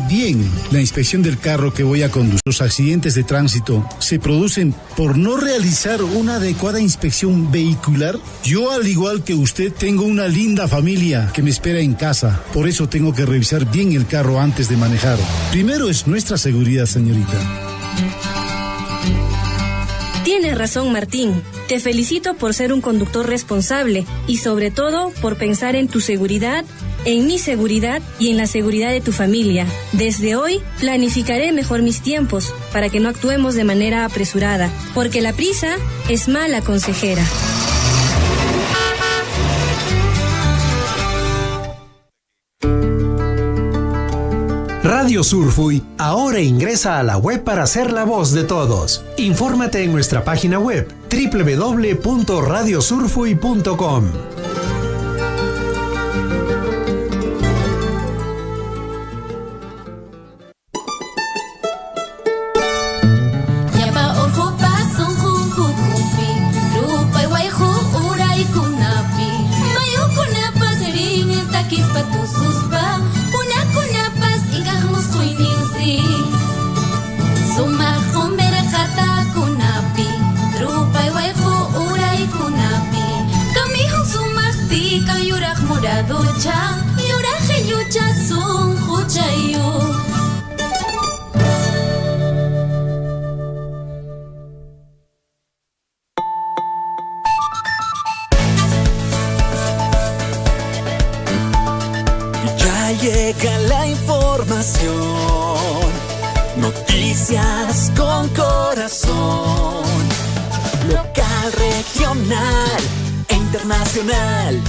Bien, la inspección del carro que voy a conducir. Los accidentes de tránsito se producen por no realizar una adecuada inspección vehicular. Yo, al igual que usted, tengo una linda familia que me espera en casa. Por eso tengo que revisar bien el carro antes de manejar. Primero es nuestra seguridad, señorita. Tienes razón, Martín. Te felicito por ser un conductor responsable y sobre todo por pensar en tu seguridad, en mi seguridad y en la seguridad de tu familia. Desde hoy planificaré mejor mis tiempos para que no actuemos de manera apresurada, porque la prisa es mala consejera. Radio Surfuy ahora ingresa a la web para ser la voz de todos. Infórmate en nuestra página web www.radiosurfuy.com. Llega la información, noticias con corazón, local, regional e internacional.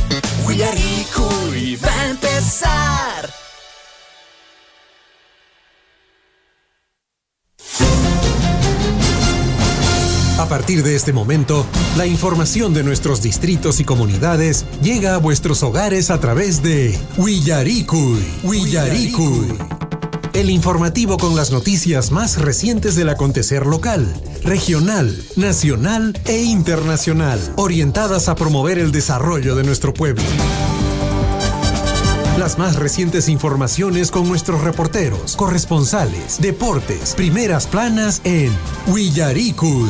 Huillaricui va a empezar. A partir de este momento, la información de nuestros distritos y comunidades llega a vuestros hogares a través de Huillaricui. El informativo con las noticias más recientes del acontecer local, regional, nacional e internacional, orientadas a promover el desarrollo de nuestro pueblo. Las más recientes informaciones con nuestros reporteros, corresponsales, deportes, primeras planas en Huillaricui.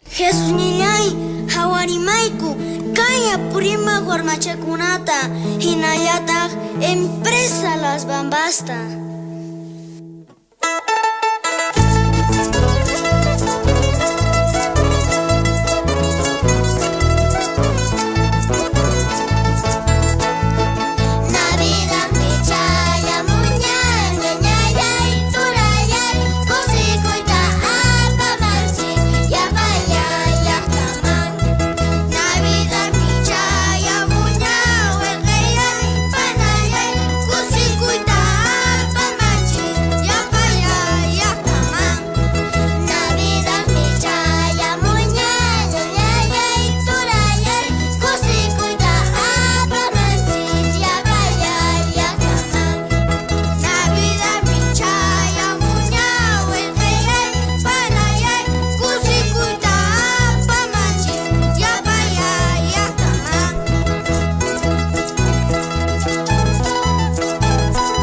Jesús niñay, hawarimaiku, kaya purima guarmachakunata, hinayata, empresa Las Bambasta.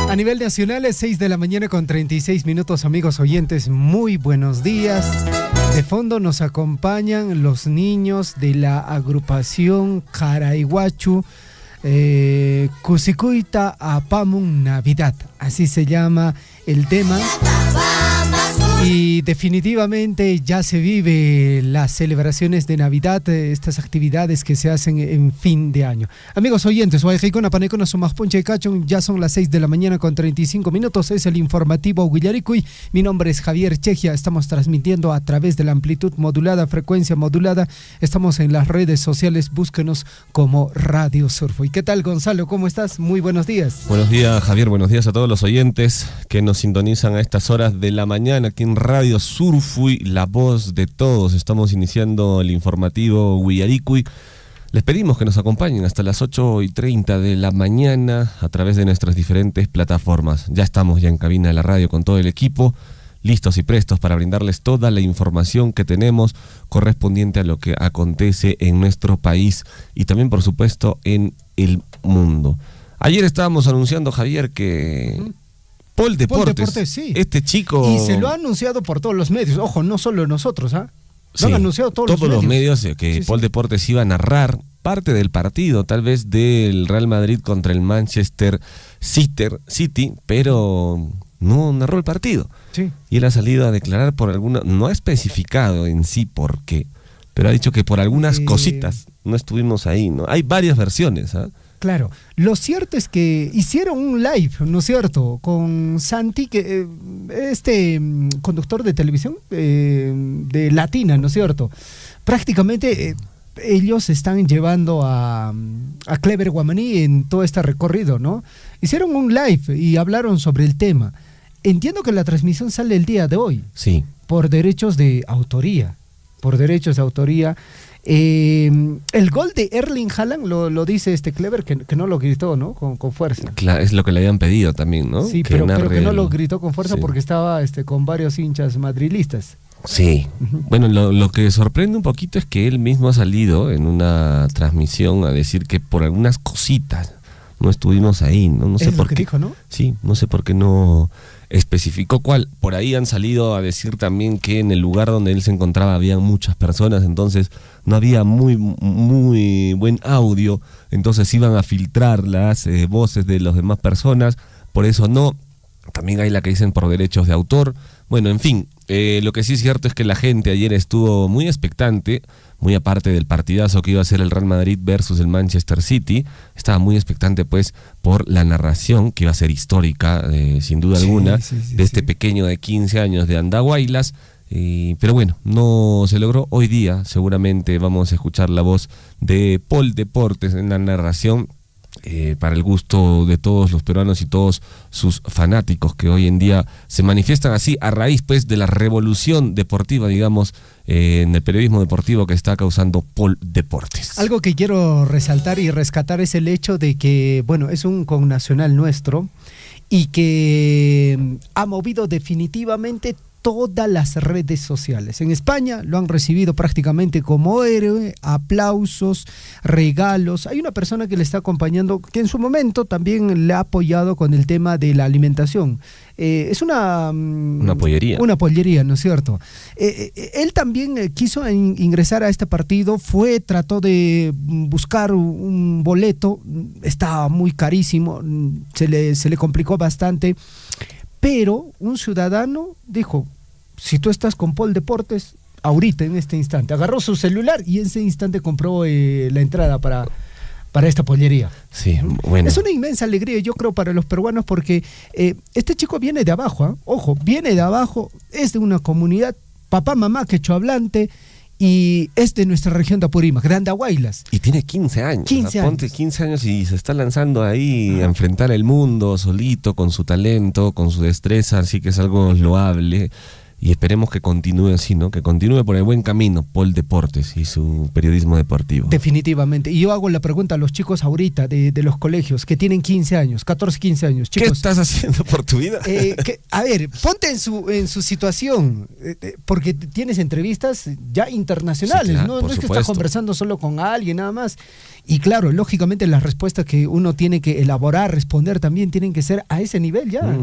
A nivel nacional es 6 de la mañana con 36 minutos, amigos oyentes, muy buenos días. De fondo nos acompañan los niños de la agrupación Carayhuachu Cusicuyta Apamun Navidad, así se llama el tema. Y definitivamente ya se vive las celebraciones de Navidad, estas actividades que se hacen en fin de año. Amigos oyentes, ya son las 6 de la mañana con 35 minutos, es el informativo Huillaricui. Mi nombre es Javier Chejia, estamos transmitiendo a través de la amplitud modulada, frecuencia modulada. Estamos en las redes sociales, búsquenos como Radio Surfuy. ¿Qué tal, Gonzalo? ¿Cómo estás? Muy buenos días. Buenos días, Javier, buenos días a todos los oyentes que nos sintonizan a estas horas de la mañana aquí en Radio Surfuy, la voz de todos. Estamos iniciando el informativo Huillaricui. Les pedimos que nos acompañen hasta las 8:30 de la mañana a través de nuestras diferentes plataformas. Ya estamos en cabina de la radio con todo el equipo. listos y prestos para brindarles toda la información que tenemos correspondiente a lo que acontece en nuestro país y también, por supuesto, en el mundo. Ayer estábamos anunciando, Javier, que Paul Deportes, sí. este chico... Y se lo ha anunciado por todos los medios. Ojo, no solo nosotros, ¿ah? Lo han anunciado todos los medios que Paul Deportes iba a narrar parte del partido, tal vez del Real Madrid contra el Manchester City, pero no narró el partido. Sí. Y él ha salido a declarar por alguna, no ha especificado en sí por qué, pero ha dicho que por algunas cositas no estuvimos ahí, ¿no? Hay varias versiones, ¿ah? Claro, lo cierto es que hicieron un live, ¿no es cierto?, con Santi, que conductor de televisión de Latina, ¿no es cierto? Prácticamente ellos están llevando a Clever Guamaní en todo este recorrido, ¿no? Hicieron un live y hablaron sobre el tema. Entiendo que la transmisión sale el día de hoy. Sí. Por derechos de autoría. El gol de Erling Haaland lo dice Clever, que no lo gritó, ¿no? Con fuerza. Claro, es lo que le habían pedido también, ¿no? Sí, pero que no lo gritó con fuerza porque estaba con varios hinchas madrilistas. Sí. Bueno, lo que sorprende un poquito es que él mismo ha salido en una transmisión a decir que por algunas cositas no estuvimos ahí, ¿no? No sé por qué. Dijo, ¿no? Sí, no sé por qué no especificó cuál. Por ahí han salido a decir también que en el lugar donde él se encontraba había muchas personas, entonces no había muy buen audio, entonces iban a filtrar las voces de las demás personas, por eso no. También hay la que dicen por derechos de autor. Bueno, en fin, lo que sí es cierto es que la gente ayer estuvo muy expectante, muy aparte del partidazo que iba a ser el Real Madrid versus el Manchester City, estaba muy expectante pues por la narración que iba a ser histórica, sin duda alguna, de este pequeño de 15 años de Andahuaylas, pero bueno, no se logró. Hoy día seguramente vamos a escuchar la voz de Paul Deportes en la narración, para el gusto de todos los peruanos y todos sus fanáticos que hoy en día se manifiestan así a raíz pues de la revolución deportiva, digamos, en el periodismo deportivo que está causando Paul Deportes. Algo que quiero resaltar y rescatar es el hecho de que, bueno, es un connacional nuestro y que ha movido definitivamente todas las redes sociales. En España lo han recibido prácticamente como héroe, aplausos, regalos. Hay una persona que le está acompañando, que en su momento también le ha apoyado con el tema de la alimentación. Es una pollería. Una pollería, ¿no es cierto? Él también quiso ingresar a este partido, trató de buscar un boleto, estaba muy carísimo, se le complicó bastante. Pero un ciudadano dijo, si tú estás con Paul Deportes, ahorita en este instante, agarró su celular y en ese instante compró la entrada para esta pollería. Sí, bueno. Es una inmensa alegría, yo creo, para los peruanos porque este chico viene de abajo, ¿eh? Ojo, viene de abajo, es de una comunidad, papá, mamá, quechohablante, y es de nuestra región de Apurímac, de Andahuaylas. Y tiene 15 años. 15 Ponte años. 15 años y se está lanzando ahí a enfrentar el mundo solito, con su talento, con su destreza, así que es algo loable. Y esperemos que continúe así, ¿no? Que continúe por el buen camino Paul Deportes y su periodismo deportivo. Definitivamente. Y yo hago la pregunta a los chicos ahorita de los colegios que tienen 15 años, 14, 15 años. Chicos, ¿qué estás haciendo por tu vida? A ver, ponte en su situación, porque tienes entrevistas ya internacionales, Sí, claro, no por es que supuesto. estás conversando solo con alguien nada más. Y claro, lógicamente las respuestas que uno tiene que elaborar, responder también tienen que ser a ese nivel ya.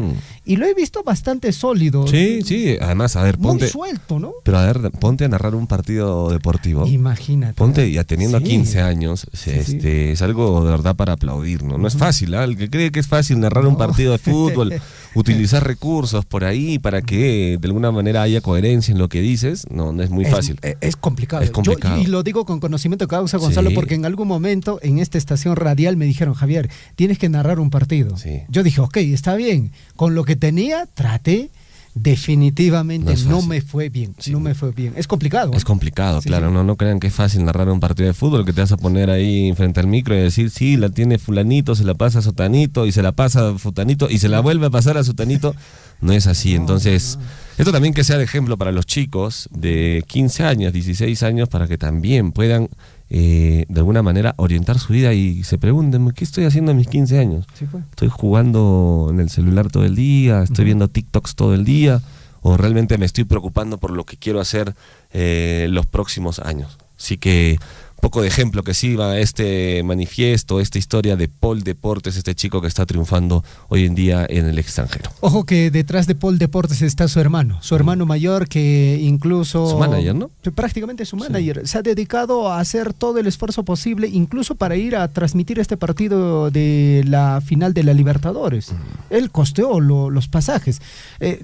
Y lo he visto bastante sólido. Sí, además, a ver, ponte... Muy suelto, ¿no? Pero a ver, ponte a narrar un partido deportivo. Imagínate. Ponte, ya teniendo Sí. 15 años, es algo de verdad para aplaudir, ¿no? No es fácil, ¿ah? El que cree que es fácil narrar un partido de fútbol, utilizar recursos por ahí para que de alguna manera haya coherencia en lo que dices, no es muy fácil. Es complicado. Es complicado. Y lo digo con conocimiento de causa, Gonzalo, Sí. porque en algún momento en esta estación radial me dijeron, Javier, tienes que narrar un partido. Sí. Yo dije, ok, está bien. Con lo que tenía, traté. Definitivamente no me fue bien. Sí. No me fue bien. Es complicado. Es complicado, Sí, claro. sí. No crean que es fácil narrar un partido de fútbol, que te vas a poner ahí frente al micro y decir, sí, la tiene fulanito, se la pasa a sotanito, y se la pasa a futanito, y se la vuelve a pasar a sotanito. No es así. Entonces, esto también que sea de ejemplo para los chicos de 15 años, 16 años, para que también puedan, de alguna manera, orientar su vida y se pregunten, ¿qué estoy haciendo a mis 15 años? Sí, pues. Estoy jugando en el celular todo el día, estoy viendo TikToks todo el día, o realmente me estoy preocupando por lo que quiero hacer los próximos años. Así que poco de ejemplo que sirva este manifiesto, esta historia de Paul Deportes, este chico que está triunfando hoy en día en el extranjero. Ojo que detrás de Paul Deportes está su hermano mayor, que incluso... Su manager, ¿no? Prácticamente su manager. Sí. Se ha dedicado a hacer todo el esfuerzo posible, incluso para ir a transmitir este partido de la final de la Libertadores. Él costeó los pasajes.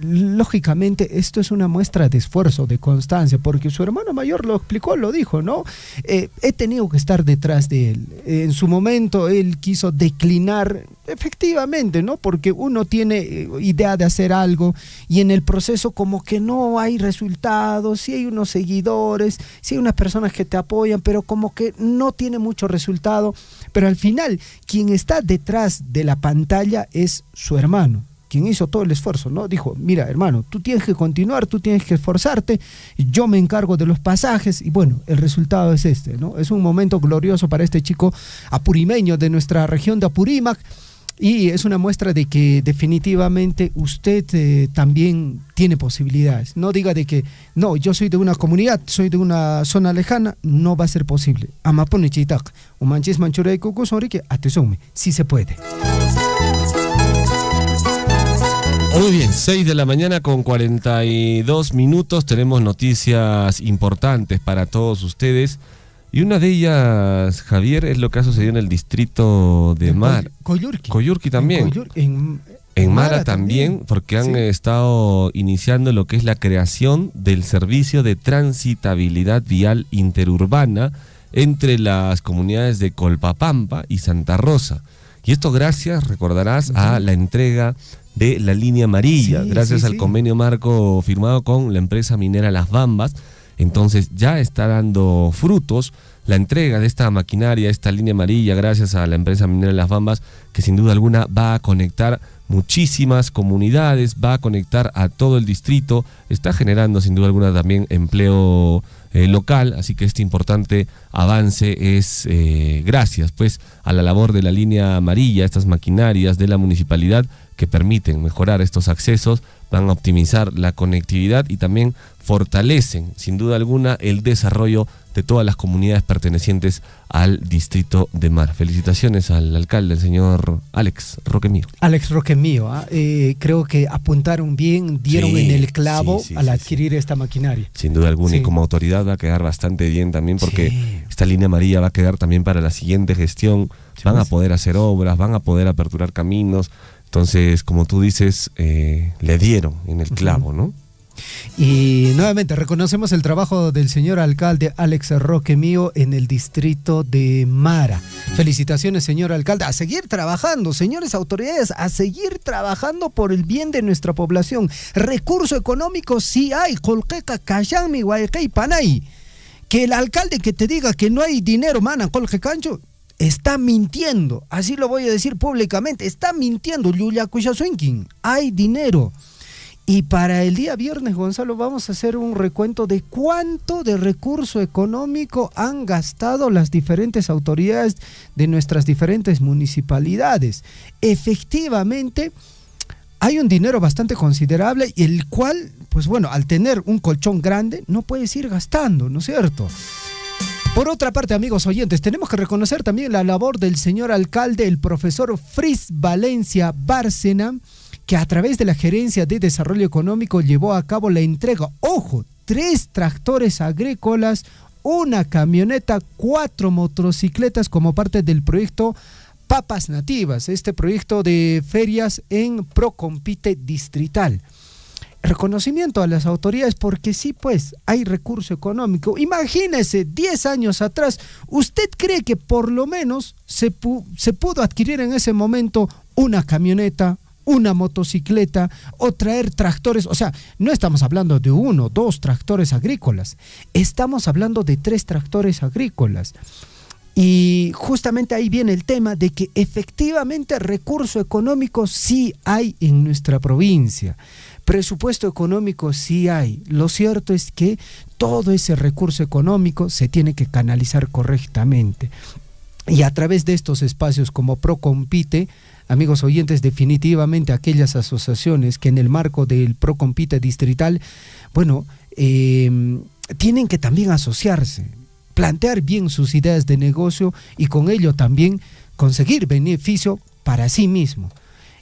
Lógicamente, esto es una muestra de esfuerzo, de constancia, porque su hermano mayor lo explicó, lo dijo, ¿no? He tenido que estar detrás de él. En su momento él quiso declinar, efectivamente, ¿no? Porque uno tiene idea de hacer algo y en el proceso como que no hay resultados, sí hay unos seguidores, sí hay unas personas que te apoyan, pero como que no tiene mucho resultado. Pero al final, quien está detrás de la pantalla es su hermano, quien hizo todo el esfuerzo, ¿no? Dijo, mira, hermano, tú tienes que continuar, tú tienes que esforzarte, yo me encargo de los pasajes, y bueno, el resultado es este, ¿no? Es un momento glorioso para este chico apurimeño de nuestra región de Apurímac, y es una muestra de que definitivamente usted también tiene posibilidades. No diga de que, no, yo soy de una comunidad, soy de una zona lejana, no va a ser posible. Amapone chitak, o manches manchurei kukusori que atesume, sí se puede. Muy bien, 6 de la mañana con 42 minutos, tenemos noticias importantes para todos ustedes y una de ellas, Javier, es lo que ha sucedido en el distrito de Mara. Coyurqui también. En Mara también, porque han estado iniciando lo que es la creación del servicio de transitabilidad vial interurbana entre las comunidades de Colpapampa y Santa Rosa. Y esto gracias, recordarás, a la entrega de la línea amarilla, gracias al convenio marco firmado con la empresa minera Las Bambas. Entonces ya está dando frutos la entrega de esta maquinaria, esta línea amarilla, gracias a la empresa minera Las Bambas, que sin duda alguna va a conectar muchísimas comunidades, va a conectar a todo el distrito, está generando sin duda alguna también empleo local, así que este importante avance es gracias pues a la labor de la línea amarilla, estas maquinarias de la municipalidad que permiten mejorar estos accesos, van a optimizar la conectividad y también fortalecen sin duda alguna el desarrollo de todas las comunidades pertenecientes al distrito de Mara. Felicitaciones al alcalde, el señor Alex Roquemío. Alex Roquemío, creo que apuntaron bien, dieron en el clavo al adquirir esta maquinaria. Sin duda alguna, y como autoridad va a quedar bastante bien también, porque esta línea amarilla va a quedar también para la siguiente gestión, van a poder hacer obras, van a poder aperturar caminos. Entonces, como tú dices, le dieron en el clavo, ¿no? Y nuevamente reconocemos el trabajo del señor alcalde Alex Roquemío en el distrito de Mara. Felicitaciones, señor alcalde. A seguir trabajando, señores autoridades, a seguir trabajando por el bien de nuestra población. Recurso económico sí hay. Colqueca, Cayami, Guayquey, Panay. Que el alcalde que te diga que no hay dinero, mana, Colque Cancho, está mintiendo. Así lo voy a decir públicamente. Está mintiendo. Yuyacuyazuinquín. Hay dinero. Y para el día viernes, Gonzalo, vamos a hacer un recuento de cuánto de recurso económico han gastado las diferentes autoridades de nuestras diferentes municipalidades. Efectivamente, hay un dinero bastante considerable, el cual, pues bueno, al tener un colchón grande, no puedes ir gastando, ¿no es cierto? Por otra parte, amigos oyentes, tenemos que reconocer también la labor del señor alcalde, el profesor Fris Valencia Bárcena, que a través de la Gerencia de Desarrollo Económico llevó a cabo la entrega, ojo, 3 tractores agrícolas, una camioneta, 4 motocicletas como parte del proyecto Papas Nativas, este proyecto de ferias en Procompite distrital. Reconocimiento a las autoridades porque sí, pues, hay recurso económico. Imagínese, 10 años atrás, ¿usted cree que por lo menos se pudo adquirir en ese momento una camioneta, una motocicleta o traer tractores? O sea, no estamos hablando de 1, 2 tractores agrícolas, estamos hablando de 3 tractores agrícolas. Y justamente ahí viene el tema de que efectivamente recurso económico sí hay en nuestra provincia, presupuesto económico sí hay. Lo cierto es que todo ese recurso económico se tiene que canalizar correctamente. Y a través de estos espacios como Procompite, amigos oyentes, definitivamente aquellas asociaciones que en el marco del Procompite distrital, bueno, tienen que también asociarse, plantear bien sus ideas de negocio y con ello también conseguir beneficio para sí mismo.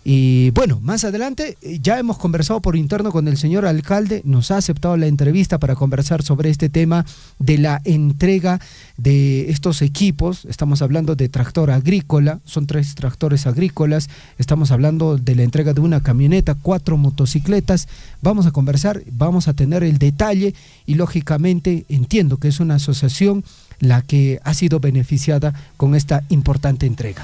Y bueno, más adelante ya hemos conversado por interno con el señor alcalde, nos ha aceptado la entrevista para conversar sobre este tema de la entrega de estos equipos. Estamos hablando de tractor agrícola, son 3 tractores agrícolas, estamos hablando de la entrega de una camioneta, 4 motocicletas. Vamos a conversar, vamos a tener el detalle y lógicamente entiendo que es una asociación la que ha sido beneficiada con esta importante entrega.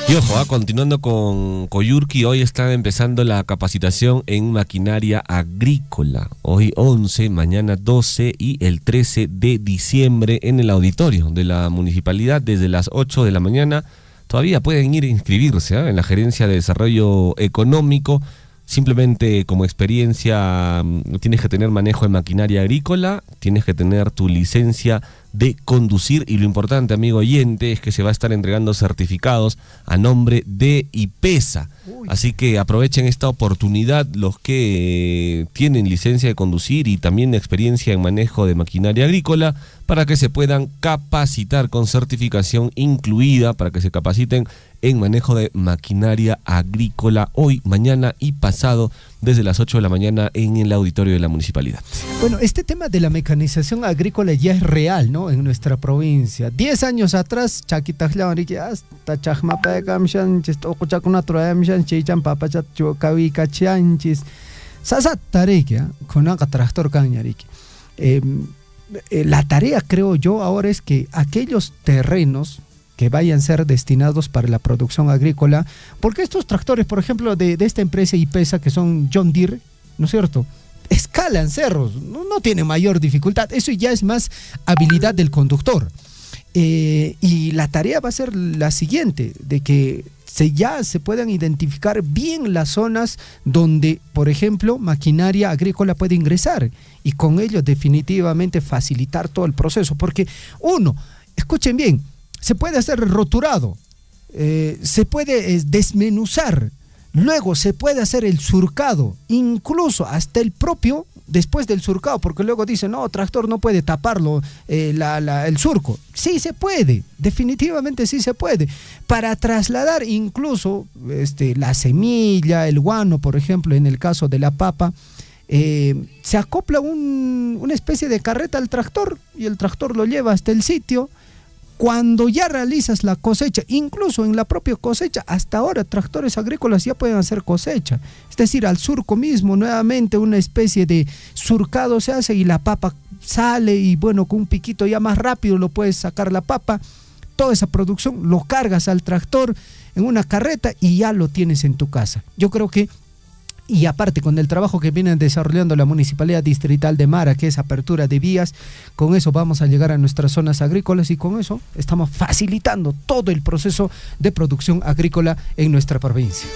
Y ojo, continuando con Coyurqui, hoy está empezando la capacitación en maquinaria agrícola. Hoy 11, mañana 12 y el 13 de diciembre en el auditorio de la municipalidad desde las 8 de la mañana. Todavía pueden ir a inscribirse en la Gerencia de Desarrollo Económico. Simplemente como experiencia tienes que tener manejo de maquinaria agrícola, tienes que tener tu licencia de conducir y lo importante, amigo oyente, es que se va a estar entregando certificados a nombre de IPESA. Así que aprovechen esta oportunidad los que tienen licencia de conducir y también experiencia en manejo de maquinaria agrícola para que se puedan capacitar con certificación incluida, para que se capaciten en manejo de maquinaria agrícola hoy, mañana y pasado desde las 8 de la mañana en el auditorio de la municipalidad. Bueno, este tema de la mecanización agrícola ya es real, ¿no? En nuestra provincia. 10 años atrás, hasta Chajmapecamchanchis, Ocuchacunatroemchan, Chichan Papachat, Chucahuicachanchis, Sasatareque, Conaca Tractor Cañarique. La tarea, creo yo, ahora es que aquellos terrenos que vayan a ser destinados para la producción agrícola, porque estos tractores, por ejemplo, de esta empresa IPESA, que son John Deere, ¿no es cierto?, escalan cerros, no tiene mayor dificultad, eso ya es más habilidad del conductor. Y la tarea va a ser la siguiente, de que ya se puedan identificar bien las zonas donde, por ejemplo, maquinaria agrícola puede ingresar y con ello definitivamente facilitar todo el proceso, porque uno, escuchen bien, se puede hacer roturado, se puede desmenuzar, luego se puede hacer el surcado, incluso hasta el propio después del surcado, porque luego dicen, no, tractor no puede taparlo el surco. Sí se puede, definitivamente sí se puede. Para trasladar incluso la semilla, el guano, por ejemplo, en el caso de la papa, se acopla una especie de carreta al tractor y el tractor lo lleva hasta el sitio. Cuando ya realizas la cosecha, incluso en la propia cosecha, hasta ahora tractores agrícolas ya pueden hacer cosecha. Es decir, al surco mismo, nuevamente una especie de surcado se hace y la papa sale y bueno, con un piquito ya más rápido lo puedes sacar la papa. Toda esa producción lo cargas al tractor en una carreta y ya lo tienes en tu casa. Yo creo que, y aparte con el trabajo que vienen desarrollando la Municipalidad Distrital de Mara, que es apertura de vías, con eso vamos a llegar a nuestras zonas agrícolas y con eso estamos facilitando todo el proceso de producción agrícola en nuestra provincia.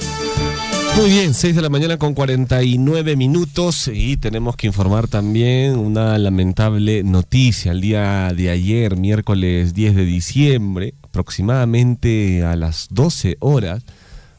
Muy bien, 6 de la mañana con 49 minutos y tenemos que informar también una lamentable noticia. El día de ayer, miércoles 10 de diciembre, aproximadamente a las 12 horas,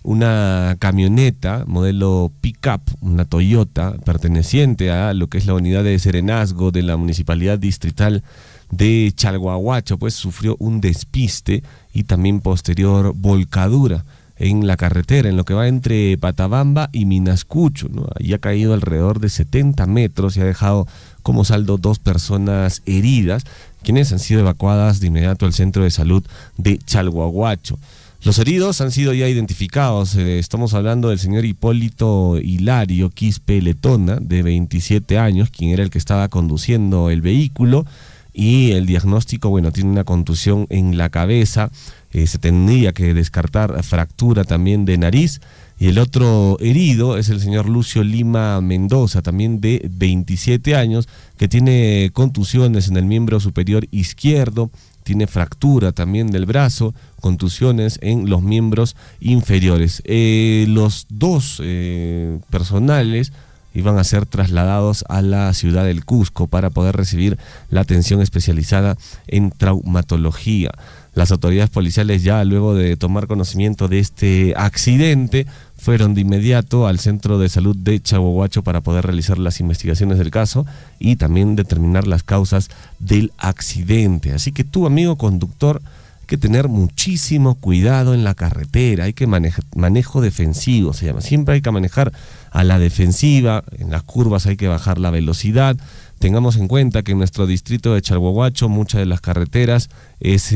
una camioneta modelo pick-up, una Toyota, perteneciente a lo que es la unidad de serenazgo de la Municipalidad Distrital de Chalhuahuacho, pues sufrió un despiste y también posterior volcadura en la carretera, en lo que va entre Patabamba y Minascucho, ¿no? Ahí ha caído alrededor de 70 metros y ha dejado como saldo 2 personas heridas, quienes han sido evacuadas de inmediato al centro de salud de Chalhuahuacho. Los heridos han sido ya identificados, estamos hablando del señor Hipólito Hilario Quispe Letona, de 27 años, quien era el que estaba conduciendo el vehículo, y el diagnóstico, bueno, tiene una contusión en la cabeza, se tendría que descartar fractura también de nariz, y el otro herido es el señor Lucio Lima Mendoza, también de 27 años, que tiene contusiones en el miembro superior izquierdo, tiene fractura también del brazo, contusiones en los miembros inferiores. Los 2 personales iban a ser trasladados a la ciudad del Cusco para poder recibir la atención especializada en traumatología. Las autoridades policiales, ya luego de tomar conocimiento de este accidente, fueron de inmediato al centro de salud de Chaguahuacho para poder realizar las investigaciones del caso y también determinar las causas del accidente. Así que tú, amigo conductor, hay que tener muchísimo cuidado en la carretera, hay que manejo defensivo, se llama. Siempre hay que manejar a la defensiva, en las curvas hay que bajar la velocidad. Tengamos en cuenta que en nuestro distrito de Chalhuahuacho muchas de las carreteras es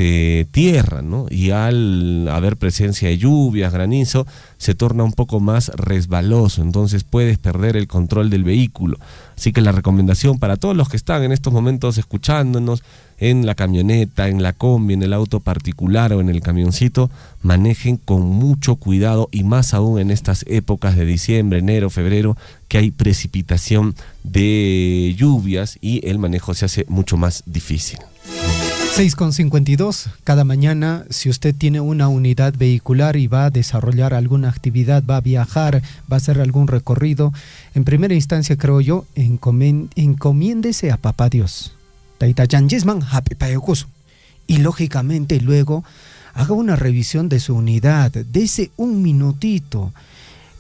tierra, ¿no? Y al haber presencia de lluvias, granizo, se torna un poco más resbaloso, entonces puedes perder el control del vehículo. Así que la recomendación para todos los que están en estos momentos escuchándonos en la camioneta, en la combi, en el auto particular o en el camioncito, manejen con mucho cuidado y más aún en estas épocas de diciembre, enero, febrero, que hay precipitación de lluvias y el manejo se hace mucho más difícil. 6:52, cada mañana, si usted tiene una unidad vehicular y va a desarrollar alguna actividad, va a viajar, va a hacer algún recorrido, en primera instancia, creo yo, encomiéndese a Papá Dios. Y lógicamente luego haga una revisión de su unidad, dese un minutito.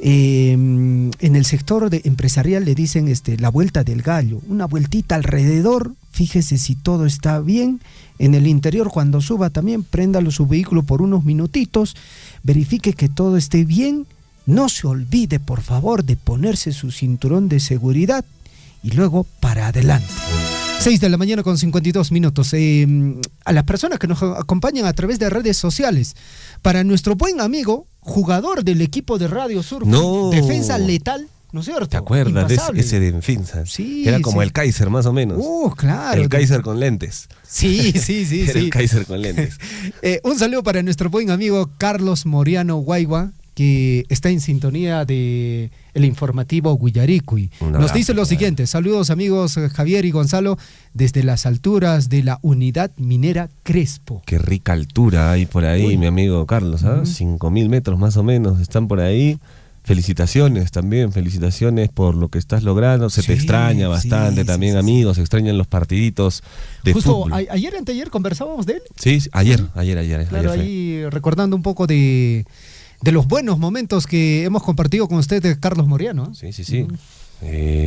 En el sector empresarial le dicen la vuelta del gallo, una vueltita alrededor, fíjese si todo está bien. En el interior, cuando suba también, préndalo su vehículo por unos minutitos, verifique que todo esté bien. No se olvide, por favor, de ponerse su cinturón de seguridad y luego para adelante. 6:52 a las personas que nos acompañan a través de redes sociales, para nuestro buen amigo, jugador del equipo de Radio Sur, defensa letal, ¿no es cierto? ¿Te acuerdas Impasable. de ese defensa? Sí, era como sí. el Kaiser, más o menos. Claro. El Kaiser con lentes. Sí. Era el Kaiser con lentes. Un saludo para nuestro buen amigo Carlos Moriano Guaigua, que está en sintonía de el informativo Huillaricui. Nos dice lo siguiente: saludos amigos Javier y Gonzalo desde las alturas de la unidad minera Crespo. Qué rica altura hay por ahí, mi amigo Carlos, 5.000 metros más o menos están por ahí. Felicitaciones también, felicitaciones por lo que estás logrando. Se te extraña bastante también, amigos, se extrañan los partiditos de Justo fútbol. Ayer, anteayer conversábamos de él. Sí, ayer. Claro, ayer ahí recordando un poco de los buenos momentos que hemos compartido con usted, Carlos Moriano. Sí.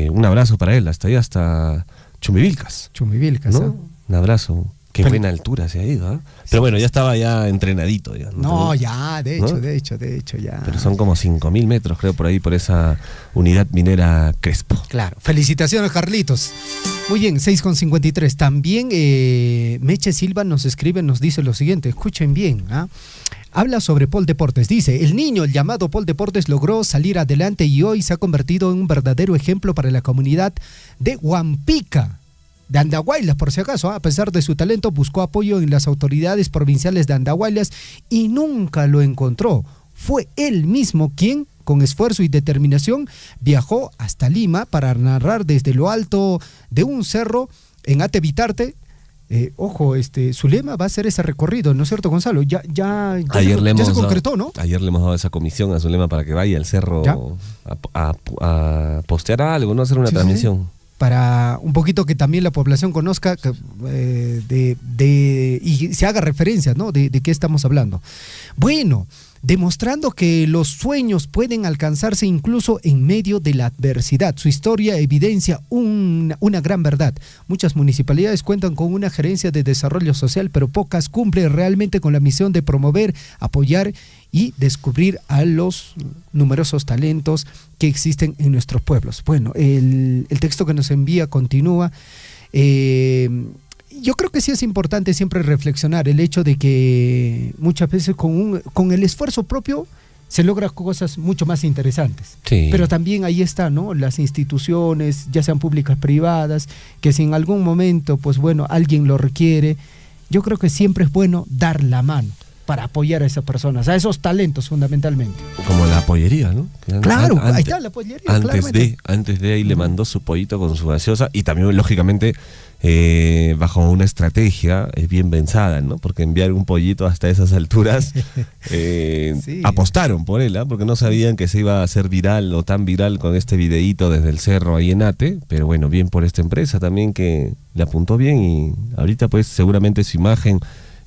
Un abrazo para él, hasta Chumivilcas. ¿No? Un abrazo. Qué buena altura se ha ido, ¿eh? Pero bueno, ya estaba entrenadito. Ya, de hecho, ya. Pero son como 5.000 metros, creo, por ahí, por esa unidad minera Crespo. Claro. Felicitaciones, Carlitos. Muy bien, 6:53. También Meche Silva nos escribe, nos dice lo siguiente, escuchen bien, habla sobre Paul Deportes. Dice: el niño, el llamado Paul Deportes, logró salir adelante y hoy se ha convertido en un verdadero ejemplo para la comunidad de Huampica, de Andahuaylas, por si acaso. A pesar de su talento, buscó apoyo en las autoridades provinciales de Andahuaylas y nunca lo encontró. Fue él mismo quien, con esfuerzo y determinación, viajó hasta Lima para narrar desde lo alto de un cerro en Atevitarte. Su lema va a ser ese recorrido, ¿no es cierto, Gonzalo? Ya se concretó, ¿no? Ayer le hemos dado esa comisión a Zulema para que vaya al cerro a postear algo, ¿no? Hacer una transmisión. Sí. Para un poquito que también la población conozca y se haga referencia, ¿no? De qué estamos hablando. Bueno, demostrando que los sueños pueden alcanzarse incluso en medio de la adversidad. Su historia evidencia una gran verdad. Muchas municipalidades cuentan con una gerencia de desarrollo social, pero pocas cumplen realmente con la misión de promover, apoyar y descubrir a los numerosos talentos que existen en nuestros pueblos. Bueno, el texto que nos envía continúa. Yo creo que sí es importante siempre reflexionar el hecho de que muchas veces con el esfuerzo propio se logran cosas mucho más interesantes. Sí. Pero también ahí está, ¿no? Las instituciones, ya sean públicas, privadas, que si en algún momento, pues bueno, alguien lo requiere, yo creo que siempre es bueno dar la mano para apoyar a esas personas, a esos talentos fundamentalmente. Como la pollería, ¿no? Claro, ahí está la pollería. Antes de ahí le mandó su pollito con su gaseosa y también, lógicamente, bajo una estrategia bien pensada, ¿no? Porque enviar un pollito hasta esas alturas, sí. Apostaron por él, porque no sabían que se iba a hacer viral o tan viral con este videíto desde el cerro ahí en Ate, pero bueno, bien por esta empresa también que le apuntó bien y ahorita pues seguramente su imagen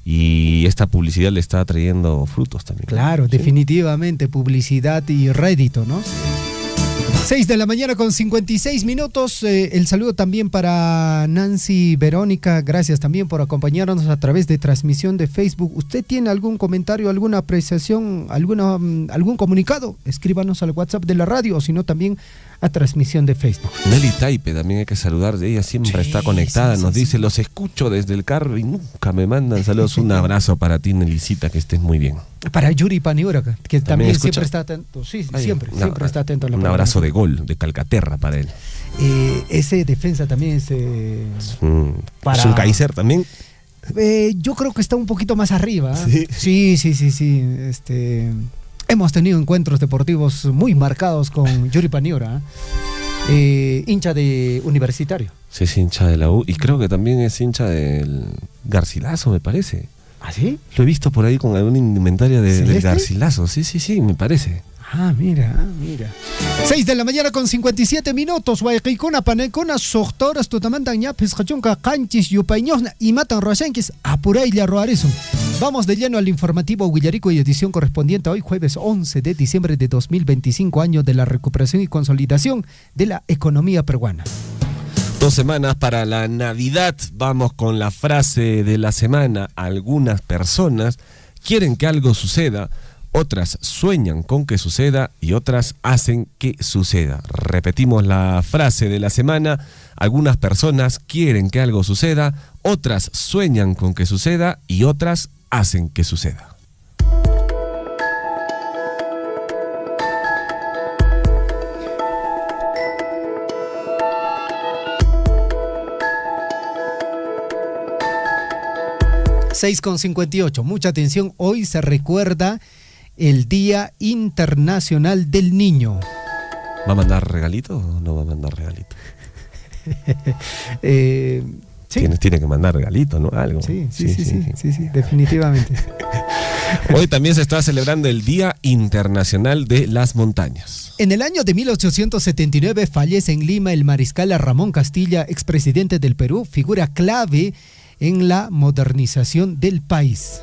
y esta publicidad le está trayendo frutos también. Claro, Sí. definitivamente, publicidad y rédito, ¿no? 6 de la mañana con 56 minutos. El saludo también para Nancy Verónica. Gracias también por acompañarnos a través de transmisión de Facebook. ¿Usted tiene algún comentario, alguna apreciación, algún comunicado? Escríbanos al WhatsApp de la radio o si no también a transmisión de Facebook. Nelly Taipe también hay que saludar, ella siempre está conectada, nos dice, los escucho desde el carro y nunca me mandan saludos. Un abrazo para ti, Nelicita, que estés muy bien. Para Yuri Paniura, que también escucha? siempre está atento. Sí, Ay, siempre está atento a la un programación. abrazo de gol, de Calcaterra para él. Ese defensa también es ¿Es un Kaiser también? yo creo que está un poquito más arriba. Sí. Sí. Hemos tenido encuentros deportivos muy marcados con Yuri Paniura, hincha de Universitario. Sí, es hincha de la U y creo que también es hincha del Garcilaso, me parece. ¿Ah, sí? Lo he visto por ahí con alguna indumentaria del ¿Celeste? Garcilaso. Sí, me parece. Mira. 6 de la mañana con 57 minutos. Guayquicuna, panecona, soctoras, tutamantan ñapis, hachunca, canchis, yupañosna y matan rosenquis, apurayla roarizum. Vamos de lleno al informativo Huillarico y edición correspondiente a hoy, jueves 11 de diciembre de 2025, año de la recuperación y consolidación de la economía peruana. 2 semanas para la Navidad. Vamos con la frase de la semana. Algunas personas quieren que algo suceda, otras sueñan con que suceda y otras hacen que suceda. Repetimos la frase de la semana. Algunas personas quieren que algo suceda, otras sueñan con que suceda y otras hacen que suceda. con 58. Mucha atención, hoy se recuerda el Día Internacional del Niño. ¿Va a mandar regalito o no va a mandar regalito? Sí. Tiene que mandar regalito, ¿no? Algo. Sí, definitivamente. Hoy también se está celebrando el Día Internacional de las Montañas. En el año de 1879 fallece en Lima el mariscal Ramón Castilla, expresidente del Perú, figura clave en la modernización del país.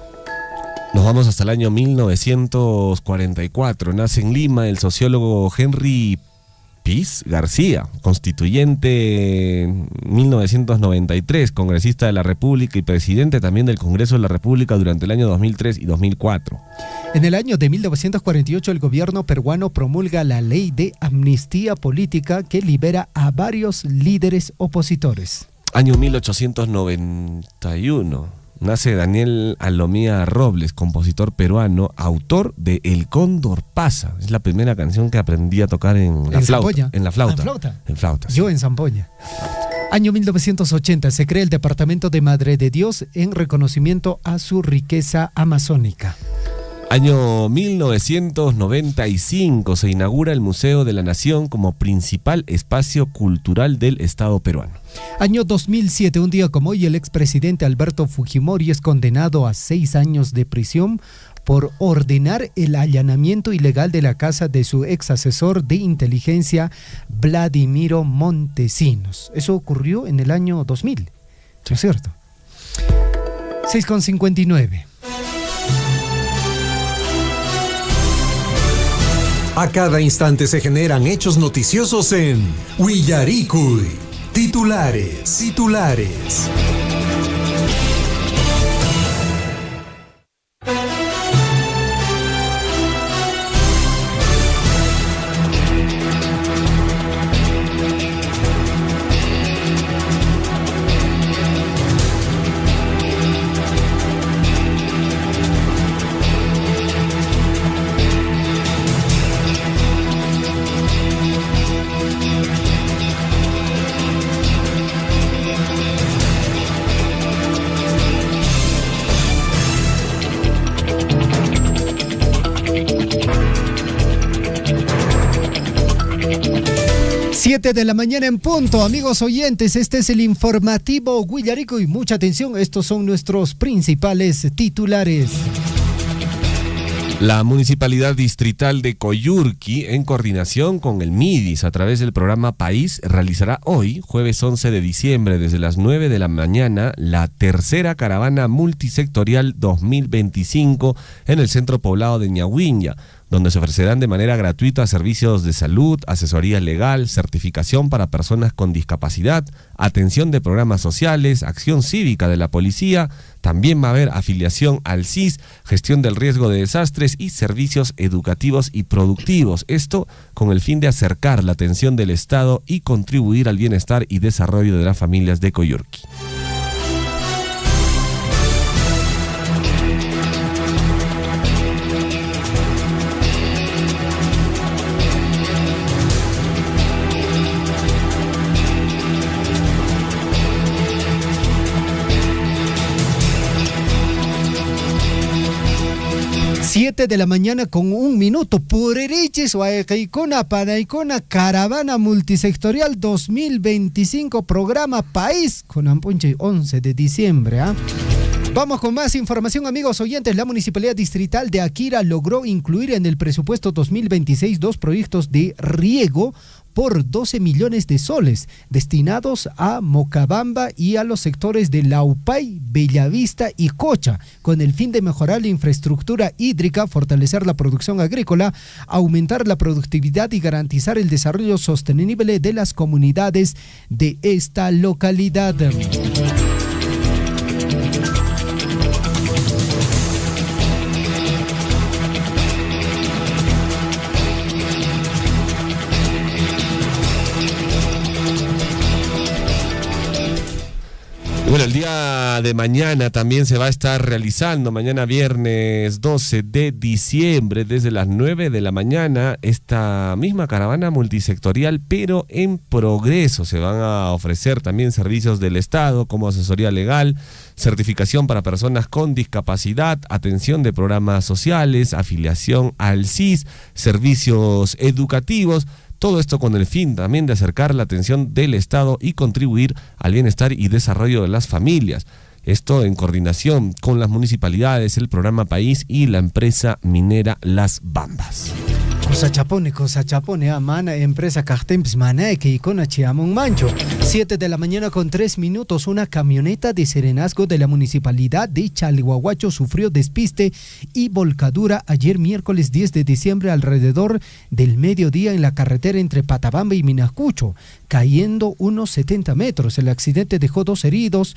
Nos vamos hasta el año 1944. Nace en Lima el sociólogo Henry Piz García, constituyente en 1993, congresista de la República y presidente también del Congreso de la República durante el año 2003 y 2004. En el año de 1948 el gobierno peruano promulga la ley de amnistía política que libera a varios líderes opositores. Año 1891. Nace Daniel Alomía Robles, compositor peruano, autor de El Cóndor Pasa. Es la primera canción que aprendí a tocar en la flauta. En la flauta. En flauta. Sí. Yo en zampoña. Año 1980 se crea el Departamento de Madre de Dios en reconocimiento a su riqueza amazónica. Año 1995 se inaugura el Museo de la Nación como principal espacio cultural del Estado peruano. Año 2007, un día como hoy, el expresidente Alberto Fujimori es condenado a 6 años de prisión por ordenar el allanamiento ilegal de la casa de su ex asesor de inteligencia, Vladimiro Montesinos. Eso ocurrió en el año 2000, ¿no es cierto? 6:59. A cada instante se generan hechos noticiosos en Huillaricuy. Titulares. De la mañana en punto, amigos oyentes, este es el informativo Huillarico y mucha atención, estos son nuestros principales titulares. La Municipalidad Distrital de Coyurqui, en coordinación con el MIDIS, a través del programa País, realizará hoy, jueves 11 de diciembre, desde las 9 de la mañana, la tercera caravana multisectorial 2025 en el centro poblado de Ñahuiña, donde se ofrecerán de manera gratuita servicios de salud, asesoría legal, certificación para personas con discapacidad, atención de programas sociales, acción cívica de la policía. También va a haber afiliación al CIS, gestión del riesgo de desastres y servicios educativos y productivos. Esto con el fin de acercar la atención del Estado y contribuir al bienestar y desarrollo de las familias de Coyurqui. Siete de la mañana con 1 minuto. Purerichis Guaycaicona Panaicona Caravana Multisectorial 2025 Programa País con Ampunche 11 de diciembre. Vamos con más información, amigos oyentes. La Municipalidad Distrital de Akira logró incluir en el presupuesto 2026 2 proyectos de riego por 12 millones de soles destinados a Mocabamba y a los sectores de Laupay, Bellavista y Cocha, con el fin de mejorar la infraestructura hídrica, fortalecer la producción agrícola, aumentar la productividad y garantizar el desarrollo sostenible de las comunidades de esta localidad. Bueno, el día de mañana también se va a estar realizando, mañana viernes 12 de diciembre, desde las 9 de la mañana, esta misma caravana multisectorial, pero en progreso. Se van a ofrecer también servicios del Estado como asesoría legal, certificación para personas con discapacidad, atención de programas sociales, afiliación al CIS, servicios educativos. Todo esto con el fin también de acercar la atención del Estado y contribuir al bienestar y desarrollo de las familias. Esto en coordinación con las municipalidades, el programa País y la empresa minera Las Bambas. Cosa chapone, mana, empresa Cartemps Manae, que icona Chiamón Mancho. 7 de la mañana con 3 minutos, una camioneta de serenazgo de la municipalidad de Chalhuahuacho sufrió despiste y volcadura ayer miércoles 10 de diciembre alrededor del mediodía en la carretera entre Patabamba y Minacucho, cayendo unos 70 metros. El accidente dejó 2 heridos.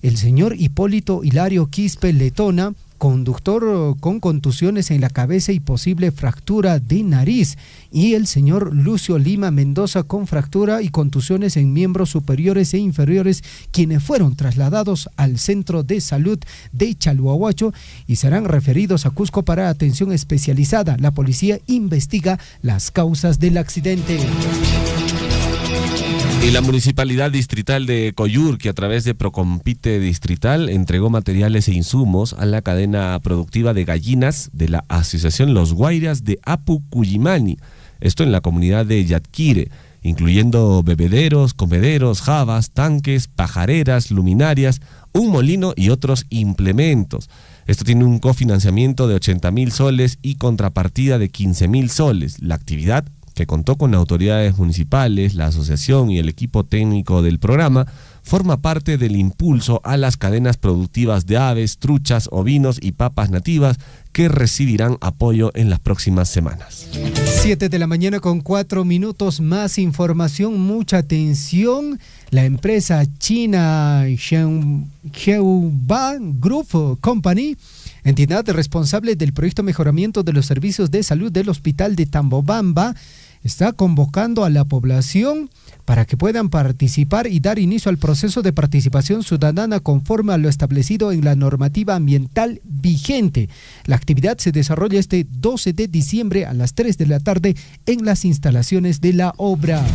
El señor Hipólito Hilario Quispe Letona, conductor con contusiones en la cabeza y posible fractura de nariz, y el señor Lucio Lima Mendoza con fractura y contusiones en miembros superiores e inferiores, quienes fueron trasladados al centro de salud de Chalhuahuacho y serán referidos a Cusco para atención especializada. La policía investiga las causas del accidente. Y la Municipalidad Distrital de Coyurqui, a través de Procompite Distrital, entregó materiales e insumos a la cadena productiva de gallinas de la Asociación Los Guairas de Apucuyimani, esto en la comunidad de Yatquire, incluyendo bebederos, comederos, jabas, tanques, pajareras, luminarias, un molino y otros implementos. Esto tiene un cofinanciamiento de 80.000 soles y contrapartida de 15.000 soles. La actividad, que contó con autoridades municipales, la asociación y el equipo técnico del programa, forma parte del impulso a las cadenas productivas de aves, truchas, ovinos y papas nativas que recibirán apoyo en las próximas semanas. 7 de la mañana con 4 minutos, más información, mucha atención. La empresa china Heubei Group Company, entidad responsable del proyecto Mejoramiento de los Servicios de Salud del Hospital de Tambobamba, está convocando a la población para que puedan participar y dar inicio al proceso de participación ciudadana conforme a lo establecido en la normativa ambiental vigente. La actividad se desarrolla este 12 de diciembre a las 3 de la tarde en las instalaciones de la obra.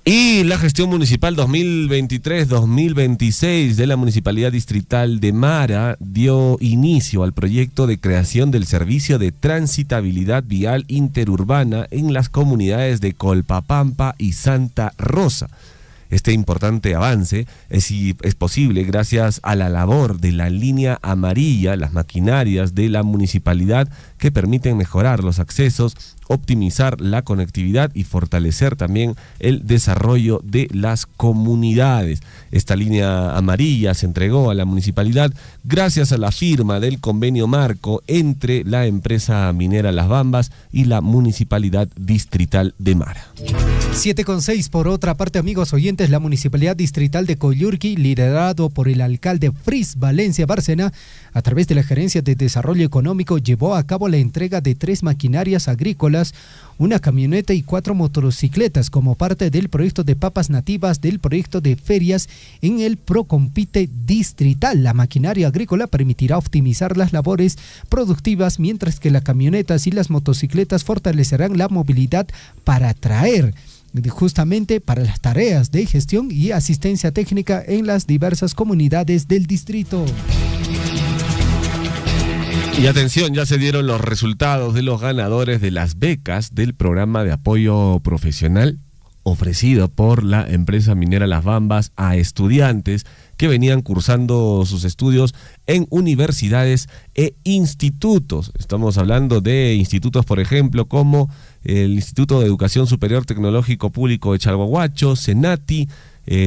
Y la gestión municipal 2023-2026 de la Municipalidad Distrital de Mara dio inicio al proyecto de creación del servicio de transitabilidad vial interurbana en las comunidades de Colpapampa y Santa Rosa. Este importante avance es posible gracias a la labor de la línea amarilla, las maquinarias de la municipalidad que permiten mejorar los accesos, optimizar la conectividad y fortalecer también el desarrollo de las comunidades. Esta línea amarilla se entregó a la municipalidad gracias a la firma del convenio marco entre la empresa minera Las Bambas y la municipalidad distrital de Mara. 7:06. Por otra parte, amigos oyentes, la municipalidad distrital de Coyurqui, liderado por el alcalde Fris Valencia Bárcena, a través de la Gerencia de Desarrollo Económico, llevó a cabo la entrega de 3 maquinarias agrícolas, una camioneta y 4 motocicletas como parte del proyecto de papas nativas del proyecto de ferias en el Procompite distrital. La maquinaria agrícola permitirá optimizar las labores productivas, mientras que las camionetas y las motocicletas fortalecerán la movilidad para atraer justamente para las tareas de gestión y asistencia técnica en las diversas comunidades del distrito. Y atención, ya se dieron los resultados de los ganadores de las becas del programa de apoyo profesional ofrecido por la empresa minera Las Bambas a estudiantes que venían cursando sus estudios en universidades e institutos. Estamos hablando de institutos, por ejemplo, como el Instituto de Educación Superior Tecnológico Público de Chalhuahuacho, CENATI,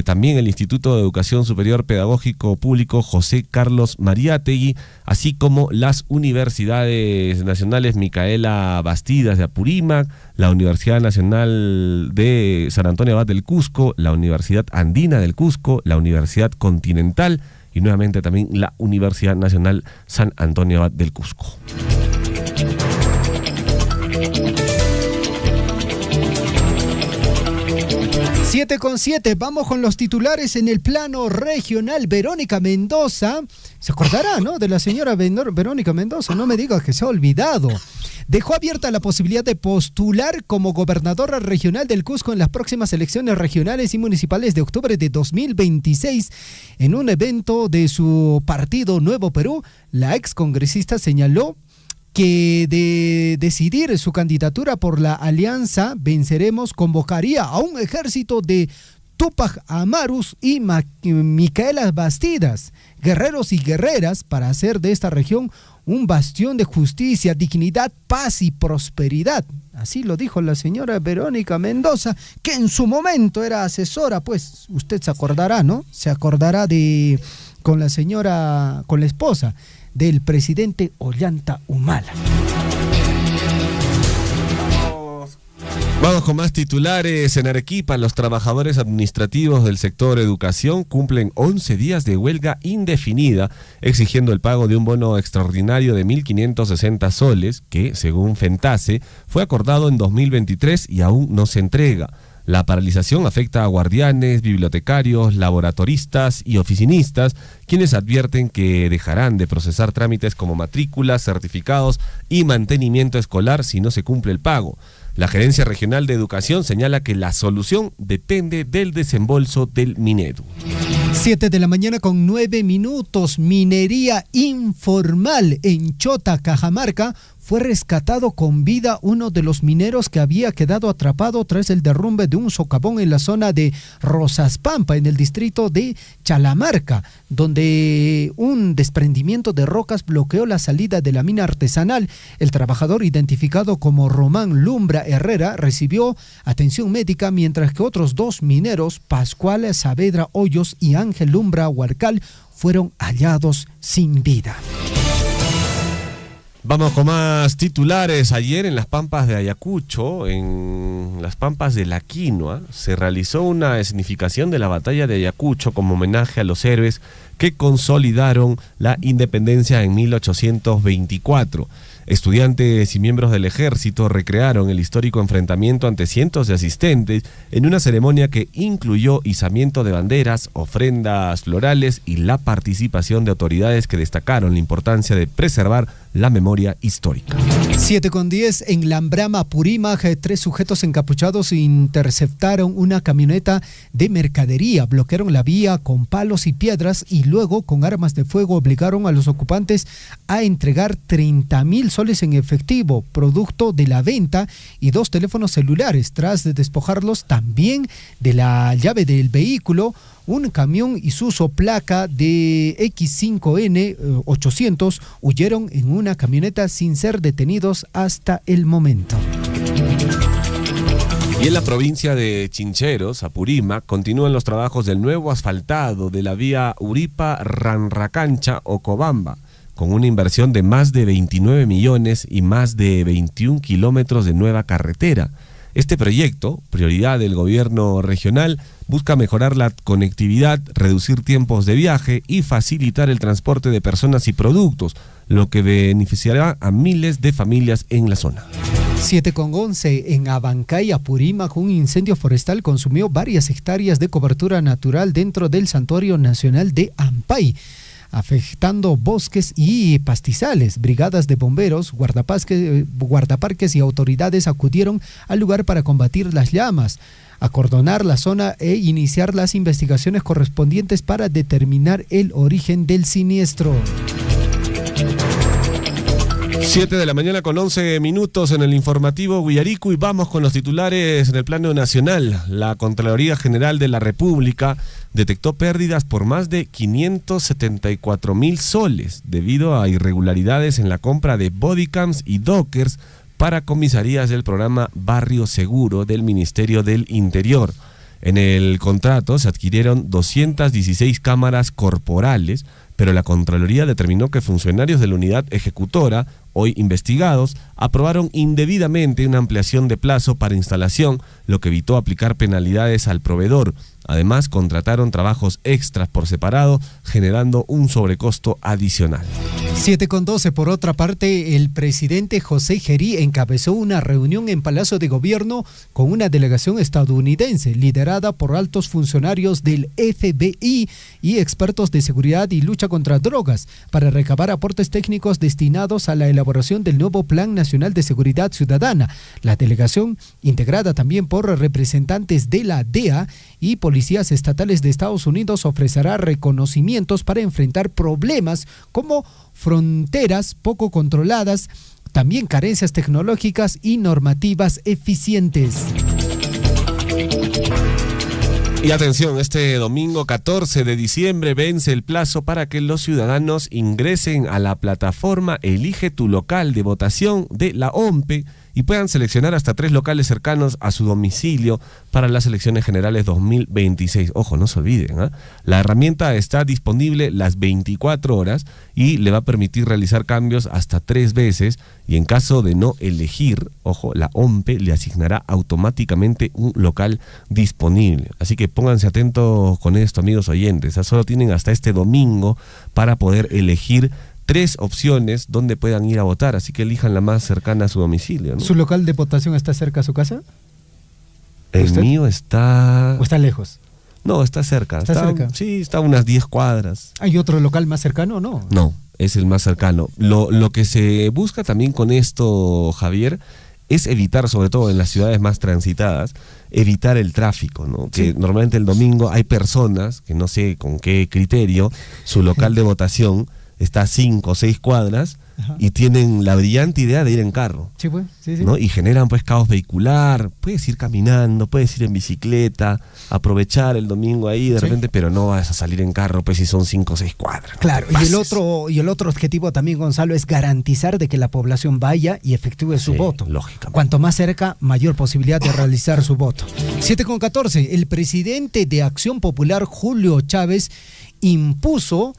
también el Instituto de Educación Superior Pedagógico Público José Carlos Mariátegui, así como las universidades nacionales Micaela Bastidas de Apurímac, la Universidad Nacional de San Antonio Abad del Cusco, la Universidad Andina del Cusco, la Universidad Continental y nuevamente también la Universidad Nacional San Antonio Abad del Cusco. Siete con 7, vamos con los titulares en el plano regional. Verónica Mendoza, se acordará, ¿no?, de la señora Verónica Mendoza, no me digas que se ha olvidado. Dejó abierta la posibilidad de postular como gobernadora regional del Cusco en las próximas elecciones regionales y municipales de octubre de 2026. En un evento de su partido Nuevo Perú, la excongresista señaló que de decidir su candidatura por la alianza Venceremos convocaría a un ejército de Tupac Amarus y Micaela Bastidas, guerreros y guerreras, para hacer de esta región un bastión de justicia, dignidad, paz y prosperidad. Así lo dijo la señora Verónica Mendoza, que en su momento era asesora, pues usted se acordará, ¿no? Se acordará con la esposa del presidente Ollanta Humala. Vamos con más titulares. En Arequipa, los trabajadores administrativos del sector educación cumplen 11 días de huelga indefinida, exigiendo el pago de un bono extraordinario de 1.560 soles, que, según Fentase, fue acordado en 2023 y aún no se entrega. La paralización afecta a guardianes, bibliotecarios, laboratoristas y oficinistas, quienes advierten que dejarán de procesar trámites como matrículas, certificados y mantenimiento escolar si no se cumple el pago. La Gerencia Regional de Educación señala que la solución depende del desembolso del Minedu. 7 de la mañana con 9 minutos. Minería informal en Chota, Cajamarca. Fue rescatado con vida uno de los mineros que había quedado atrapado tras el derrumbe de un socavón en la zona de Rosaspampa, en el distrito de Chalamarca, donde un desprendimiento de rocas bloqueó la salida de la mina artesanal. El trabajador, identificado como Román Lumbra Herrera, recibió atención médica, mientras que otros 2 mineros, Pascual Saavedra Hoyos y Ángel Lumbra Huarcal, fueron hallados sin vida. Vamos con más titulares. Ayer en las Pampas de Ayacucho, en las Pampas de la Quinoa, se realizó una escenificación de la batalla de Ayacucho como homenaje a los héroes que consolidaron la independencia en 1824. Estudiantes y miembros del ejército recrearon el histórico enfrentamiento ante cientos de asistentes en una ceremonia que incluyó izamiento de banderas, ofrendas florales y la participación de autoridades que destacaron la importancia de preservar la memoria histórica. 7:10 en Lambrama, Purímac, 3 sujetos encapuchados interceptaron una camioneta de mercadería, bloquearon la vía con palos y piedras y luego con armas de fuego obligaron a los ocupantes a entregar 30,000 soles en efectivo, producto de la venta, y 2 teléfonos celulares. Tras de despojarlos también de la llave del vehículo, un camión Isuzu placa de X5N 800 huyeron en una camioneta sin ser detenidos hasta el momento. Y en la provincia de Chincheros, Apurímac, continúan los trabajos del nuevo asfaltado de la vía Uripa-Ranracancha-Ocobamba, con una inversión de más de 29 millones y más de 21 kilómetros de nueva carretera. Este proyecto, prioridad del gobierno regional, busca mejorar la conectividad, reducir tiempos de viaje y facilitar el transporte de personas y productos, lo que beneficiará a miles de familias en la zona. 7:11 en Abancay, Apurímac, un incendio forestal consumió varias hectáreas de cobertura natural dentro del Santuario Nacional de Ampay, afectando bosques y pastizales. Brigadas de bomberos, guardaparques y autoridades acudieron al lugar para combatir las llamas, acordonar la zona e iniciar las investigaciones correspondientes para determinar el origen del siniestro. 7 de la mañana con 11 minutos en el informativo Guillarico, y vamos con los titulares en el plano nacional. La Contraloría General de la República detectó pérdidas por más de 574,000 soles debido a irregularidades en la compra de bodycams y dockers para comisarías del programa Barrio Seguro del Ministerio del Interior. En el contrato se adquirieron 216 cámaras corporales, pero la Contraloría determinó que funcionarios de la unidad ejecutora, hoy investigados, aprobaron indebidamente una ampliación de plazo para instalación, lo que evitó aplicar penalidades al proveedor. Además, contrataron trabajos extras por separado, generando un sobrecosto adicional. 7:12. Por otra parte, el presidente José Gerí encabezó una reunión en Palacio de Gobierno con una delegación estadounidense liderada por altos funcionarios del FBI y expertos de seguridad y lucha contra drogas para recabar aportes técnicos destinados a la elaboración del nuevo Plan Nacional de Seguridad Ciudadana. La delegación, integrada también por representantes de la DEA y policías estatales de Estados Unidos, ofrecerá reconocimientos para enfrentar problemas como fronteras poco controladas, también carencias tecnológicas y normativas eficientes. Y atención, este domingo 14 de diciembre vence el plazo para que los ciudadanos ingresen a la plataforma Elige tu local de votación de la OMPE y puedan seleccionar hasta 3 locales cercanos a su domicilio para las elecciones generales 2026. Ojo, no se olviden, ¿eh? La herramienta está disponible las 24 horas y le va a permitir realizar cambios hasta 3 veces, y en caso de no elegir, ojo, la OMPE le asignará automáticamente un local disponible. Así que pónganse atentos con esto, amigos oyentes. Solo tienen hasta este domingo para poder elegir 3 opciones donde puedan ir a votar, así que elijan la más cercana a su domicilio, ¿no? ¿Su local de votación está cerca a su casa? El mío está... ¿O está lejos? No, está cerca. ¿Está cerca? Sí, está a unas 10 cuadras. ¿Hay otro local más cercano o no? No, es el más cercano. Lo que se busca también con esto, Javier, es evitar, sobre todo en las ciudades más transitadas, evitar el tráfico, ¿no? Sí. Que normalmente el domingo hay personas que no sé con qué criterio su local de votación está a 5 o 6 cuadras. Ajá. Y tienen la brillante idea de ir en carro. Sí, pues, sí, sí. ¿No? Y generan pues caos vehicular. Puedes ir caminando, puedes ir en bicicleta, aprovechar el domingo ahí de repente, pero no vas a salir en carro pues si son 5 o 6 cuadras. Claro, y el otro objetivo también, Gonzalo, es garantizar de que la población vaya y efectúe su voto. Lógicamente. Cuanto más cerca, mayor posibilidad de realizar su voto. 7:14. El presidente de Acción Popular, Julio Chávez, impugnó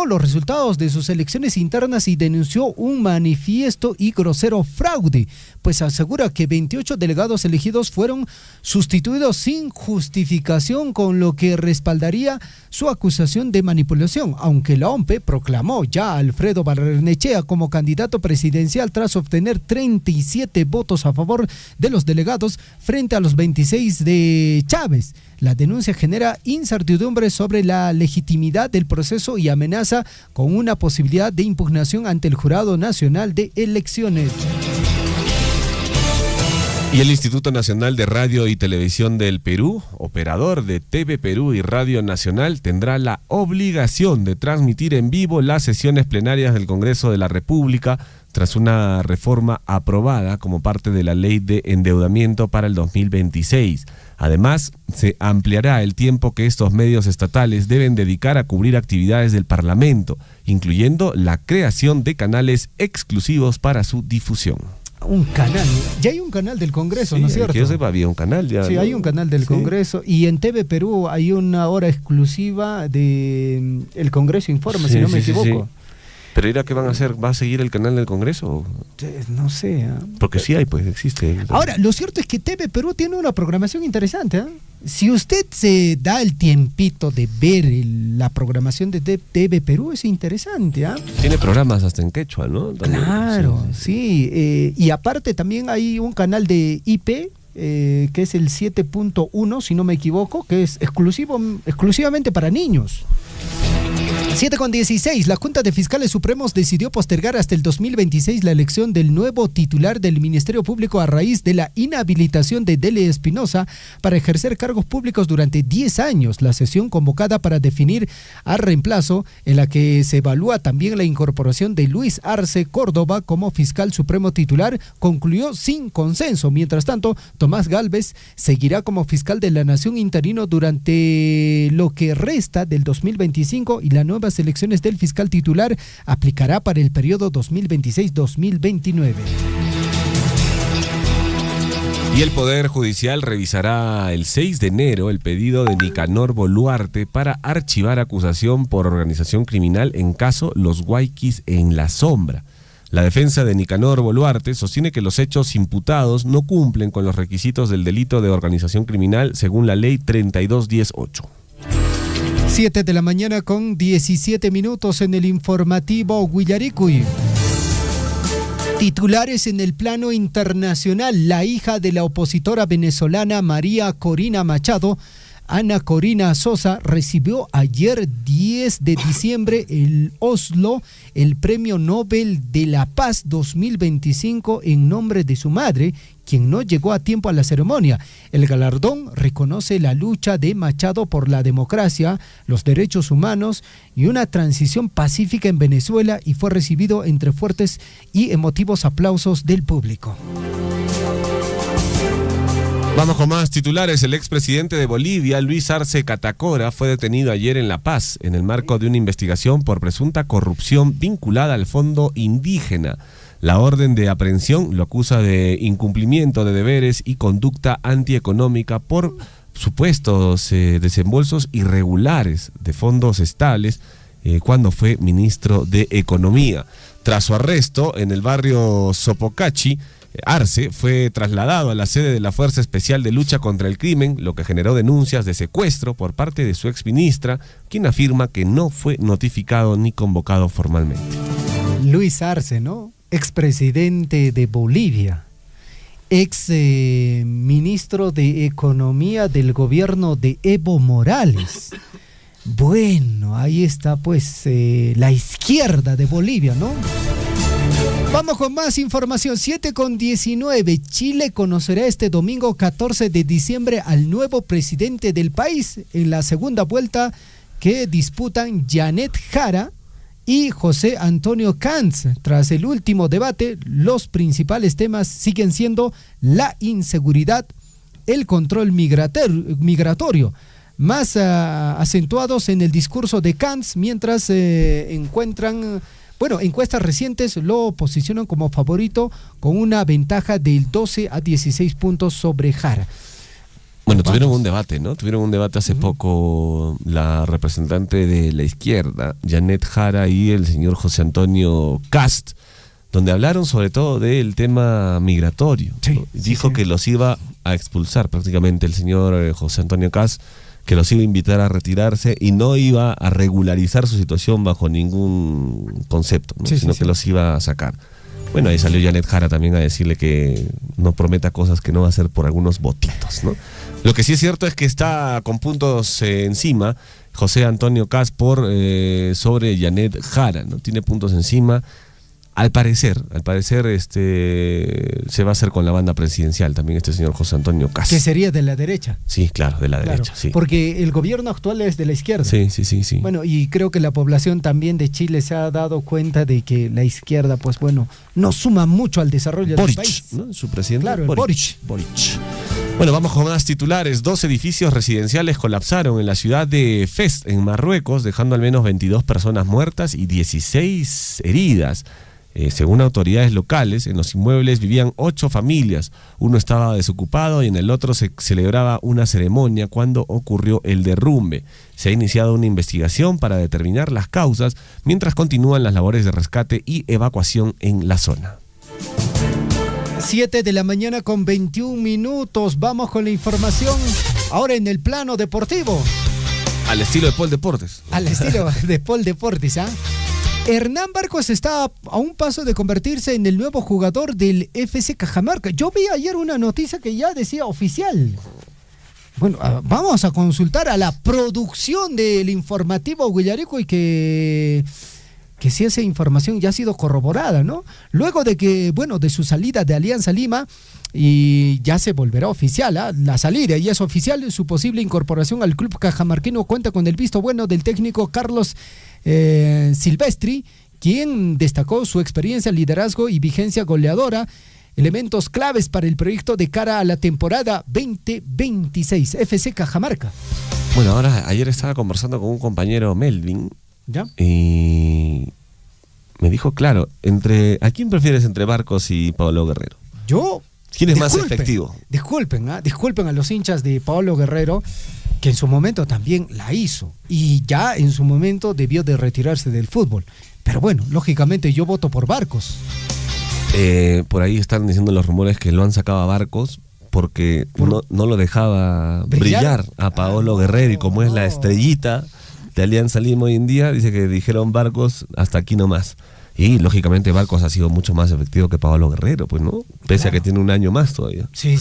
los resultados de sus elecciones internas y denunció un manifiesto y grosero fraude, pues asegura que 28 delegados elegidos fueron sustituidos sin justificación, con lo que respaldaría su acusación de manipulación, aunque la OMPE proclamó ya a Alfredo Barrenechea como candidato presidencial tras obtener 37 votos a favor de los delegados frente a los 26 de Chávez. La denuncia genera incertidumbre incertidumbre sobre la legitimidad del proceso y amenaza con una posibilidad de impugnación ante el Jurado Nacional de Elecciones. Y el Instituto Nacional de Radio y Televisión del Perú, operador de TV Perú y Radio Nacional, tendrá la obligación de transmitir en vivo las sesiones plenarias del Congreso de la República tras una reforma aprobada como parte de la Ley de Endeudamiento para el 2026. Además, se ampliará el tiempo que estos medios estatales deben dedicar a cubrir actividades del Parlamento, incluyendo la creación de canales exclusivos para su difusión. Un canal, ya hay un canal del Congreso, Sí, ¿no es cierto? que yo sepa, había un canal ya. Sí, ¿no? hay un canal del Congreso y en TV Perú hay una hora exclusiva de El Congreso Informa, si no me equivoco. ¿Pero era qué van a hacer? ¿Va a seguir el canal del Congreso? No sé. ¿Eh? Porque sí hay, pues existe. Ahora, lo cierto es que TV Perú tiene una programación interesante. ¿Eh? Si usted se da el tiempito de ver la programación de TV Perú, es interesante. ¿Eh? Tiene programas hasta en quechua, ¿no? También, claro, sí. Y aparte también hay un canal de IP, que es el 7.1, si no me equivoco, que es exclusivamente para niños. 7:16, la Junta de Fiscales Supremos decidió postergar hasta el 2026 la elección del nuevo titular del Ministerio Público a raíz de la inhabilitación de Dele Espinosa para ejercer cargos públicos durante 10 años. La sesión convocada para definir al reemplazo, en la que se evalúa también la incorporación de Luis Arce Córdoba como fiscal supremo titular, concluyó sin consenso. Mientras tanto, Tomás Gálvez seguirá como fiscal de la Nación interino durante lo que resta del 2025 y la nueva elecciones del fiscal titular aplicará para el periodo 2026-2029. Y el Poder Judicial revisará el 6 de enero el pedido de Nicanor Boluarte para archivar acusación por organización criminal en caso Los Guayquis en la Sombra. La defensa de Nicanor Boluarte sostiene que los hechos imputados no cumplen con los requisitos del delito de organización criminal según la ley 3218. 7 de la mañana con 17 minutos en el informativo Huillaricui. Titulares en el plano internacional. La hija de la opositora venezolana María Corina Machado, Ana Corina Sosa, recibió ayer 10 de diciembre en Oslo el Premio Nobel de la Paz 2025 en nombre de su madre, quien no llegó a tiempo a la ceremonia. El galardón reconoce la lucha de Machado por la democracia, los derechos humanos y una transición pacífica en Venezuela y fue recibido entre fuertes y emotivos aplausos del público. Vamos con más titulares. El expresidente de Bolivia, Luis Arce Catacora, fue detenido ayer en La Paz en el marco de una investigación por presunta corrupción vinculada al Fondo Indígena. La orden de aprehensión lo acusa de incumplimiento de deberes y conducta antieconómica por supuestos desembolsos irregulares de fondos estables cuando fue ministro de Economía. Tras su arresto en el barrio Sopocachi, Arce fue trasladado a la sede de la Fuerza Especial de Lucha contra el Crimen, lo que generó denuncias de secuestro por parte de su exministra, quien afirma que no fue notificado ni convocado formalmente. Luis Arce, ¿no? Expresidente de Bolivia, ministro de Economía del gobierno de Evo Morales. Bueno, ahí está pues la izquierda de Bolivia, ¿no? Vamos con más información. 7:19. Chile conocerá este domingo 14 de diciembre al nuevo presidente del país en la segunda vuelta que disputan Janet Jara y José Antonio Cantz. Tras el último debate, los principales temas siguen siendo la inseguridad, el control migratorio, más acentuados en el discurso de Cantz, mientras encuestas recientes lo posicionan como favorito con una ventaja del 12 a 16 puntos sobre Jara. Bueno, tuvieron un debate, ¿no? Tuvieron un debate hace poco la representante de la izquierda, Janet Jara, y el señor José Antonio Cast, donde hablaron sobre todo del tema migratorio. Sí, Dijo sí. que los iba a expulsar prácticamente el señor José Antonio Cast, que los iba a invitar a retirarse y no iba a regularizar su situación bajo ningún concepto, ¿no? Sino que los iba a sacar. Bueno, ahí salió Janet Jara también a decirle que no prometa cosas que no va a hacer por algunos votitos, ¿no? Lo que sí es cierto es que está con puntos encima José Antonio Cas sobre Janet Jara, ¿no? Tiene puntos encima. Al parecer, se va a hacer con la banda presidencial también este señor José Antonio Cas. Que sería de la derecha. Sí, claro, de la derecha, sí. Porque el gobierno actual es de la izquierda. Sí. Bueno, y creo que la población también de Chile se ha dado cuenta de que la izquierda, pues bueno, no suma mucho al desarrollo del país. ¿No? Su presidente. Claro, Boric. Bueno, vamos con más titulares. 2 edificios residenciales colapsaron en la ciudad de Fez, en Marruecos, dejando al menos 22 personas muertas y 16 heridas. Según autoridades locales, en los inmuebles vivían 8 familias. Uno estaba desocupado y en el otro se celebraba una ceremonia cuando ocurrió el derrumbe. Se ha iniciado una investigación para determinar las causas, mientras continúan las labores de rescate y evacuación en la zona. 7 de la mañana con 21 minutos. Vamos con la información ahora en el plano deportivo. Al estilo de Paul Deportes. Al estilo de Paul Deportes, ¿ah? Hernán Barcos está a un paso de convertirse en el nuevo jugador del FC Cajamarca. Yo vi ayer una noticia que ya decía oficial. Bueno, vamos a consultar a la producción del informativo Huillarico y que si esa información ya ha sido corroborada, ¿no? Luego de que, bueno, de su salida de Alianza Lima, y ya se volverá oficial, ¿eh? La salida ya es oficial, su posible incorporación al club cajamarquino cuenta con el visto bueno del técnico Carlos Silvestri, quien destacó su experiencia, liderazgo y vigencia goleadora, elementos claves para el proyecto de cara a la temporada 2026, FC Cajamarca. Bueno, ayer estaba conversando con un compañero, Melvin, ¿ya? Y me dijo, claro, ¿a quién prefieres entre Barcos y Paolo Guerrero? ¿Quién es más efectivo? Disculpen a los hinchas de Paolo Guerrero, que en su momento también la hizo y ya en su momento debió de retirarse del fútbol. Pero bueno, lógicamente yo voto por Barcos. Por ahí están diciendo los rumores que lo han sacado a Barcos porque no lo dejaba brillar a Paolo Guerrero, y como es la estrellita de Alianza Lima hoy en día, dice que dijeron Barcos hasta aquí nomás. Y lógicamente Barcos ha sido mucho más efectivo que Paolo Guerrero, pues, ¿no? Pese a que tiene un año más todavía. Sí.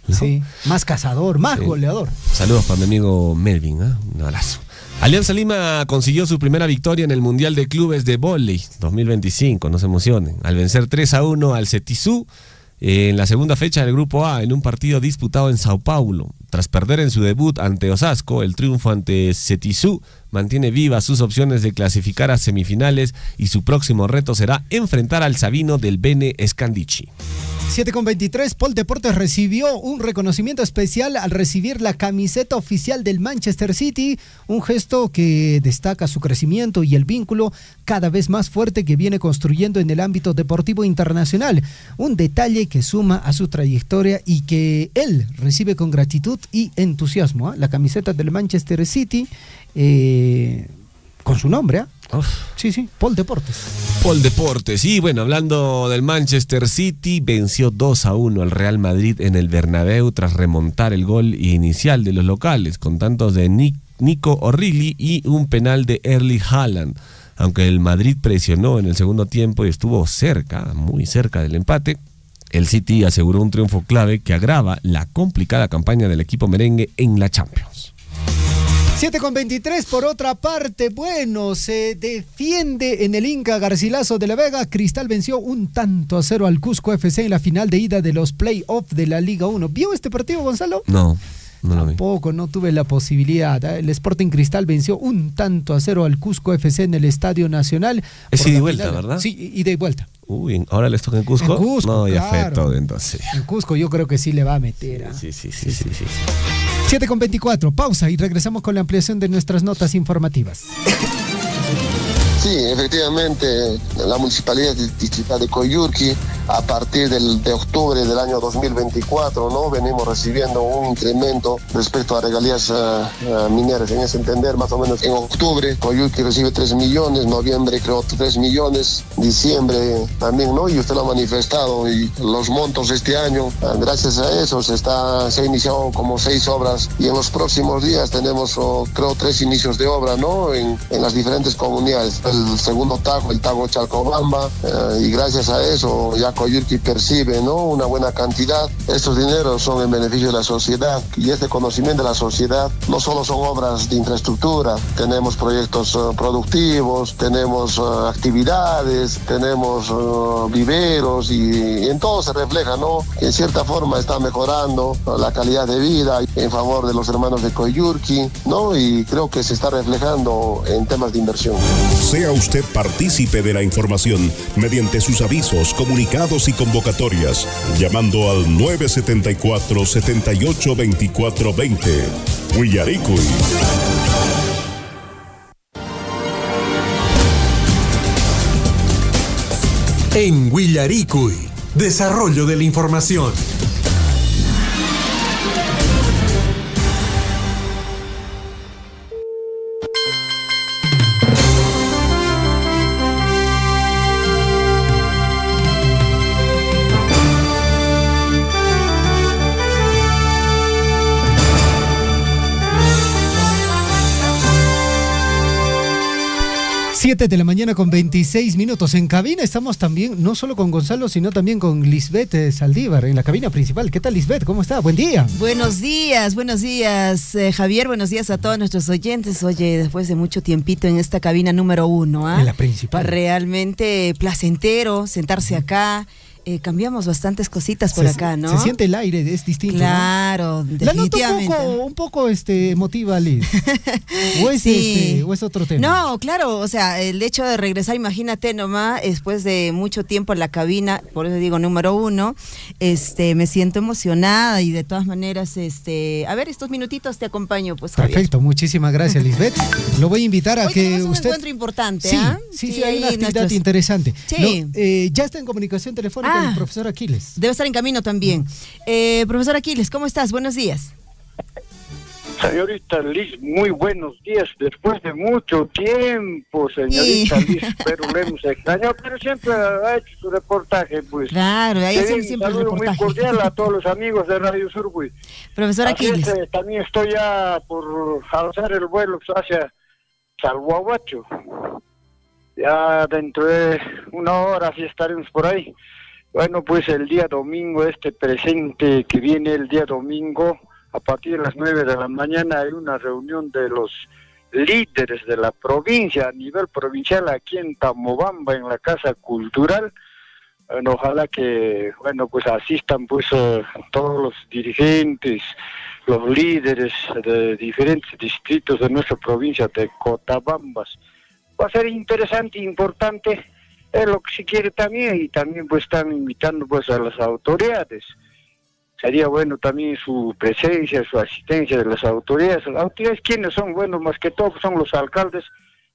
¿No? Sí. Más cazador, más goleador. Saludos para mi amigo Melvin, ¿eh? Un abrazo. Alianza Lima consiguió su primera victoria en el Mundial de Clubes de Vóley 2025, no se emocionen, al vencer 3-1 al Cetizú en la segunda fecha del Grupo A, en un partido disputado en Sao Paulo. Tras perder en su debut ante Osasco, el triunfo ante Cetizú mantiene vivas sus opciones de clasificar a semifinales y su próximo reto será enfrentar al Sabino del Bene Scandicci. 7:23, Paul Deportes recibió un reconocimiento especial al recibir la camiseta oficial del Manchester City, un gesto que destaca su crecimiento y el vínculo cada vez más fuerte que viene construyendo en el ámbito deportivo internacional, un detalle que suma a su trayectoria y que él recibe con gratitud y entusiasmo, ¿eh? La camiseta del Manchester City con su nombre, ¿eh? Sí, Paul Deportes. Paul Deportes. Y bueno, hablando del Manchester City, venció 2-1 al Real Madrid en el Bernabéu tras remontar el gol inicial de los locales, con tantos de Nico O'Reilly y un penal de Erling Haaland. Aunque el Madrid presionó en el segundo tiempo y estuvo muy cerca del empate, el City aseguró un triunfo clave que agrava la complicada campaña del equipo merengue en la Champions. 7:23, por otra parte, bueno, se defiende en el Inca Garcilaso de la Vega. Cristal venció 1-0 al Cusco FC en la final de ida de los play-off de la Liga 1. ¿Vio este partido, Gonzalo? No lo vi. Tampoco, no tuve la posibilidad. El Sporting Cristal venció 1-0 al Cusco FC en el Estadio Nacional. Es ida y vuelta, ¿verdad? Sí, ida y vuelta. Uy, ¿ahora les toca en Cusco? En Cusco, no, ya claro. fue todo entonces. En Cusco yo creo que sí le va a meter. Sí. 7:24, pausa y regresamos con la ampliación de nuestras notas informativas. Sí, efectivamente, la Municipalidad Distrital de Coyhaique, a partir de octubre del año 2024, ¿no? Venimos recibiendo un incremento respecto a regalías mineras. En ese entender, más o menos en octubre, Coyhaique recibe 3 millones, noviembre creo 3 millones, diciembre también, ¿no? Y usted lo ha manifestado, y los montos este año, gracias a eso, se ha iniciado como 6 obras, y en los próximos días tenemos, creo, 3 inicios de obra, ¿no? En las diferentes comunidades. El segundo tajo, el tajo Chalcobamba, y gracias a eso ya Coyurqui percibe, ¿no?, una buena cantidad. Estos dineros son en beneficio de la sociedad, y este conocimiento de la sociedad no solo son obras de infraestructura, tenemos proyectos productivos, tenemos actividades, tenemos viveros, y en todo se refleja, ¿no?, que en cierta forma está mejorando la calidad de vida en favor de los hermanos de Coyurqui, ¿no?, y creo que se está reflejando en temas de inversión. Sea usted partícipe de la información mediante sus avisos, comunicados y convocatorias, llamando al 974-782420. Huillaricuy. En Huillaricuy, desarrollo de la información. Siete de la mañana con 26 minutos. En cabina estamos también, no solo con Gonzalo, sino también con Lisbeth Saldívar, en la cabina principal. ¿Qué tal, Lisbeth? ¿Cómo está? Buen día. Buenos días, Javier. Buenos días a todos nuestros oyentes. Oye, después de mucho tiempito en esta cabina número 1, en la principal. Realmente placentero sentarse acá. Cambiamos bastantes cositas por acá, ¿no? Se siente el aire, es distinto, claro, ¿no? definitivamente. La noto un poco emotiva, Liz. ¿O es otro tema? No, claro, o sea, el hecho de regresar, imagínate nomás, después de mucho tiempo en la cabina, por eso digo número 1, me siento emocionada, y de todas maneras, a ver, estos minutitos te acompaño, pues, Javier. Perfecto, muchísimas gracias, Lisbeth. Lo voy a invitar a hoy que usted... un encuentro importante, Sí, hay una actividad interesante. Sí. Ya está en comunicación telefónica el profesor Aquiles. Debe estar en camino también. Profesor Aquiles, ¿cómo estás? Buenos días. Señorita Liz, muy buenos días. Después de mucho tiempo, señorita Liz, pero le hemos extrañado, pero siempre ha hecho su reportaje, pues. Claro, ahí hacemos siempre el reportaje. Muy cordial a todos los amigos de Radio Surcuy. Profesor Aquiles. También estoy ya por alzar el vuelo hacia Salhuahuacho. Ya dentro de una hora sí estaremos por ahí. Bueno, pues el día domingo, presente que viene el día domingo, a partir de las 9 de la mañana hay una reunión de los líderes de la provincia, a nivel provincial, aquí en Tamobamba, en la Casa Cultural. Bueno, ojalá que, pues asistan pues todos los dirigentes, los líderes de diferentes distritos de nuestra provincia de Cotabambas. Va a ser interesante e importante. Es lo que se quiere también, y también pues están invitando pues a las autoridades. Sería bueno también su presencia, su asistencia de las autoridades. Las autoridades, ¿quiénes son? Bueno, más que todo son los alcaldes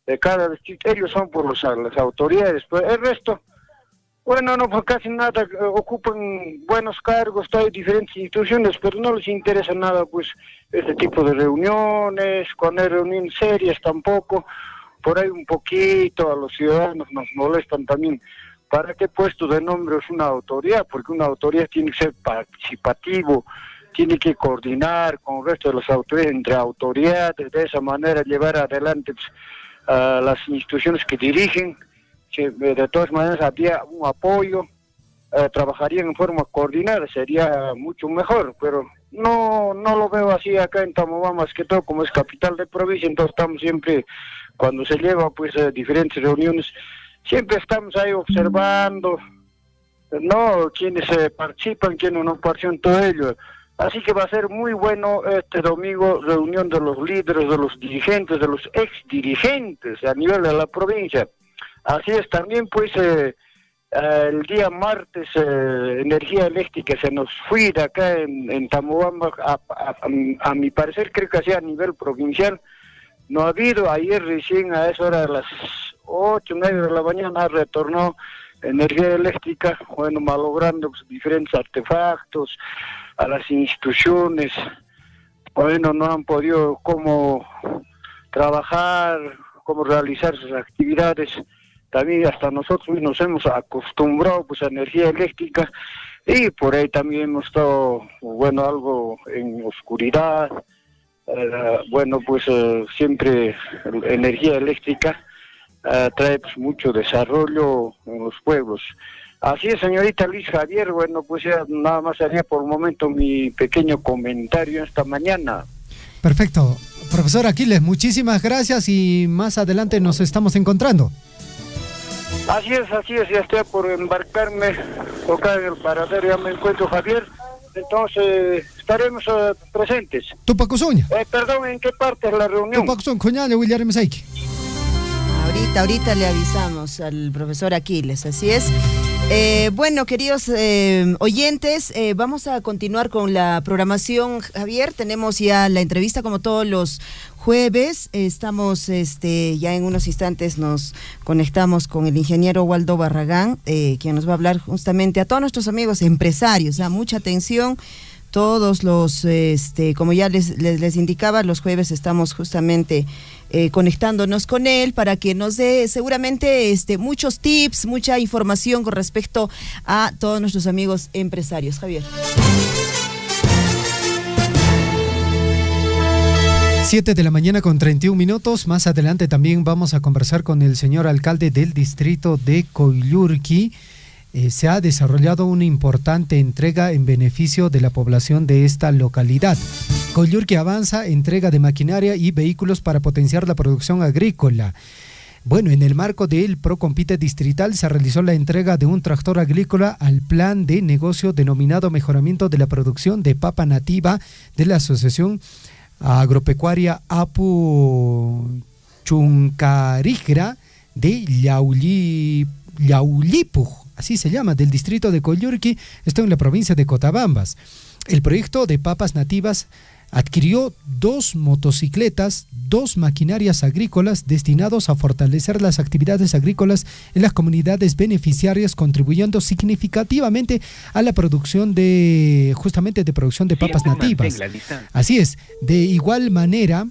de cada distrito. Ellos son por las autoridades. Pues el resto, bueno, no, pues casi nada, ocupan buenos cargos, hay diferentes instituciones, pero no les interesa nada pues este tipo de reuniones, cuando hay reuniones serias tampoco. Por ahí un poquito a los ciudadanos nos molestan también. ¿Para qué puesto de nombre es una autoridad? Porque una autoridad tiene que ser participativo, tiene que coordinar con el resto de las autoridades, entre autoridades, de esa manera llevar adelante pues, a las instituciones que dirigen. De todas maneras había un apoyo, trabajarían en forma coordinada, sería mucho mejor, pero no lo veo así acá en Tamobamba, más que todo como es capital de provincia, entonces estamos siempre, cuando se lleva pues diferentes reuniones, siempre estamos ahí observando, no, quienes participan, quienes no participan, todo ello. Así que va a ser muy bueno este domingo, reunión de los líderes, de los dirigentes, de los exdirigentes a nivel de la provincia. Así es, también pues el día martes energía eléctrica se nos fue de acá en Tamobamba, a mi parecer creo que así a nivel provincial. No ha habido, ayer recién a esa hora de las 8:30 de la mañana retornó energía eléctrica, bueno, malogrando pues, diferentes artefactos a las instituciones, bueno, no han podido cómo trabajar, cómo realizar sus actividades. También hasta nosotros nos hemos acostumbrado pues a energía eléctrica, y por ahí también hemos estado, bueno, algo en oscuridad. Bueno, pues siempre energía eléctrica trae pues, mucho desarrollo en los pueblos. Así es, señorita Luis Javier. Bueno, pues ya nada más haría por un momento mi pequeño comentario esta mañana. Perfecto. Profesor Aquiles, muchísimas gracias y más adelante nos estamos encontrando. Así es, ya estoy por embarcarme acá en el paradero, ya me encuentro, Javier. Entonces estaremos presentes. Tupacusuña. Perdón, ¿en qué parte es la reunión? Tupacusuña, coñale, William Mesaiki. Ahorita le avisamos al profesor Aquiles, así es. Bueno, queridos oyentes, vamos a continuar con la programación, Javier. Tenemos ya la entrevista como todos los jueves. Estamos ya en unos instantes nos conectamos con el ingeniero Waldo Barragán, quien nos va a hablar justamente a todos nuestros amigos empresarios. Mucha atención. Todos los, como ya les indicaba, los jueves estamos justamente conectándonos con él para que nos dé seguramente muchos tips, mucha información con respecto a todos nuestros amigos empresarios. Javier. 7 de la mañana con 31 minutos. Más adelante también vamos a conversar con el señor alcalde del distrito de Coyllurqui. Se ha desarrollado una importante entrega en beneficio de la población de esta localidad. Coyllurqui avanza, entrega de maquinaria y vehículos para potenciar la producción agrícola. Bueno, en el marco del Procompite distrital se realizó la entrega de un tractor agrícola al plan de negocio denominado Mejoramiento de la Producción de Papa Nativa de la Asociación Agropecuaria Apu Chuncarigra de Llaulipuj, así se llama, del distrito de Coyllurqui, esto en la provincia de Cotabambas. El proyecto de papas nativas adquirió 2 motocicletas, 2 maquinarias agrícolas destinados a fortalecer las actividades agrícolas en las comunidades beneficiarias, contribuyendo significativamente a la producción de producción de papas nativas. Así es, de igual manera,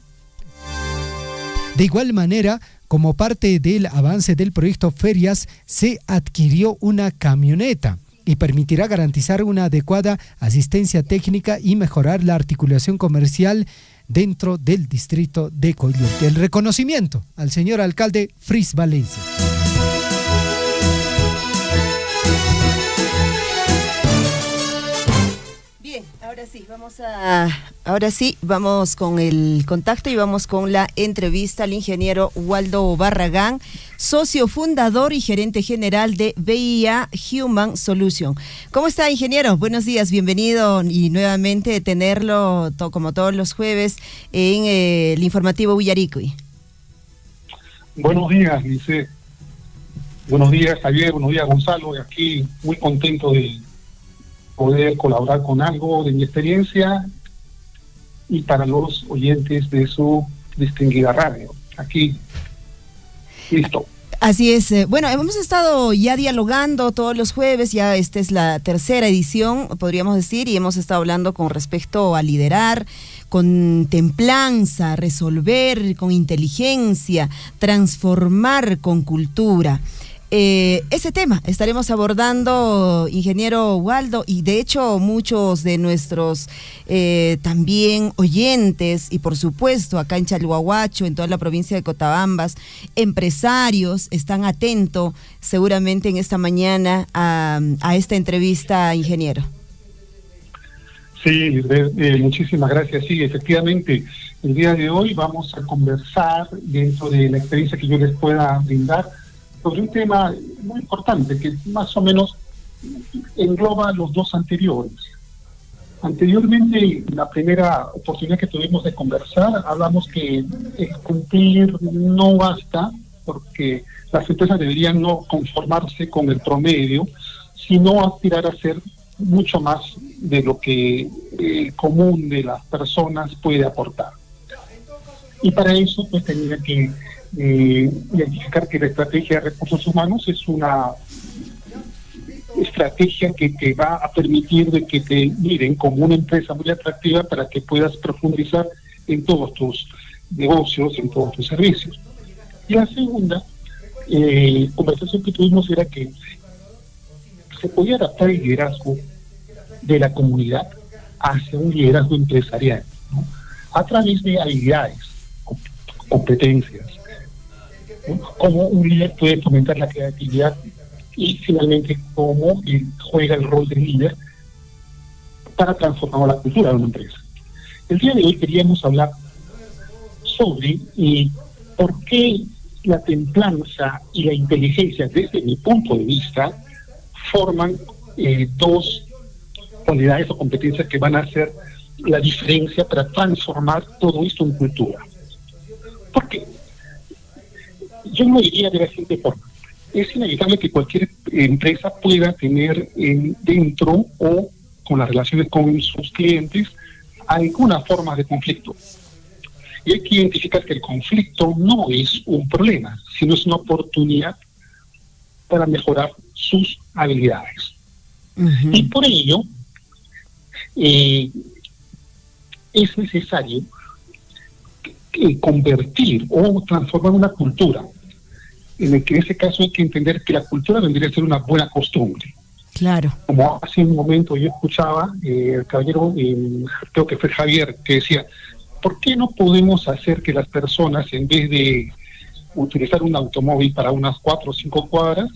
como parte del avance del proyecto Ferias, se adquirió una camioneta y permitirá garantizar una adecuada asistencia técnica y mejorar la articulación comercial dentro del distrito de Coyllurqui. El reconocimiento al señor alcalde Fris Valencia. Bien, ahora sí, vamos con el contacto y vamos con la entrevista al ingeniero Waldo Barragán, socio fundador y gerente general de BIA Human Solution. ¿Cómo está, ingeniero? Buenos días, bienvenido y nuevamente tenerlo como todos los jueves en el informativo Willaricui. Buenos días, Lice. Buenos días, Javier. Buenos días, Gonzalo. Aquí muy contento de poder colaborar con algo de mi experiencia y para los oyentes de su distinguida radio. Aquí, listo. Así es. Bueno, hemos estado ya dialogando todos los jueves, ya esta es la tercera edición, podríamos decir, y hemos estado hablando con respecto a liderar, con templanza, resolver con inteligencia, transformar con cultura. Ese tema estaremos abordando, ingeniero Waldo, y de hecho muchos de nuestros también oyentes y por supuesto acá en Chalhuahuacho, en toda la provincia de Cotabambas, empresarios están atentos seguramente en esta mañana a esta entrevista, ingeniero. Sí, muchísimas gracias. Sí, efectivamente, el día de hoy vamos a conversar dentro de la experiencia que yo les pueda brindar sobre un tema muy importante que más o menos engloba los dos anteriores. Anteriormente, la primera oportunidad que tuvimos de conversar, hablamos que cumplir no basta, porque las empresas deberían no conformarse con el promedio, sino aspirar a ser mucho más de lo que el común de las personas puede aportar. Y para eso, pues tenía que identificar que la estrategia de recursos humanos es una estrategia que te va a permitir de que te miren como una empresa muy atractiva para que puedas profundizar en todos tus negocios, en todos tus servicios. Y la segunda conversación que tuvimos era que se podía adaptar el liderazgo de la comunidad hacia un liderazgo empresarial, ¿no? A través de habilidades, competencias, ¿no? Como un líder puede fomentar la creatividad y finalmente cómo juega el rol de líder para transformar la cultura de una empresa. El día de hoy queríamos hablar sobre por qué la templanza y la inteligencia, desde mi punto de vista, forman dos cualidades o competencias que van a hacer la diferencia para transformar todo esto en cultura. ¿Por qué? Yo lo diría de la siguiente forma. Es inevitable que cualquier empresa pueda tener dentro o con las relaciones con sus clientes alguna forma de conflicto. Y hay que identificar que el conflicto no es un problema, sino es una oportunidad para mejorar sus habilidades. Uh-huh. Y por ello es necesario convertir o transformar una cultura, en el que en ese caso hay que entender que la cultura vendría a ser una buena costumbre. Claro. Como hace un momento yo escuchaba el caballero, creo que fue Javier, que decía, ¿por qué no podemos hacer que las personas, en vez de utilizar un automóvil para unas 4 o 5 cuadras,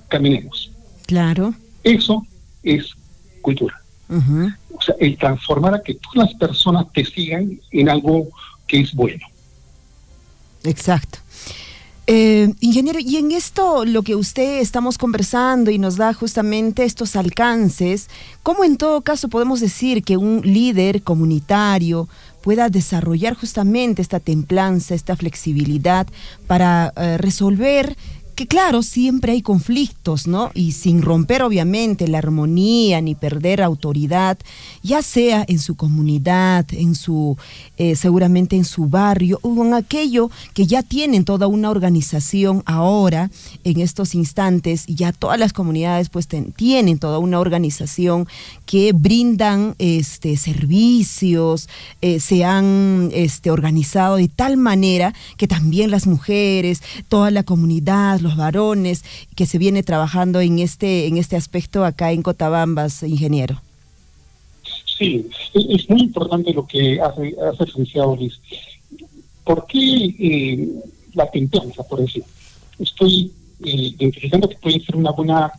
caminemos? Claro. Eso es cultura. Uh-huh. O sea, el transformar a que todas las personas te sigan en algo que es bueno. Exacto. Ingeniero, y en esto lo que usted estamos conversando y nos da justamente estos alcances, ¿cómo en todo caso podemos decir que un líder comunitario pueda desarrollar justamente esta templanza, esta flexibilidad para resolver que claro, siempre hay conflictos, ¿no? Y sin romper obviamente la armonía ni perder autoridad, ya sea en su comunidad, en su seguramente en su barrio o en aquello que ya tienen toda una organización ahora, en estos instantes, ya todas las comunidades pues tienen toda una organización que brindan servicios, se han organizado de tal manera que también las mujeres, toda la comunidad, los varones, que se viene trabajando en este aspecto acá en Cotabambas, ingeniero. Sí, es muy importante lo que hace licenciado Liz. ¿Por qué la templanza, por decir? Estoy identificando que puede ser una buena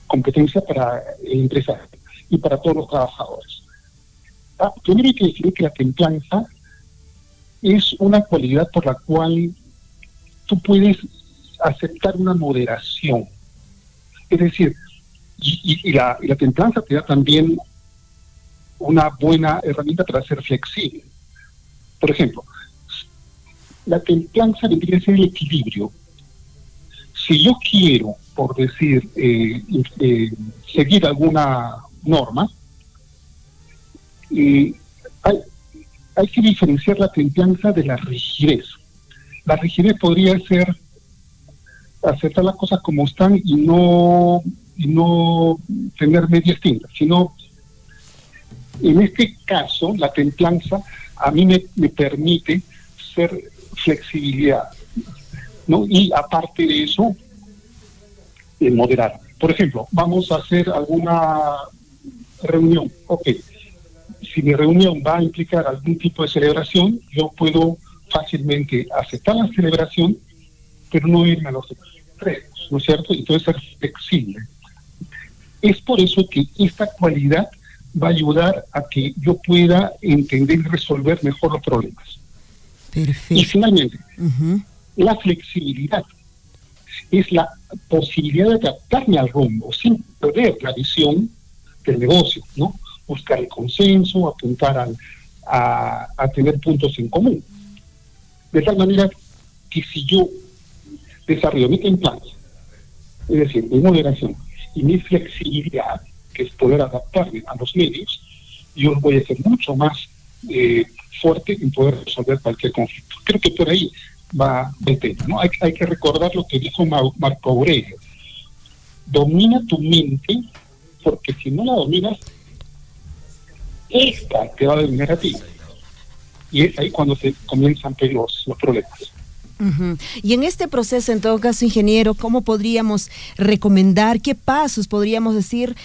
competencia para el empresario y para todos los trabajadores. Primero hay que decir que la templanza es una cualidad por la cual tú puedes aceptar una moderación. Es decir, y la templanza te da también una buena herramienta para ser flexible. Por ejemplo, la templanza debería ser el equilibrio. Si yo quiero, por decir, seguir alguna norma, hay que diferenciar la templanza de la rigidez. La rigidez podría ser aceptar las cosas como están y no tener medias tintas, sino en este caso la templanza a mí me permite ser flexibilidad, ¿no? Y aparte de eso, moderar. Por ejemplo, vamos a hacer alguna reunión. Ok, si mi reunión va a implicar algún tipo de celebración, yo puedo fácilmente aceptar la celebración, pero no irme a los extremos, ¿no es cierto? Entonces ser flexible. Es por eso que esta cualidad va a ayudar a que yo pueda entender y resolver mejor los problemas. Perfecto. Y finalmente, la flexibilidad es la posibilidad de adaptarme al rumbo sin perder la visión del negocio, ¿no? Buscar el consenso, apuntar a tener puntos en común. De tal manera que si yo desarrollo mi templanza, es decir, mi moderación y mi flexibilidad, que es poder adaptarme a los medios, yo voy a ser mucho más fuerte en poder resolver cualquier conflicto. Creo que por ahí va el tema, ¿no? Hay que recordar lo que dijo Marco Aurelio. Domina tu mente, porque si no la dominas, esta te va a dominar a ti. Y es ahí cuando se comienzan los problemas. Uh-huh. Y en este proceso, en todo caso, ingeniero, ¿cómo podríamos recomendar, qué pasos podríamos decir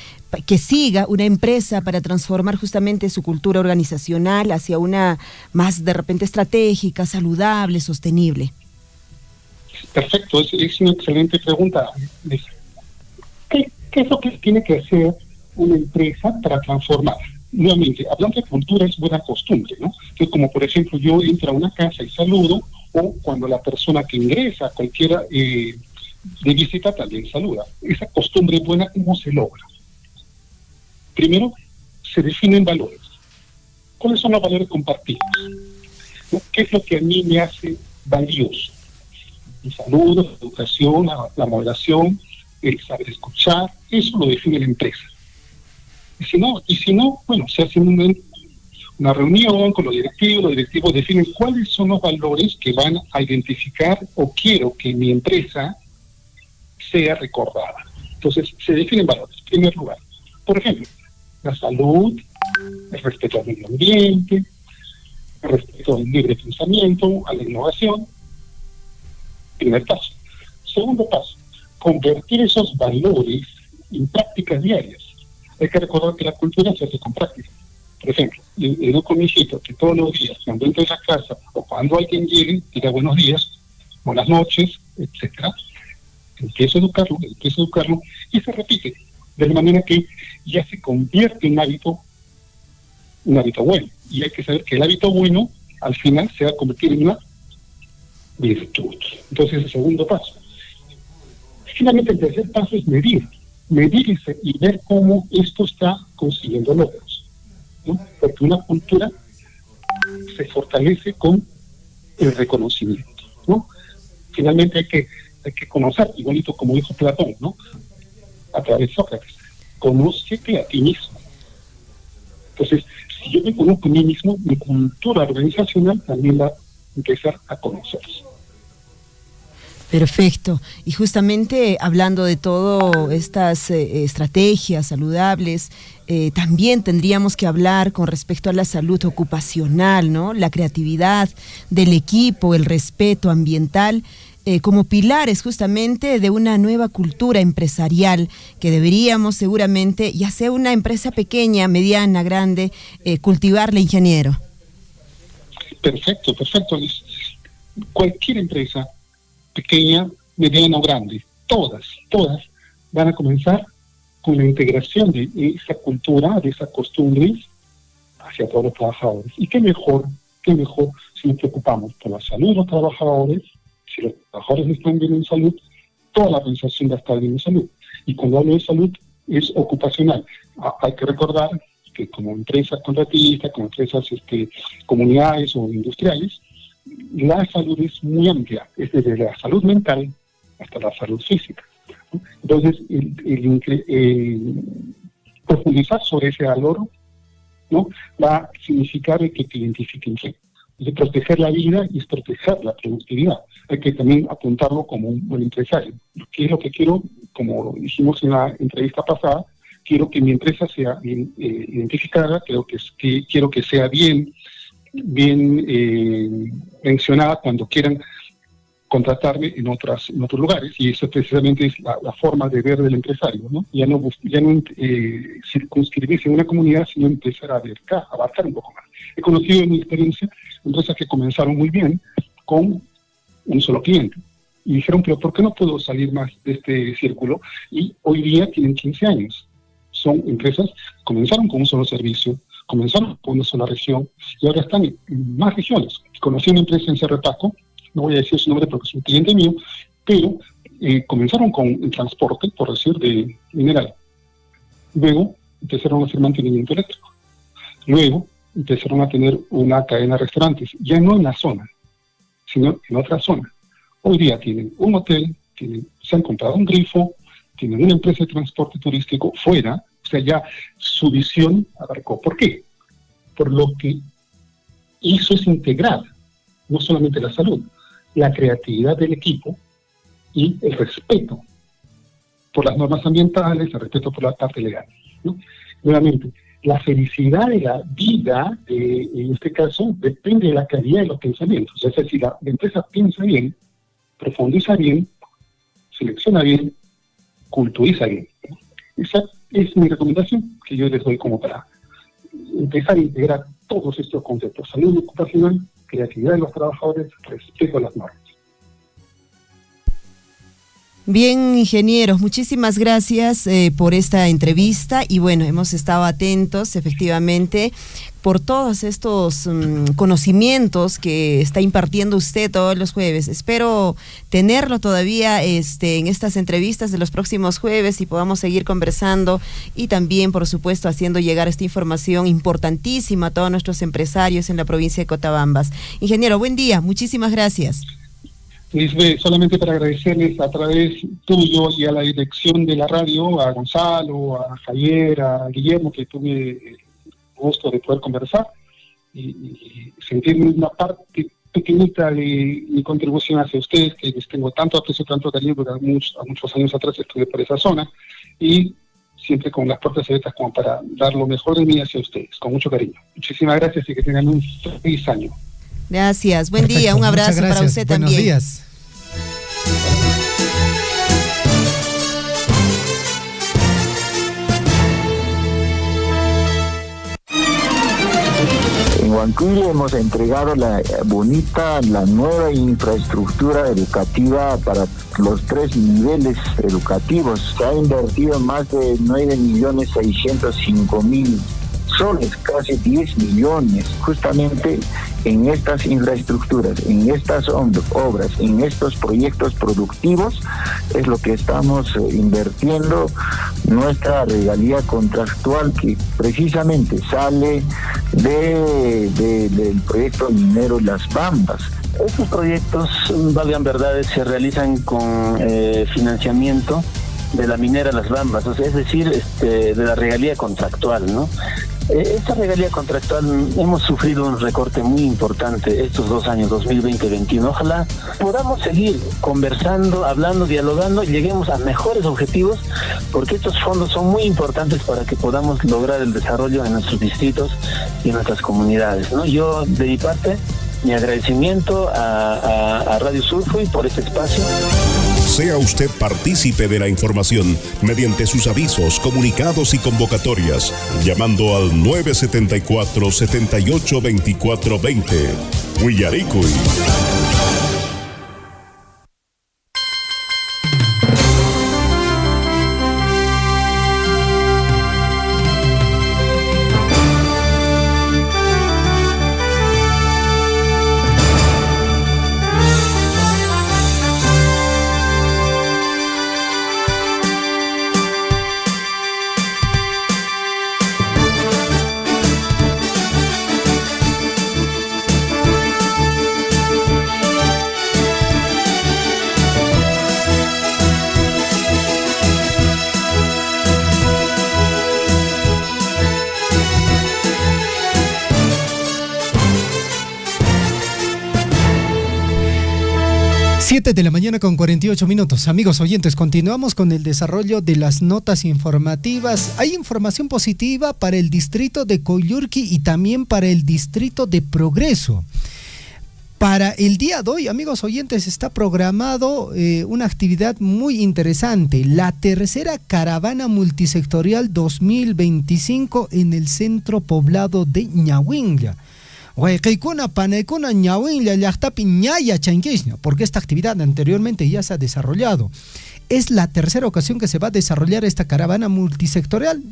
que siga una empresa para transformar justamente su cultura organizacional hacia una más de repente estratégica, saludable, sostenible? Perfecto, es una excelente pregunta. ¿Qué es lo que tiene que hacer una empresa para transformar? Nuevamente, hablando de cultura es buena costumbre, ¿no? Entonces, como por ejemplo yo entro a una casa y saludo, o cuando la persona que ingresa a cualquiera de visita también saluda. Esa costumbre buena, ¿cómo se logra? Primero, se definen valores. ¿Cuáles son los valores compartidos? ¿No? ¿Qué es lo que a mí me hace valioso? El saludo, la educación, la moderación, el saber escuchar, eso lo define la empresa. Y si no, bueno, se hace una reunión con los directivos definen cuáles son los valores que van a identificar o quiero que mi empresa sea recordada. Entonces, se definen valores. En primer lugar, por ejemplo, la salud, el respeto al medio ambiente, el respeto al libre pensamiento, a la innovación. Primer paso. Segundo paso, convertir esos valores en prácticas diarias. Hay que recordar que la cultura se hace con práctica. Por ejemplo, educo a mi hijito que todos los días, cuando entre a la casa o cuando alguien llegue, diga buenos días, buenas noches, etcétera. Empiezo a educarlo y se repite, de la manera que ya se convierte en un hábito bueno. Y hay que saber que el hábito bueno, al final, se va a convertir en una virtud. Entonces, el segundo paso. Finalmente, el tercer paso es medir y ver cómo esto está consiguiendo logros, ¿no? Porque una cultura se fortalece con el reconocimiento, ¿no? Finalmente hay que conocer, igualito como dijo Platón, ¿no? A través de Sócrates, conócete a ti mismo. Entonces, si yo me conozco a mí mismo, mi cultura organizacional también va a empezar a conocerse. Perfecto. Y justamente hablando de todo estas estrategias saludables, también tendríamos que hablar con respecto a la salud ocupacional, ¿no? La creatividad del equipo, el respeto ambiental, como pilares justamente de una nueva cultura empresarial que deberíamos seguramente, ya sea una empresa pequeña, mediana, grande, cultivarle, ingeniero. Perfecto. Cualquier empresa, pequeña, mediana o grande, todas van a comenzar con la integración de esa cultura, de esas costumbres hacia todos los trabajadores. Y qué mejor si nos preocupamos por la salud de los trabajadores. Si los trabajadores no están bien en salud, toda la organización va a estar bien en salud. Y cuando hablo de salud, es ocupacional. Hay que recordar que como empresas contratistas, como empresas comunidades o industriales, la salud es muy amplia, es desde la salud mental hasta la salud física, ¿no? Entonces, profundizar sobre ese valor, ¿no? Va a significar que te identifiquen bien. Es proteger la vida y es proteger la productividad. Hay que también apuntarlo como un buen empresario. ¿Qué es lo que quiero? Como dijimos en la entrevista pasada, quiero que mi empresa sea bien identificada, quiero que sea bien mencionada cuando quieran contratarme en otros lugares, y eso precisamente es la forma de ver del empresario, ¿no? Ya no circunscribirse en una comunidad, sino empezar a abarcar un poco más. He conocido en mi experiencia empresas que comenzaron muy bien con un solo cliente y dijeron, pero ¿por qué no puedo salir más de este círculo? Y hoy día tienen 15 años. Son empresas que comenzaron con un solo servicio, comenzaron con una sola región y ahora están en más regiones. Conocí una empresa en Cerro Paco, no voy a decir su nombre porque es un cliente mío, pero comenzaron con el transporte, por decir, de mineral. Luego empezaron a hacer mantenimiento eléctrico. Luego empezaron a tener una cadena de restaurantes, ya no en la zona, sino en otra zona. Hoy día tienen un hotel, se han comprado un grifo, tienen una empresa de transporte turístico fuera, o sea, ya su visión abarcó. ¿Por qué? Por lo que hizo es integrar no solamente la salud, la creatividad del equipo y el respeto por las normas ambientales, el respeto por la parte legal, ¿no? Nuevamente, la felicidad de la vida, en este caso, depende de la calidad de los pensamientos. Es decir, la empresa piensa bien, profundiza bien, selecciona bien, culturiza bien, ¿no? Esa es mi recomendación que yo les doy como para empezar a integrar todos estos conceptos: salud ocupacional, creatividad de los trabajadores, respeto a las normas. Bien, ingenieros, muchísimas gracias por esta entrevista y bueno, hemos estado atentos efectivamente por todos estos conocimientos que está impartiendo usted todos los jueves. Espero tenerlo todavía en estas entrevistas de los próximos jueves y podamos seguir conversando y también, por supuesto, haciendo llegar esta información importantísima a todos nuestros empresarios en la provincia de Cotabambas. Ingeniero, buen día, muchísimas gracias. Lisbeth, solamente para agradecerles a través tuyo y a la dirección de la radio, a Gonzalo, a Javier, a Guillermo, que tuve el gusto de poder conversar y sentirme una parte pequeñita de mi contribución hacia ustedes, que les tengo tanto aprecio, tanto cariño, porque a muchos años atrás estuve por esa zona y siempre con las puertas abiertas como para dar lo mejor de mí hacia ustedes, con mucho cariño. Muchísimas gracias y que tengan un feliz año. Gracias, buen día, un abrazo para usted también. Buenos días. En Huancuire hemos entregado la nueva infraestructura educativa para los 3 niveles educativos. Se ha invertido más de 9.605.000 soles, casi 10 millones, justamente en estas infraestructuras, en estas obras, en estos proyectos productivos, es lo que estamos invirtiendo nuestra regalía contractual que precisamente sale del proyecto minero Las Bambas. Estos proyectos, valgan verdades, se realizan con financiamiento de la minera Las Bambas, o sea, es decir, de la regalía contractual, ¿no? Esta regalía contractual hemos sufrido un recorte muy importante estos 2 años, 2020-2021. Ojalá podamos seguir conversando, hablando, dialogando y lleguemos a mejores objetivos, porque estos fondos son muy importantes para que podamos lograr el desarrollo en nuestros distritos y en nuestras comunidades, ¿no? Yo, de mi parte, mi agradecimiento a Radio Surfui por este espacio. Sea usted partícipe de la información mediante sus avisos, comunicados y convocatorias, llamando al 974-782420. Huillaricuy. De la mañana con 48 minutos. Amigos oyentes, continuamos con el desarrollo de las notas informativas. Hay información positiva para el distrito de Coyurqui y también para el distrito de Progreso. Para el día de hoy, amigos oyentes, está programado una actividad muy interesante, la tercera caravana multisectorial 2025 en el centro poblado de Ñahuinlla. Porque esta actividad anteriormente ya se ha desarrollado. Es la tercera ocasión que se va a desarrollar esta caravana multisectorial.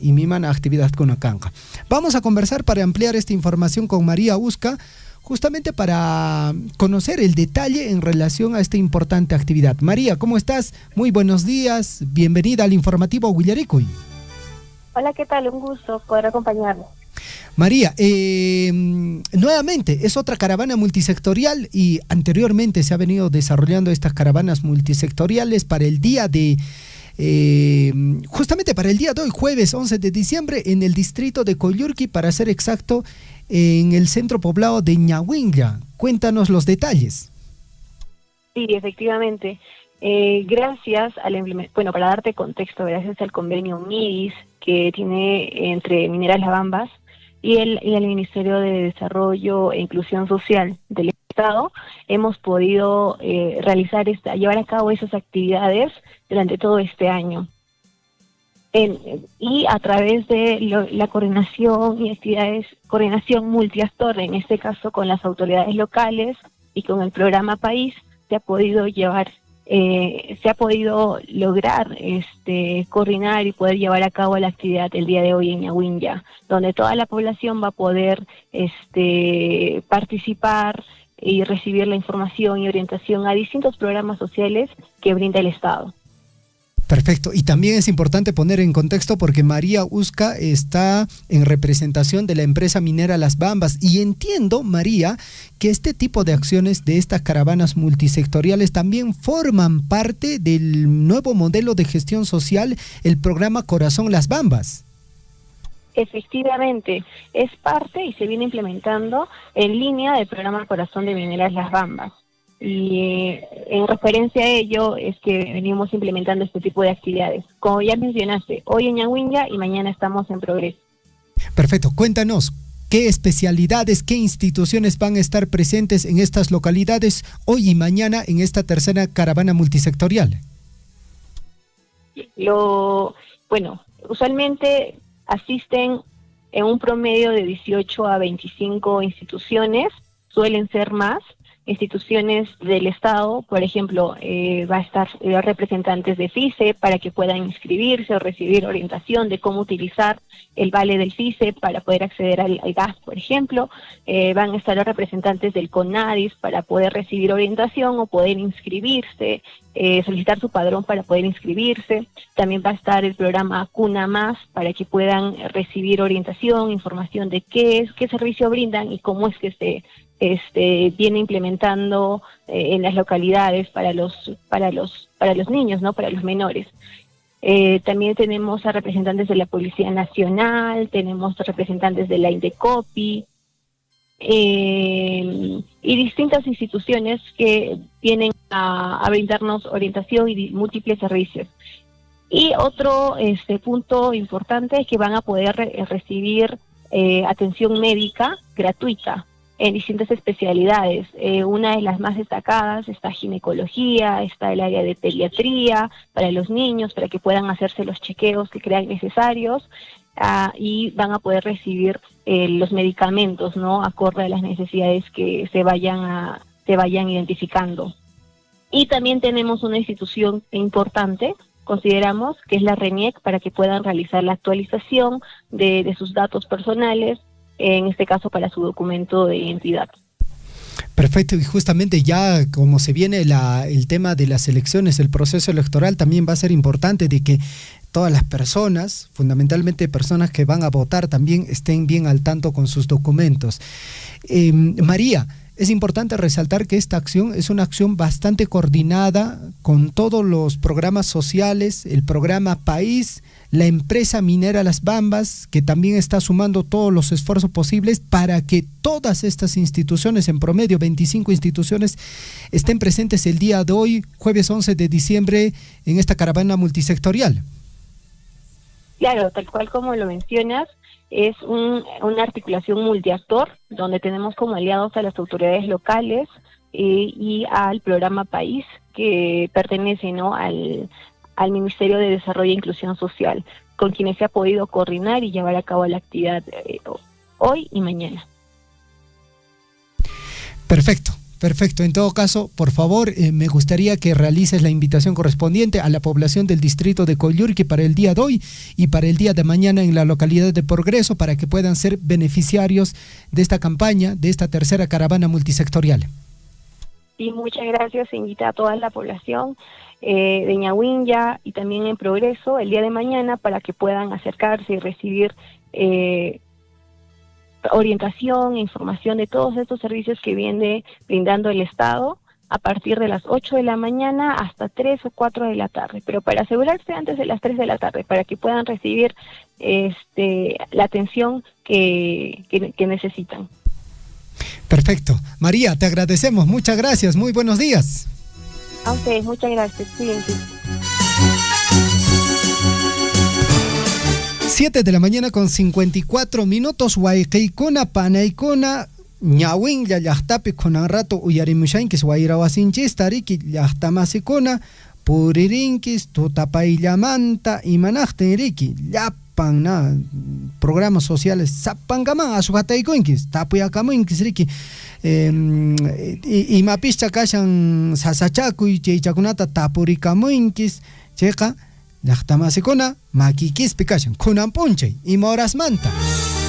Y mi mana actividad con Acanca. Vamos a conversar para ampliar esta información con María Usca, justamente para conocer el detalle en relación a esta importante actividad. María, ¿cómo estás? Muy buenos días, bienvenida al informativo Huillaricuy. Hola, ¿qué tal? Un gusto poder acompañarnos. María, nuevamente es otra caravana multisectorial y anteriormente se ha venido desarrollando estas caravanas multisectoriales para el día de, justamente para el día de hoy, jueves 11 de diciembre, en el distrito de Coyurqui, para ser exacto, en el centro poblado de Ñahuinlla. Cuéntanos los detalles. Sí, efectivamente. Gracias para darte contexto, gracias al convenio MIDIS que tiene entre Mineras Las Bambas y el Ministerio de Desarrollo e Inclusión Social del Estado, hemos podido llevar a cabo esas actividades durante todo este año. y a través de la coordinación y coordinación multiactor, en este caso con las autoridades locales y con el programa País, se ha podido lograr coordinar y poder llevar a cabo la actividad el día de hoy en Ñahuinlla, donde toda la población va a poder participar y recibir la información y orientación a distintos programas sociales que brinda el Estado. Perfecto. Y también es importante poner en contexto porque María Uzca está en representación de la empresa minera Las Bambas. Y entiendo, María, que este tipo de acciones de estas caravanas multisectoriales también forman parte del nuevo modelo de gestión social, el programa Corazón Las Bambas. Efectivamente, es parte y se viene implementando en línea del programa Corazón de Mineras Las Bambas. Y en referencia a ello es que venimos implementando este tipo de actividades. Como ya mencionaste, hoy en Ñahuinlla y mañana estamos en Progreso. Perfecto, cuéntanos, ¿qué especialidades, qué instituciones van a estar presentes en estas localidades hoy y mañana en esta tercera caravana multisectorial? Usualmente asisten en un promedio de 18 a 25 instituciones, suelen ser más. Instituciones del Estado, por ejemplo, va a estar representantes de FICE para que puedan inscribirse o recibir orientación de cómo utilizar el vale del FICE para poder acceder al gas, por ejemplo. Van a estar los representantes del CONADIS para poder recibir orientación o poder inscribirse, solicitar su padrón para poder inscribirse. También va a estar el programa Cuna Más para que puedan recibir orientación, información de qué servicio brindan y cómo es que se viene implementando en las localidades para los niños, ¿no? Para los menores. También tenemos a representantes de la Policía Nacional, tenemos representantes de la Indecopi y distintas instituciones que vienen a brindarnos orientación y múltiples servicios. Y otro punto importante es que van a poder recibir atención médica gratuita en distintas especialidades. Una de las más destacadas está ginecología, está el área de pediatría para los niños, para que puedan hacerse los chequeos que crean necesarios, y van a poder recibir los medicamentos, ¿no? Acorde a las necesidades que se vayan identificando. Y también tenemos una institución importante, consideramos, que es la RENIEC, para que puedan realizar la actualización de sus datos personales, en este caso para su documento de identidad. Perfecto, y justamente ya como se viene el tema de las elecciones, el proceso electoral, también va a ser importante de que todas las personas, fundamentalmente personas que van a votar, también estén bien al tanto con sus documentos. María, es importante resaltar que esta acción es una acción bastante coordinada con todos los programas sociales, el programa País, la empresa minera Las Bambas, que también está sumando todos los esfuerzos posibles para que todas estas instituciones, en promedio 25 instituciones, estén presentes el día de hoy, jueves 11 de diciembre, en esta caravana multisectorial. Claro, tal cual como lo mencionas, es una articulación multiactor, donde tenemos como aliados a las autoridades locales y al programa País, que pertenece, ¿no?, al Ministerio de Desarrollo e Inclusión Social, con quienes se ha podido coordinar y llevar a cabo la actividad hoy y mañana. Perfecto. En todo caso, por favor, me gustaría que realices la invitación correspondiente a la población del distrito de Coyhaique para el día de hoy y para el día de mañana en la localidad de Progreso, para que puedan ser beneficiarios de esta campaña, de esta tercera caravana multisectorial. Sí, muchas gracias. Se invita a toda la población de Ñahuinlla y también en Progreso el día de mañana para que puedan acercarse y recibir orientación e información de todos estos servicios que viene brindando el Estado a partir de las 8 de la mañana hasta 3 o 4 de la tarde, pero para asegurarse antes de las 3 de la tarde, para que puedan recibir la atención que necesitan. Perfecto. María, te agradecemos. Muchas gracias. Muy buenos días. A ustedes, muchas gracias. Cuídense. 7 de la mañana con 54 minutos. Wayqaykuna, panaykuna, Ñahuinlla llaqtapi kunan rato uyarimushankis wayrawasinchis tariki llaqtamasikuna Puririnkis, Tutapaylamanta, Imanachtenriki, Llapan, programas sociales, Zapangaman, Azujataikuinkis, Tapuyakamuinkis, Riki, Imapischa Kashan, Sasachakuy, Cheichakunata, Tapurikamuinkis, Checa, Llaqtamasikuna, Makikispi Kashan, Kunampunche, Imoras Manta.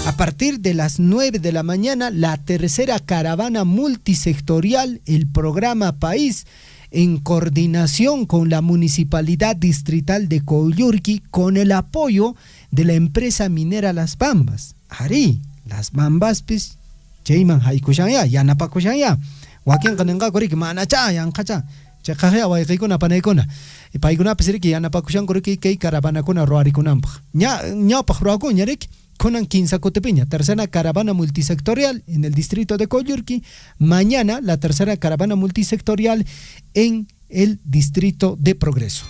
A partir de las 9 de la mañana, la tercera caravana multisectorial, el programa País, en coordinación con la Municipalidad Distrital de Coyurqui, con el apoyo de la empresa minera Las Bambas. Ari, Las Bambas, pues, Cheyman Haikushanya, Yanapakushanya, Wakin Kananga Korik, Manacha, Yankacha, Chekajea, Waikuna Panekuna, y Paikuna Pesiriki, Yanapakushan Koriki, Kei Caravana Kuna Roarikunampa. Ñapa Ruaku, Yarik. Conan Quinzacotepeña, tercera caravana multisectorial en el distrito de Coyurqui. Mañana la tercera caravana multisectorial en el distrito de Progreso.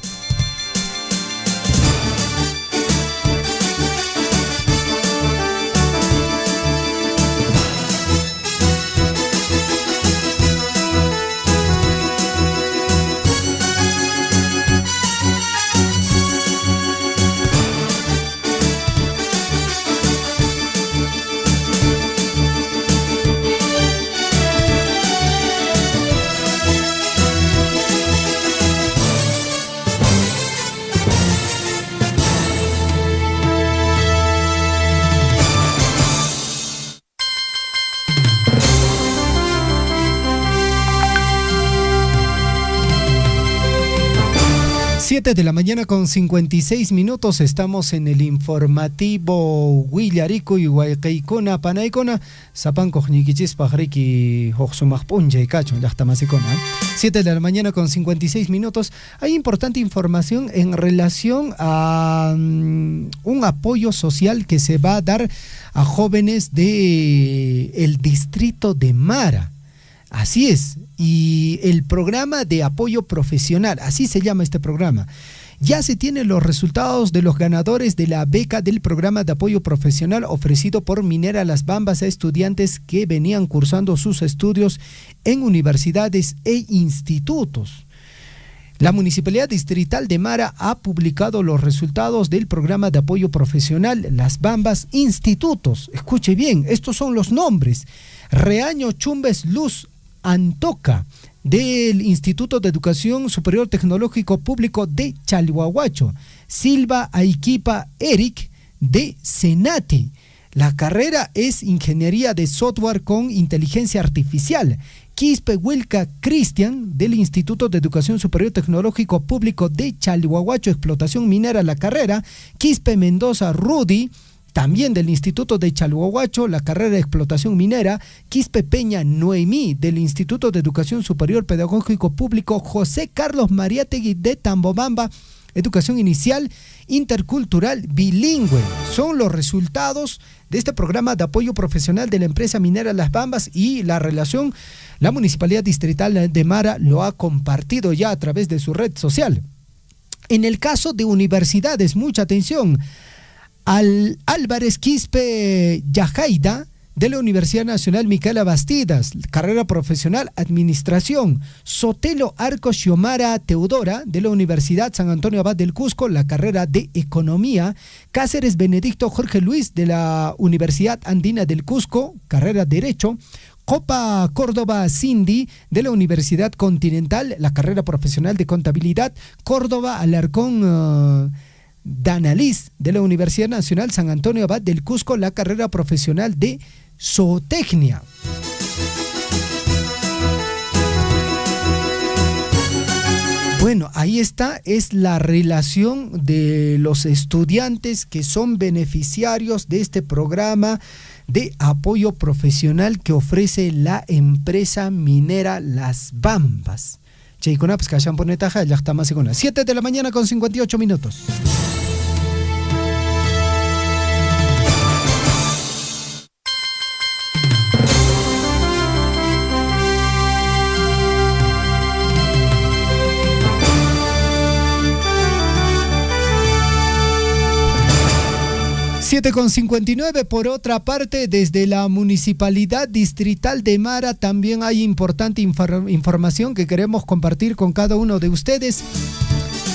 7 de la mañana con 56 minutos, estamos en el informativo Huillarikuy Huaycaicona Panaicona Sapanco Ñiquichis Pajariki Hoxumajpunja y Cacho, Llaqtamasikona. 7 de la mañana con 56 minutos. Hay importante información en relación a un apoyo social que se va a dar a jóvenes del distrito de Mara. Así es, y el programa de apoyo profesional, así se llama este programa. Ya se tienen los resultados de los ganadores de la beca del programa de apoyo profesional ofrecido por Minera Las Bambas a estudiantes que venían cursando sus estudios en universidades e institutos. La Municipalidad Distrital de Mara ha publicado los resultados del programa de apoyo profesional Las Bambas Institutos. Escuche bien, estos son los nombres: Reaño Chumbes Luz Antoca, del Instituto de Educación Superior Tecnológico Público de Chalhuahuacho; Silva Aiquipa Eric, de Senati. La carrera es Ingeniería de Software con Inteligencia Artificial. Quispe Wilca Cristian, del Instituto de Educación Superior Tecnológico Público de Chalhuahuacho, Explotación Minera, la carrera. Quispe Mendoza Rudy, también del Instituto de Chalhuahuacho, la carrera de Explotación Minera. Quispe Peña Noemí, del Instituto de Educación Superior Pedagógico Público José Carlos Mariátegui, de Tambobamba, Educación Inicial Intercultural Bilingüe. Son los resultados de este programa de apoyo profesional de la empresa minera Las Bambas, y la relación, la Municipalidad Distrital de Mara lo ha compartido ya a través de su red social. En el caso de universidades, mucha atención. Álvarez Quispe Yajaida, de la Universidad Nacional Micaela Bastidas, carrera profesional Administración. Sotelo Arcos Xiomara Teodora, de la Universidad San Antonio Abad del Cusco, la carrera de Economía. Cáceres Benedicto Jorge Luis, de la Universidad Andina del Cusco, carrera Derecho. Copa Córdoba Cindy, de la Universidad Continental, la carrera profesional de Contabilidad. Córdoba Alarcón Danaliz, de la Universidad Nacional San Antonio Abad del Cusco, la carrera profesional de Zootecnia. Bueno, ahí está, es la relación de los estudiantes que son beneficiarios de este programa de apoyo profesional que ofrece la empresa minera Las Bambas. 7 de la mañana con 58 minutos. Con 59. Por otra parte, desde la Municipalidad Distrital de Mara también hay importante información que queremos compartir con cada uno de ustedes.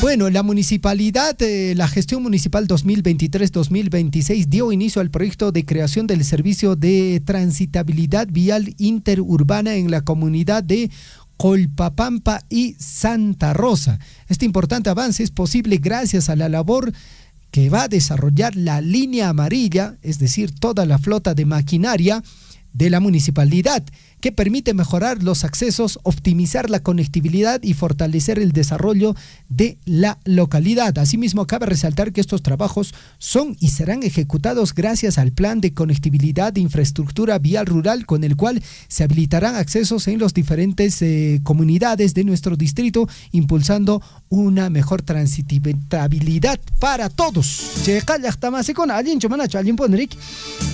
Bueno, la municipalidad, la gestión municipal 2023-2026 dio inicio al proyecto de creación del servicio de transitabilidad vial interurbana en la comunidad de Colpapampa y Santa Rosa. Este importante avance es posible gracias a la labor que va a desarrollar la línea amarilla, es decir, toda la flota de maquinaria de la municipalidad, que permite mejorar los accesos, optimizar la conectividad y fortalecer el desarrollo de la localidad. Asimismo, cabe resaltar que estos trabajos son y serán ejecutados gracias al Plan de Conectividad de Infraestructura Vial Rural, con el cual se habilitarán accesos en las diferentes comunidades de nuestro distrito, impulsando una mejor transitabilidad para todos.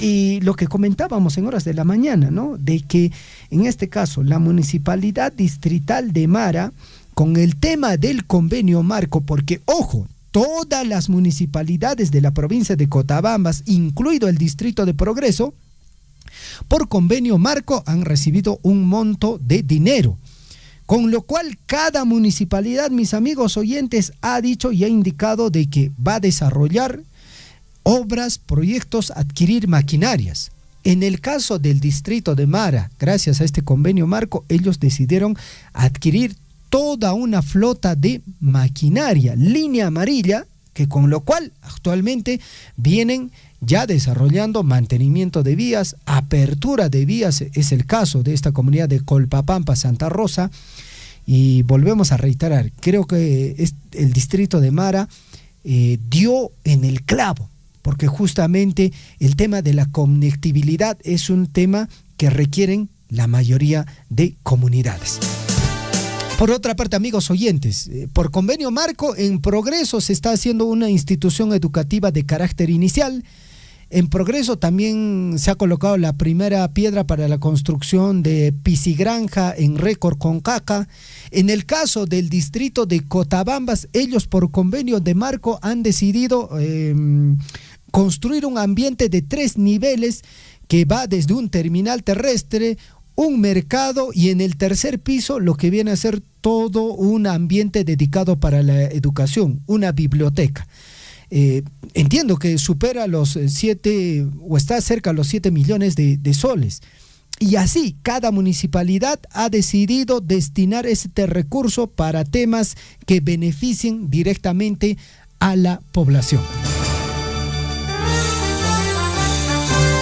Y lo que comentábamos en horas de la mañana, ¿no? De que en este caso la Municipalidad Distrital de Mara, con el tema del convenio marco, porque ojo, todas las municipalidades de la provincia de Cotabambas, incluido el Distrito de Progreso, por convenio marco han recibido un monto de dinero, con lo cual cada municipalidad, mis amigos oyentes, ha dicho y ha indicado de que va a desarrollar obras, proyectos, adquirir maquinarias. En el caso del distrito de Mara, gracias a este convenio marco, ellos decidieron adquirir toda una flota de maquinaria, línea amarilla, que con lo cual actualmente vienen ya desarrollando mantenimiento de vías, apertura de vías, es el caso de esta comunidad de Colpapampa, Santa Rosa, y volvemos a reiterar, creo que el distrito de Mara dio en el clavo, porque justamente el tema de la conectividad es un tema que requieren la mayoría de comunidades. Por otra parte, amigos oyentes, por convenio marco, en Progreso se está haciendo una institución educativa de carácter inicial. En Progreso también se ha colocado la primera piedra para la construcción de piscigranja en récord con caca. En el caso del distrito de Cotabambas, ellos por convenio de marco han decidido construir un ambiente de 3 niveles que va desde un terminal terrestre, un mercado y en el tercer piso lo que viene a ser todo un ambiente dedicado para la educación, una biblioteca. Entiendo que supera los 7 o está cerca de los 7 millones de soles. Y así cada municipalidad ha decidido destinar este recurso para temas que beneficien directamente a la población.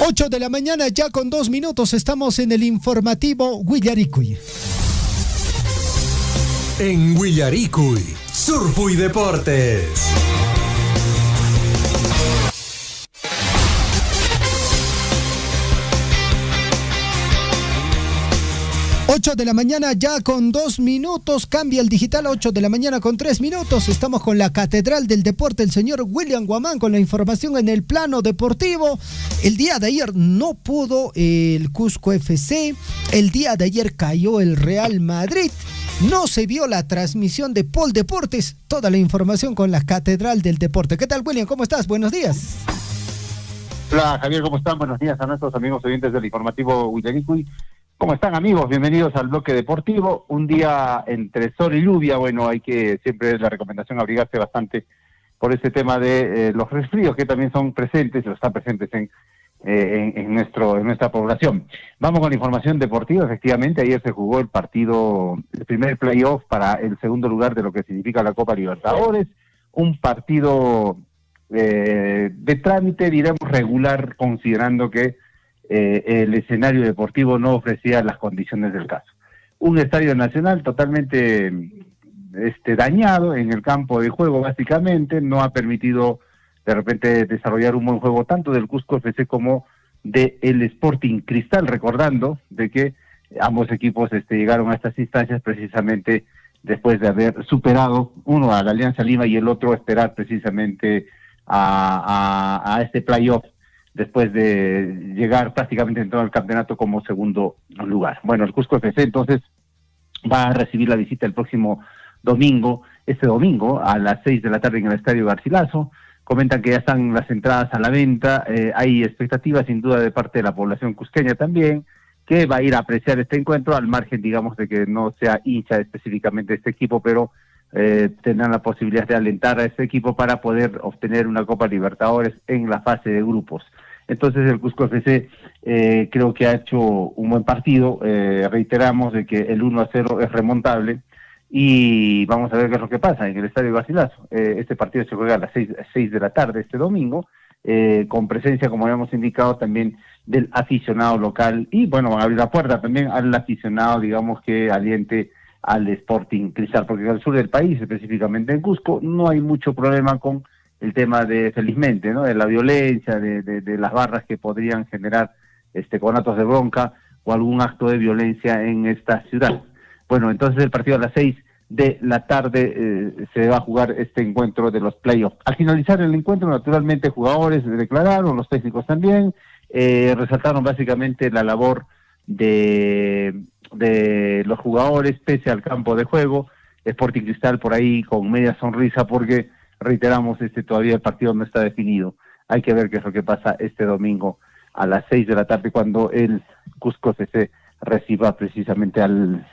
8 de la mañana ya con 2 minutos, estamos en el informativo Huillaricuy. En Huillaricuy, Surfu y Deportes. 8 de la mañana ya con 2 minutos, cambia el digital, 8 de la mañana con 3 minutos. Estamos con la Catedral del Deporte, el señor William Guamán, con la información en el plano deportivo. El día de ayer no pudo el Cusco FC, el día de ayer cayó el Real Madrid, no se vio la transmisión de Pol Deportes. Toda la información con la Catedral del Deporte. ¿Qué tal, William? ¿Cómo estás? Buenos días. Hola, Javier, ¿cómo están? Buenos días a nuestros amigos oyentes del informativo Huillaricuy. ¿Cómo están, amigos? Bienvenidos al bloque deportivo. Un día entre sol y lluvia. Bueno, hay que siempre la recomendación abrigarse bastante por ese tema de los resfríos que también son presentes, o están presentes en nuestra población. Vamos con la información deportiva. Efectivamente, ayer se jugó el primer playoff para el segundo lugar de lo que significa la Copa Libertadores. Un partido de trámite, diremos, regular, considerando que el escenario deportivo no ofrecía las condiciones del caso. Un estadio nacional totalmente dañado en el campo de juego, básicamente, no ha permitido de repente desarrollar un buen juego tanto del Cusco FC como del Sporting Cristal, recordando de que ambos equipos llegaron a estas instancias precisamente después de haber superado, uno a la Alianza Lima y el otro esperar precisamente a este playoff, después de llegar prácticamente en todo el campeonato como segundo lugar. Bueno, el Cusco FC entonces va a recibir la visita el próximo domingo, a las 6 de la tarde en el Estadio Garcilaso. Comentan que ya están las entradas a la venta, hay expectativas sin duda de parte de la población cusqueña también, que va a ir a apreciar este encuentro, al margen, digamos, de que no sea hincha específicamente de este equipo, pero tendrán la posibilidad de alentar a este equipo para poder obtener una Copa Libertadores en la fase de grupos. Entonces el Cusco FC creo que ha hecho un buen partido, reiteramos de que el 1-0 es remontable y vamos a ver qué es lo que pasa en el Estadio Garcilaso. Este partido se juega a las 6 de la tarde este domingo, con presencia, como habíamos indicado, también del aficionado local, y bueno, van a abrir la puerta también al aficionado, digamos, que aliente al Sporting Cristal, porque en el sur del país, específicamente en Cusco, no hay mucho problema con el tema de, felizmente, ¿no?, de la violencia, de las barras que podrían generar conatos de bronca o algún acto de violencia en esta ciudad. Bueno, entonces el partido a las 6 de la tarde se va a jugar este encuentro de los playoffs. Al finalizar el encuentro, naturalmente, jugadores declararon, los técnicos también, resaltaron básicamente la labor de los jugadores pese al campo de juego. Sporting Cristal por ahí con media sonrisa porque, reiteramos, todavía el partido no está definido. Hay que ver qué es lo que pasa este domingo a las 6 de la tarde cuando el Cusco FC reciba precisamente al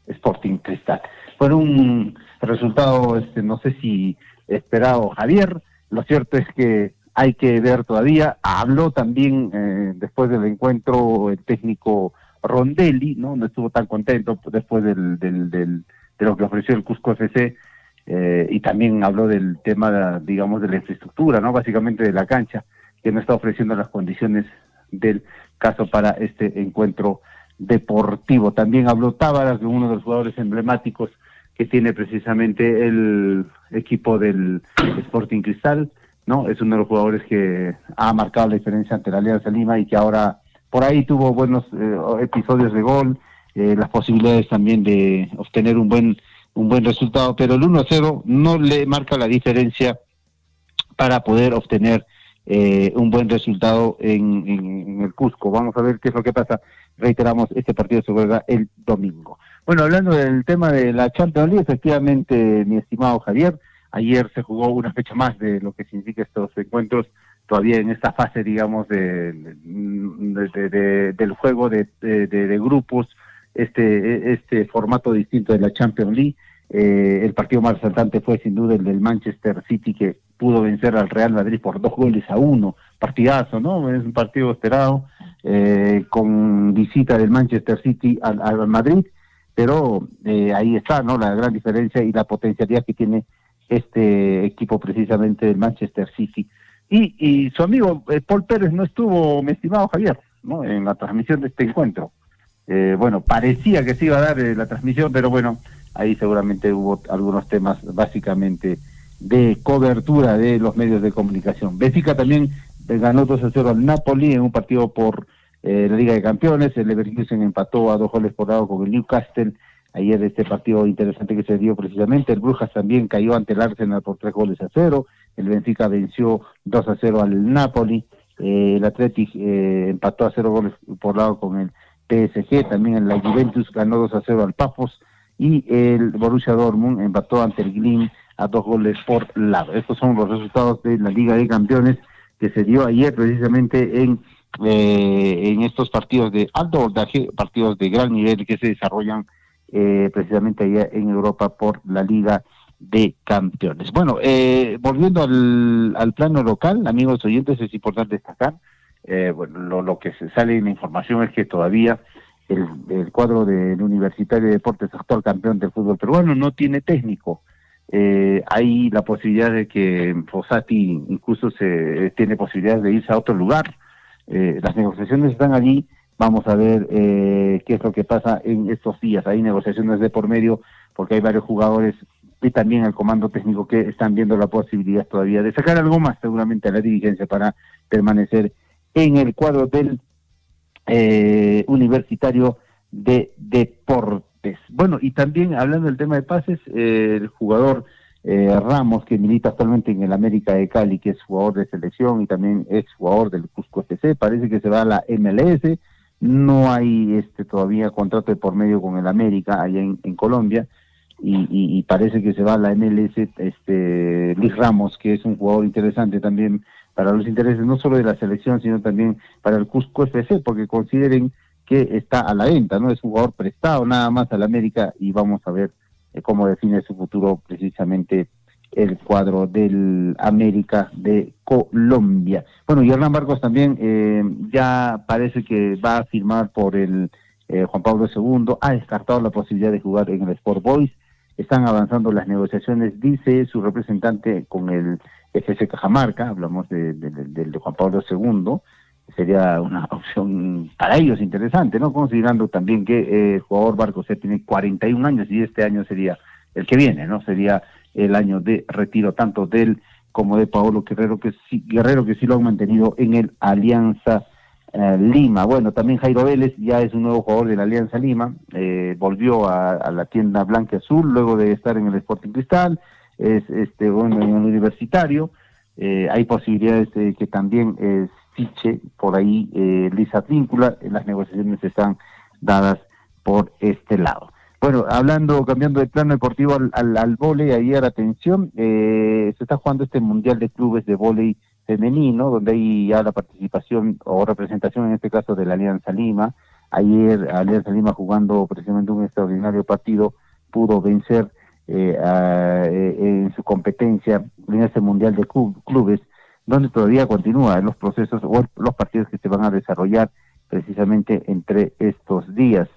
Sporting Cristal. Fue un resultado, no sé si esperado, Javier. Lo cierto es que hay que ver todavía. Habló también después del encuentro el técnico Rondelli, no estuvo tan contento después de lo que ofreció el Cusco FC, y también habló del tema, digamos, de la infraestructura, no, básicamente de la cancha, que no está ofreciendo las condiciones del caso para este encuentro deportivo. También habló Tábara, que es uno de los jugadores emblemáticos que tiene precisamente el equipo del Sporting Cristal, ¿no? Es uno de los jugadores que ha marcado la diferencia ante la Alianza Lima y que ahora por ahí tuvo buenos episodios de gol, las posibilidades también de obtener un buen resultado, pero el 1-0 no le marca la diferencia para poder obtener un buen resultado en el Cusco. Vamos a ver qué es lo que pasa. Reiteramos, este partido se juega el domingo. Bueno, hablando del tema de la Champions League, efectivamente, mi estimado Javier, ayer se jugó una fecha más de lo que significa estos encuentros, todavía en esta fase, digamos, del juego de grupos, este formato distinto de la Champions League. El partido más resaltante fue sin duda el del Manchester City, que pudo vencer al Real Madrid por 2-1, partidazo, ¿no? Es un partido esperado, con visita del Manchester City al Madrid, pero ahí está, ¿no?, la gran diferencia y la potencialidad que tiene este equipo precisamente del Manchester City. Y su amigo Paul Pérez no estuvo, mi estimado Javier, ¿no?, en la transmisión de este encuentro. Bueno, parecía que se iba a dar la transmisión, pero bueno, ahí seguramente hubo algunos temas básicamente de cobertura de los medios de comunicación. Benfica también ganó 2-0 al Napoli en un partido por la Liga de Campeones. El Leverkusen empató a 2-0 con el Newcastle. Ayer este partido interesante que se dio precisamente. El Brujas también cayó ante el Arsenal por 3-0. El Benfica venció 2-0 al Napoli. El Athletic empató a 0 por lado con el PSG. También la Juventus ganó 2-0 al Pafos. Y el Borussia Dortmund empató ante el Glin a 2 por lado. Estos son los resultados de la Liga de Campeones que se dio ayer precisamente en estos partidos de alto voltaje, partidos de gran nivel que se desarrollan precisamente allá en Europa por la Liga de Campeones. Bueno, volviendo al plano local, amigos oyentes, es importante destacar, bueno, lo que se sale en la información es que todavía el cuadro del Universitario de Deportes, actual campeón del fútbol peruano, no tiene técnico. Hay la posibilidad de que Fossati incluso tiene posibilidades de irse a otro lugar. Las negociaciones están allí. Vamos a ver qué es lo que pasa en estos días. Hay negociaciones de por medio porque hay varios jugadores y también el comando técnico que están viendo la posibilidad todavía de sacar algo más seguramente a la dirigencia para permanecer en el cuadro del Universitario de Deportes. Bueno, y también hablando del tema de pases, el jugador Ramos, que milita actualmente en el América de Cali, que es jugador de selección y también es jugador del Cusco FC, parece que se va a la MLS. No hay todavía contrato de por medio con el América allá en Colombia, y parece que se va a la MLS Luis Ramos, que es un jugador interesante también para los intereses no solo de la selección, sino también para el Cusco FC, porque consideren que está a la venta, ¿no? Es un jugador prestado nada más al América, y vamos a ver cómo define su futuro precisamente el cuadro del América de Colombia. Bueno, y Hernán Barcos también ya parece que va a firmar por el Juan Pablo II, ha descartado la posibilidad de jugar en el Sport Boys, están avanzando las negociaciones, dice su representante con el FC Cajamarca, hablamos del de Juan Pablo II, sería una opción para ellos interesante, ¿no? Considerando también que el jugador Barcos tiene 41 años y este año sería el que viene, ¿no? Sería el año de retiro tanto de él como de Paolo Guerrero, que sí lo han mantenido en el Alianza Lima. Bueno, también Jairo Vélez ya es un nuevo jugador de la Alianza Lima, volvió a la tienda blanca y azul luego de estar en el Sporting Cristal, es bueno, en el Universitario. Hay posibilidades de que también fiche por ahí Lisa Víncula, las negociaciones están dadas por este lado. Bueno, cambiando de plano deportivo al vóley, ayer, atención, se está jugando este Mundial de Clubes de Vóley Femenino, donde hay ya la participación o representación, en este caso, de la Alianza Lima. Ayer, Alianza Lima, jugando precisamente un extraordinario partido, pudo vencer en su competencia en este Mundial de Clubes, donde todavía continúan los procesos o los partidos que se van a desarrollar precisamente entre estos días.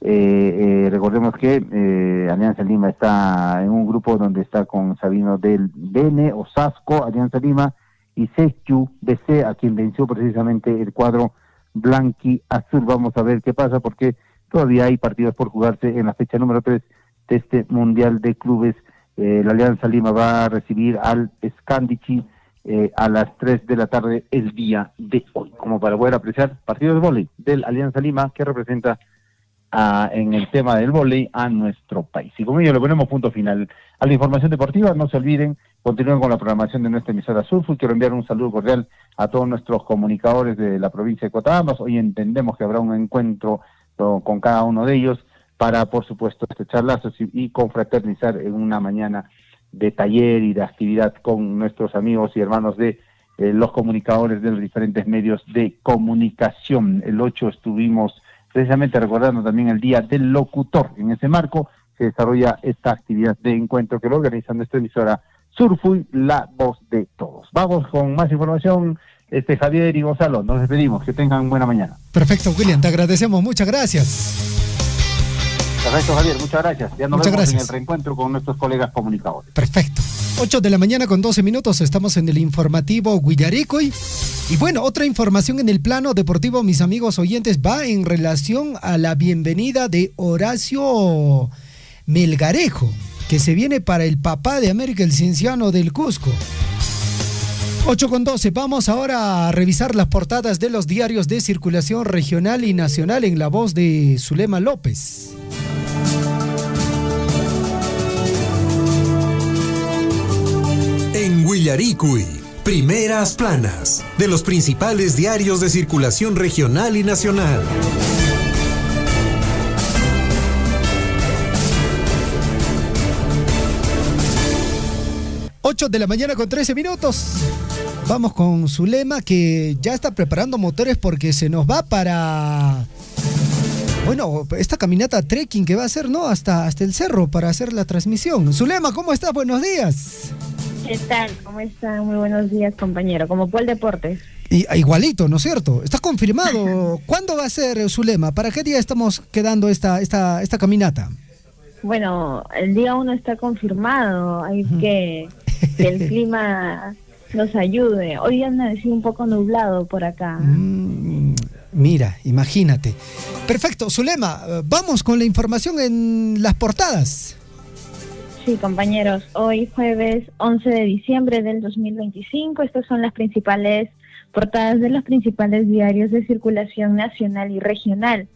Recordemos que Alianza Lima está en un grupo donde está con Sabino del Bene, Osasco, Alianza Lima y Sechu BC, a quien venció precisamente el cuadro blanqui azul. Vamos a ver qué pasa, porque todavía hay partidos por jugarse en la fecha número 3 de este Mundial de Clubes. La Alianza Lima va a recibir al Scandici a las 3 de la tarde el día de hoy, como para poder apreciar partidos de vóley del Alianza Lima, que representa en el tema del vóley a nuestro país. Y con ello le ponemos punto final a la información deportiva. No se olviden, continúen con la programación de nuestra emisora Surfui. Quiero enviar un saludo cordial a todos nuestros comunicadores de la provincia de Cotabambas. Hoy entendemos que habrá un encuentro con cada uno de ellos para, por supuesto, estrechar lazos y confraternizar en una mañana de taller y de actividad con nuestros amigos y hermanos de los comunicadores de los diferentes medios de comunicación. El 8 estuvimos precisamente recordando también el Día del Locutor. En ese marco se desarrolla esta actividad de encuentro que lo organiza nuestra emisora Surfui, la voz de todos. Vamos con más información, Javier y Gonzalo, nos despedimos, que tengan buena mañana. Perfecto, William, te agradecemos, muchas gracias. Perfecto, Javier, muchas gracias. Ya nos muchas vemos gracias. En el reencuentro con nuestros colegas comunicadores. Perfecto. 8 de la mañana con 12 minutos, estamos en el informativo Guillaricoy. Y bueno, otra información en el plano deportivo, mis amigos oyentes, va en relación a la bienvenida de Horacio Melgarejo, que se viene para el papá de América, el Cienciano del Cusco. 8 con 12, vamos ahora a revisar las portadas de los diarios de circulación regional y nacional en la voz de Zulema López. En Guillaricuy, primeras planas de los principales diarios de circulación regional y nacional. 8 de la mañana con 13 minutos. Vamos con Zulema, que ya está preparando motores porque se nos va para... Bueno, esta caminata trekking que va a hacer, ¿no? Hasta el cerro para hacer la transmisión. Zulema, ¿cómo estás? Buenos días. ¿Qué tal? ¿Cómo están? Muy buenos días, compañero. Como Paul Deportes. Y, igualito, ¿no es cierto? ¿Está confirmado? ¿Cuándo va a ser, Zulema? ¿Para qué día estamos quedando esta caminata? Bueno, el día 1 está confirmado. Hay que el clima nos ayude. Hoy anda así un poco nublado por acá. Mira, imagínate. Perfecto, Zulema, vamos con la información en las portadas. Sí, compañeros, hoy jueves 11 de diciembre del 2025, estas son las principales portadas de los principales diarios de circulación nacional y regional.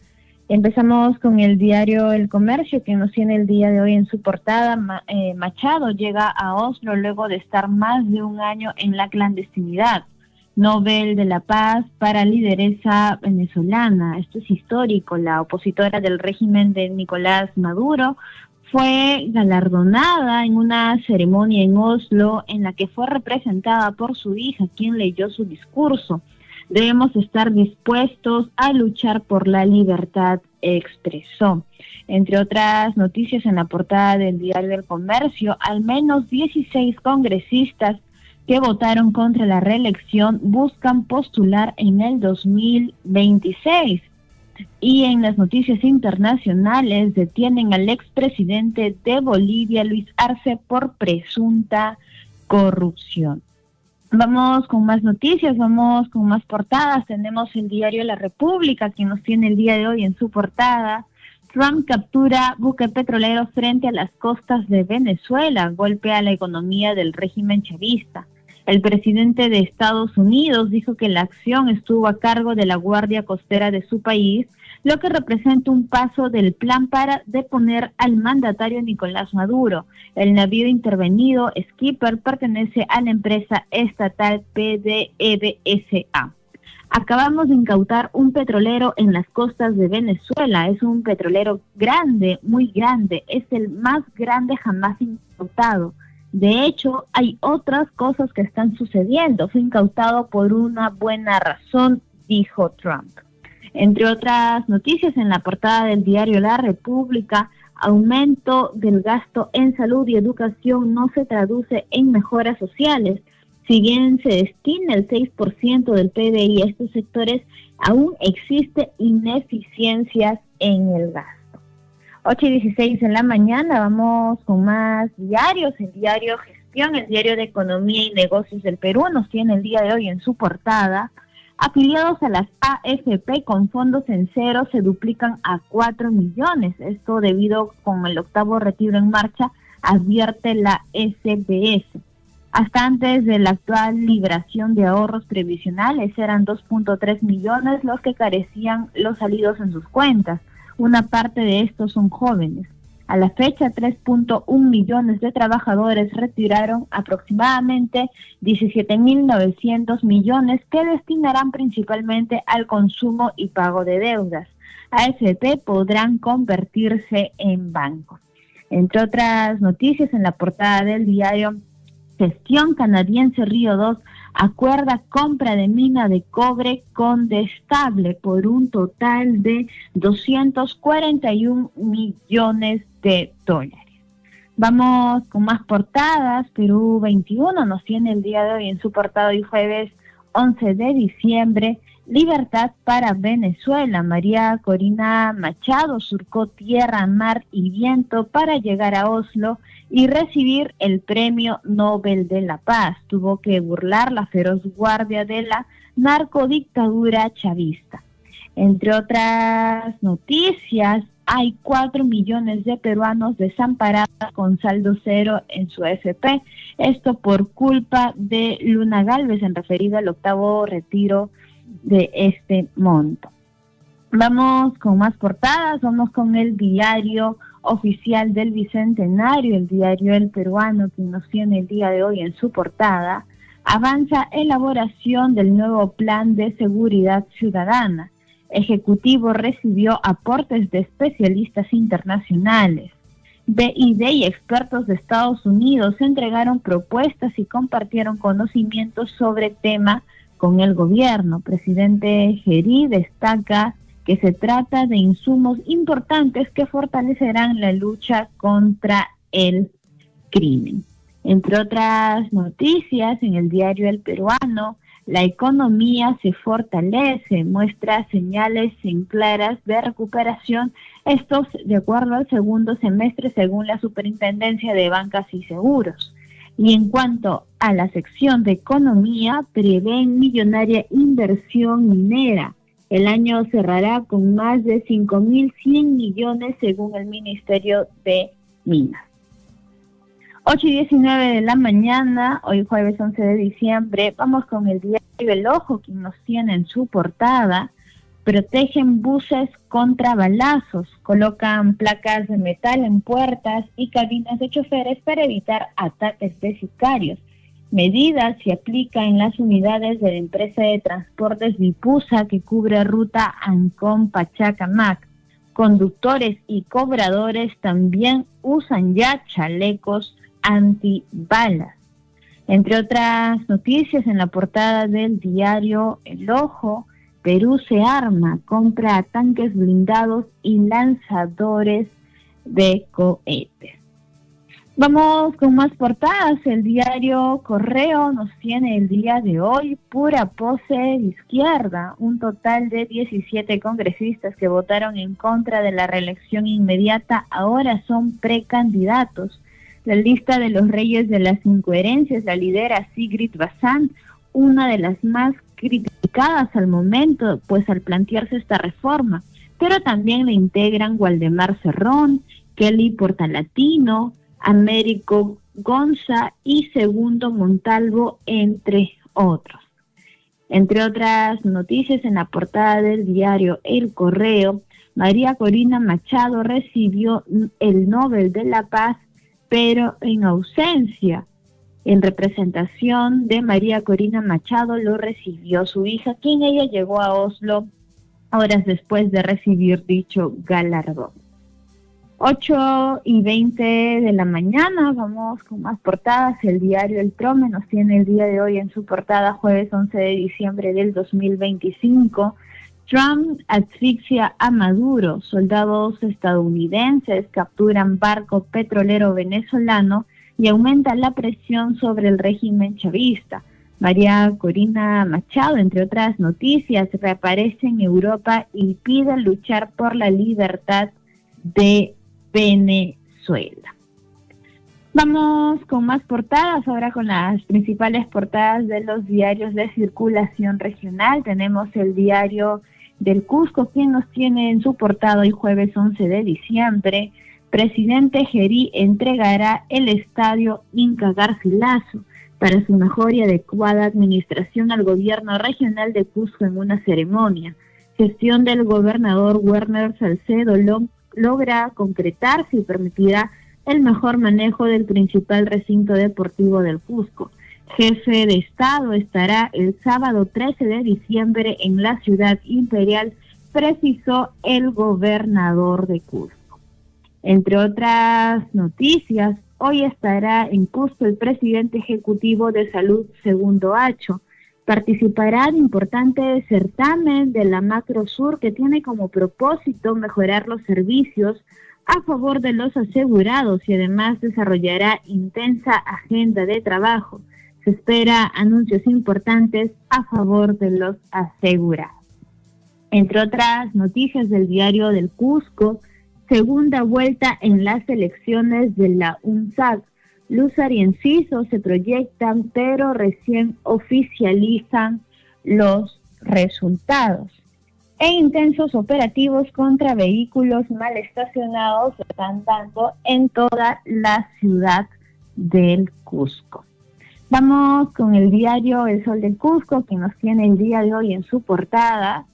Empezamos con el diario El Comercio, que nos tiene el día de hoy en su portada. Machado llega a Oslo luego de estar más de un año en la clandestinidad. Nobel de la Paz para lideresa venezolana. Esto es histórico. La opositora del régimen de Nicolás Maduro fue galardonada en una ceremonia en Oslo en la que fue representada por su hija, quien leyó su discurso. Debemos estar dispuestos a luchar por la libertad, expresó. Entre otras noticias en la portada del Diario del Comercio, al menos 16 congresistas que votaron contra la reelección buscan postular en el 2026. Y en las noticias internacionales, detienen al expresidente de Bolivia, Luis Arce, por presunta corrupción. Vamos con más noticias, vamos con más portadas. Tenemos el diario La República, que nos tiene el día de hoy en su portada. Trump captura buque petrolero frente a las costas de Venezuela, golpea la economía del régimen chavista. El presidente de Estados Unidos dijo que la acción estuvo a cargo de la Guardia Costera de su país, lo que representa un paso del plan para deponer al mandatario Nicolás Maduro. El navío intervenido, Skipper, pertenece a la empresa estatal PDVSA. Acabamos de incautar un petrolero en las costas de Venezuela. Es un petrolero grande, muy grande. Es el más grande jamás incautado. De hecho, hay otras cosas que están sucediendo. Fue incautado por una buena razón, dijo Trump. Entre otras noticias en la portada del diario La República, aumento del gasto en salud y educación no se traduce en mejoras sociales. Si bien se destina el 6% del PBI a estos sectores, aún existe ineficiencias en el gasto. 8:16 en la mañana, vamos con más diarios. El diario Gestión, el diario de Economía y Negocios del Perú, nos tiene el día de hoy en su portada. Afiliados a las AFP con fondos en cero se duplican a 4 millones. Esto debido con el octavo retiro en marcha, advierte la SBS. Hasta antes de la actual liberación de ahorros previsionales eran 2.3 millones los que carecían los salidos en sus cuentas. Una parte de estos son jóvenes. A la fecha, 3.1 millones de trabajadores retiraron aproximadamente 17.900 millones que destinarán principalmente al consumo y pago de deudas. AFP podrán convertirse en bancos. Entre otras noticias en la portada del diario Gestión, canadiense Río 2 acuerda compra de mina de cobre condestable por un total de 241 millones de dólares. Vamos con más portadas. Perú 21 nos tiene el día de hoy en su portada y jueves 11 de diciembre. Libertad para Venezuela. María Corina Machado surcó tierra, mar y viento para llegar a Oslo y recibir el Premio Nobel de la Paz. Tuvo que burlar la feroz guardia de la narcodictadura chavista. Entre otras noticias, hay 4 millones de peruanos desamparados con saldo cero en su AFP. Esto por culpa de Luna Gálvez, en referido al octavo retiro de este monto. Vamos con más portadas, vamos con el diario oficial del Bicentenario, el diario El Peruano, que nos tiene el día de hoy en su portada. Avanza elaboración del nuevo plan de seguridad ciudadana. Ejecutivo recibió aportes de especialistas internacionales. BID y expertos de Estados Unidos entregaron propuestas y compartieron conocimientos sobre tema con el gobierno. Presidente Gerí destaca que se trata de insumos importantes que fortalecerán la lucha contra el crimen. Entre otras noticias, en el diario El Peruano, la economía se fortalece, muestra señales claras de recuperación, estos de acuerdo al segundo semestre según la Superintendencia de Bancas y Seguros. Y en cuanto a la sección de economía, prevén millonaria inversión minera. El año cerrará con más de 5.100 millones según el Ministerio de Minas. 8:19 de la mañana, hoy jueves 11 de diciembre, vamos con el diario El Ojo, que nos tiene en su portada. Protegen buses contra balazos, colocan placas de metal en puertas y cabinas de choferes para evitar ataques de sicarios. Medidas se aplican en las unidades de la empresa de transportes Vipusa que cubre ruta Ancón-Pachacamac. Conductores y cobradores también usan ya chalecos antibalas. Entre otras noticias, en la portada del diario El Ojo, Perú se arma, compra tanques blindados y lanzadores de cohetes. Vamos con más portadas. El diario Correo nos tiene el día de hoy pura pose de izquierda. Un total de 17 congresistas que votaron en contra de la reelección inmediata ahora son precandidatos. La lista de los reyes de las incoherencias la lidera Sigrid Bazán, una de las más criticadas al momento, pues al plantearse esta reforma, pero también le integran Waldemar Cerrón, Kelly Portalatino, Américo Gonza y Segundo Montalvo, entre otros. Entre otras noticias, en la portada del diario El Correo, María Corina Machado recibió el Nobel de la Paz, pero en ausencia. En representación de María Corina Machado lo recibió su hija, quien ella llegó a Oslo horas después de recibir dicho galardón. 8:20 de la mañana, vamos con más portadas. El diario El Trome nos tiene el día de hoy en su portada, jueves 11 de diciembre del 2025. Trump asfixia a Maduro, soldados estadounidenses capturan barco petrolero venezolano y aumenta la presión sobre el régimen chavista. María Corina Machado, entre otras noticias, reaparece en Europa y pide luchar por la libertad de Venezuela. Vamos con más portadas, ahora con las principales portadas de los diarios de circulación regional. Tenemos el diario del Cusco, quien nos tiene en su portada hoy jueves 11 de diciembre. Presidente Gerí entregará el estadio Inca Garcilaso para su mejor y adecuada administración al gobierno regional de Cusco en una ceremonia. Gestión del gobernador Werner Salcedo logra concretarse y permitirá el mejor manejo del principal recinto deportivo del Cusco. Jefe de Estado estará el sábado 13 de diciembre en la ciudad imperial, precisó el gobernador de Cusco. Entre otras noticias, hoy estará en Cusco el presidente ejecutivo de Salud, Segundo Acho. Participará en importante certamen de la Macrosur que tiene como propósito mejorar los servicios a favor de los asegurados y además desarrollará intensa agenda de trabajo. Se espera anuncios importantes a favor de los asegurados. Entre otras noticias del diario del Cusco, segunda vuelta en las elecciones de la UNSAC. Lúzar y Enciso se proyectan, pero recién oficializan los resultados. E intensos operativos contra vehículos mal estacionados se están dando en toda la ciudad del Cusco. Vamos con el diario El Sol del Cusco, que nos tiene el día de hoy en su portada.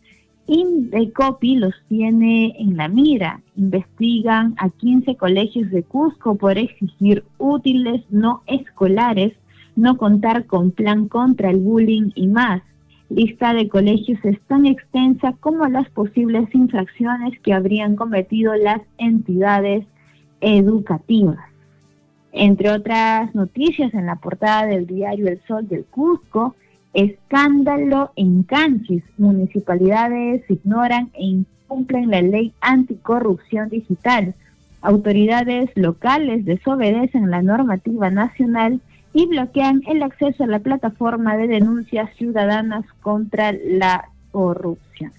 Indecopi los tiene en la mira. Investigan a 15 colegios de Cusco por exigir útiles no escolares, no contar con plan contra el bullying y más. Lista de colegios es tan extensa como las posibles infracciones que habrían cometido las entidades educativas. Entre otras noticias, en la portada del diario El Sol del Cusco, escándalo en Canchis. Municipalidades ignoran e incumplen la ley anticorrupción digital. Autoridades locales desobedecen la normativa nacional y bloquean el acceso a la plataforma de denuncias ciudadanas contra la corrupción.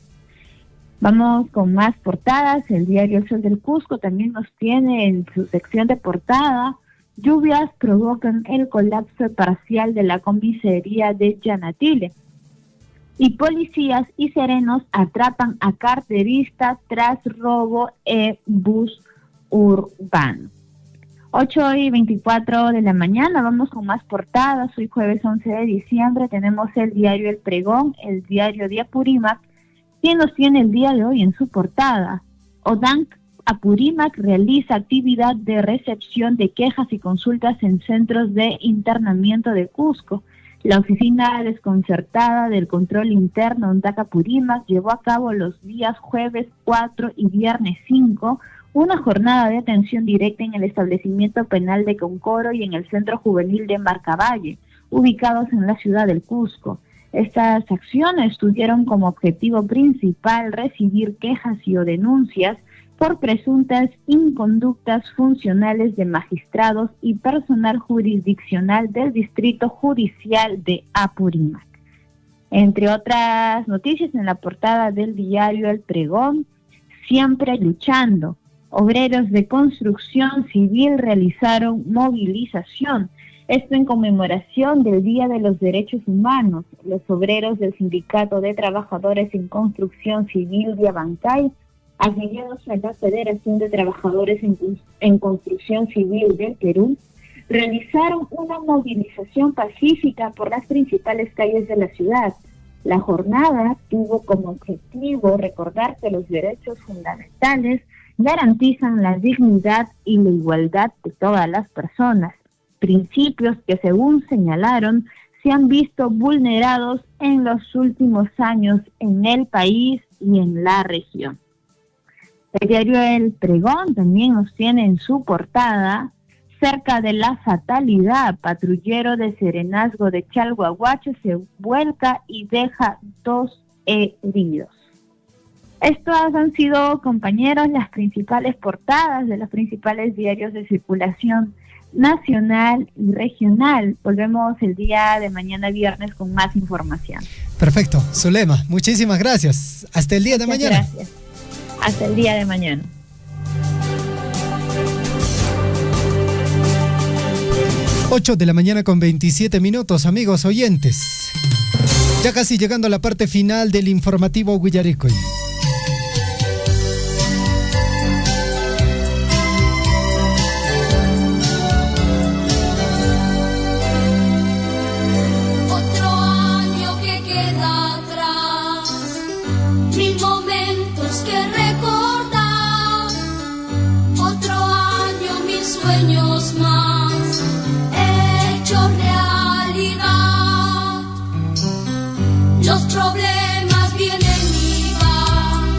Vamos con más portadas. El diario El Sol del Cusco también nos tiene en su sección de portada: lluvias provocan el colapso parcial de la comisaría de Yanatile. Y policías y serenos atrapan a carterista tras robo en bus urbano. 8:24 de la mañana, vamos con más portadas. Hoy jueves 11 de diciembre tenemos el diario El Pregón, el diario de Apurímac, quien nos tiene el día de hoy en su portada. ODANC Apurímac realiza actividad de recepción de quejas y consultas en centros de internamiento de Cusco. La oficina desconcertada del control interno ONDAC Apurímac llevó a cabo los días jueves 4 y viernes 5 una jornada de atención directa en el establecimiento penal de Concoro y en el centro juvenil de Marcavalle, ubicados en la ciudad del Cusco. Estas acciones tuvieron como objetivo principal recibir quejas y o denuncias por presuntas inconductas funcionales de magistrados y personal jurisdiccional del Distrito Judicial de Apurímac. Entre otras noticias en la portada del diario El Pregón, siempre luchando. Obreros de construcción civil realizaron movilización. Esto en conmemoración del Día de los Derechos Humanos. Los obreros del Sindicato de Trabajadores en Construcción Civil de Abancay, afiliados a la Federación de Trabajadores en Construcción Civil del Perú, realizaron una movilización pacífica por las principales calles de la ciudad. La jornada tuvo como objetivo recordar que los derechos fundamentales garantizan la dignidad y la igualdad de todas las personas, principios que, según señalaron, se han visto vulnerados en los últimos años en el país y en la región. El diario El Pregón también nos tiene en su portada: cerca de la fatalidad, patrullero de Serenazgo de Chalhuahuache se vuelca y deja 2 heridos. Estos han sido, compañeros, las principales portadas de los principales diarios de circulación nacional y regional. Volvemos el día de mañana viernes con más información. Perfecto. Zulema, muchísimas gracias. Hasta el día de mañana. Gracias. Hasta el día de mañana. 8 de la mañana con 27 minutos, amigos oyentes. Ya casi llegando a la parte final del informativo Huillaricoy. Otro año que queda atrás, 1000 momentos que recordar. Otro año, 1000 sueños más hecho realidad. Los problemas vienen y van,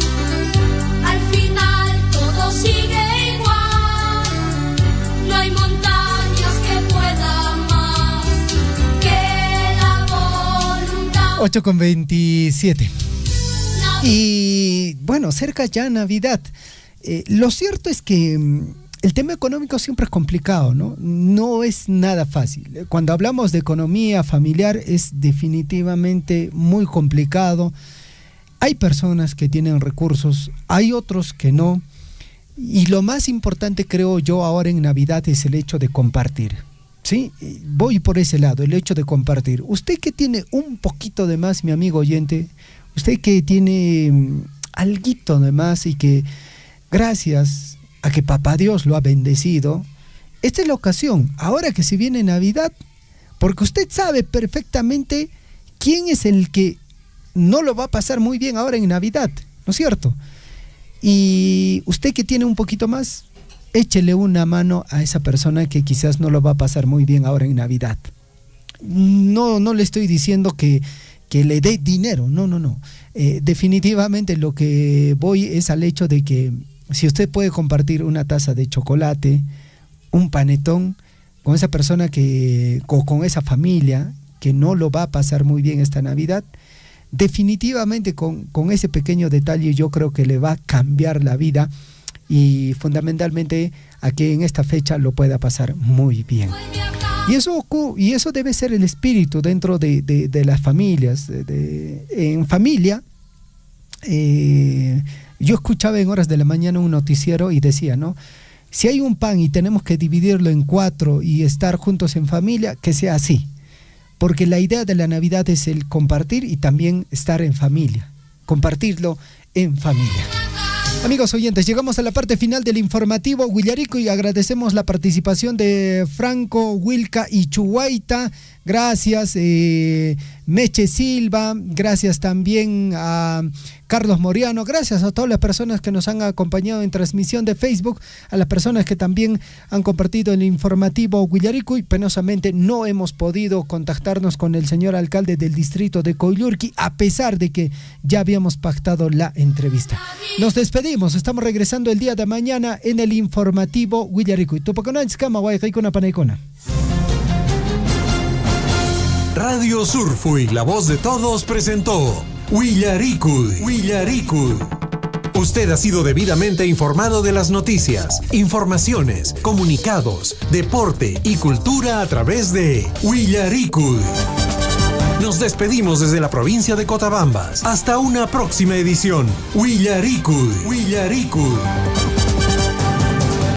al final todo sigue igual. No hay montañas que puedan más que la voluntad. 8:27. Y bueno, cerca ya Navidad. Lo cierto es que el tema económico siempre es complicado, ¿no? No es nada fácil. Cuando hablamos de economía familiar es definitivamente muy complicado. Hay personas que tienen recursos, hay otros que no. Y lo más importante, creo yo, ahora en Navidad es el hecho de compartir. ¿Sí? Voy por ese lado, el hecho de compartir. Usted que tiene un poquito de más, mi amigo oyente, usted que tiene alguito de más y que gracias a que Papá Dios lo ha bendecido, esta es la ocasión, ahora que se viene Navidad, porque usted sabe perfectamente quién es el que no lo va a pasar muy bien ahora en Navidad, ¿no es cierto? Y usted que tiene un poquito más, échele una mano a esa persona que quizás no lo va a pasar muy bien ahora en Navidad. No le estoy diciendo que le dé dinero, no. Definitivamente lo que voy es al hecho de que si usted puede compartir una taza de chocolate, un panetón, con esa persona con esa familia que no lo va a pasar muy bien esta Navidad, definitivamente con ese pequeño detalle yo creo que le va a cambiar la vida y fundamentalmente a que en esta fecha lo pueda pasar muy bien. Y eso debe ser el espíritu dentro de las familias. En familia, yo escuchaba en horas de la mañana un noticiero y decía, ¿no? Si hay un pan y tenemos que dividirlo en 4 y estar juntos en familia, que sea así. Porque la idea de la Navidad es el compartir y también estar en familia. Compartirlo en familia. Amigos oyentes, llegamos a la parte final del informativo Huillarico y agradecemos la participación de Franco, Wilca y Chuhuaita. Gracias, Meche Silva. Gracias también a Carlos Moriano. Gracias a todas las personas que nos han acompañado en transmisión de Facebook, a las personas que también han compartido el informativo Huillarico y penosamente no hemos podido contactarnos con el señor alcalde del distrito de Coyurqui a pesar de que ya habíamos pactado la entrevista. Nos despedimos, estamos regresando el día de mañana en el informativo Huillarico. Radio Surfui, la voz de todos, presentó Willaricui. Usted ha sido debidamente informado de las noticias, informaciones, comunicados, deporte y cultura a través de Willaricui. Nos despedimos desde la provincia de Cotabambas. Hasta una próxima edición. Willaricui.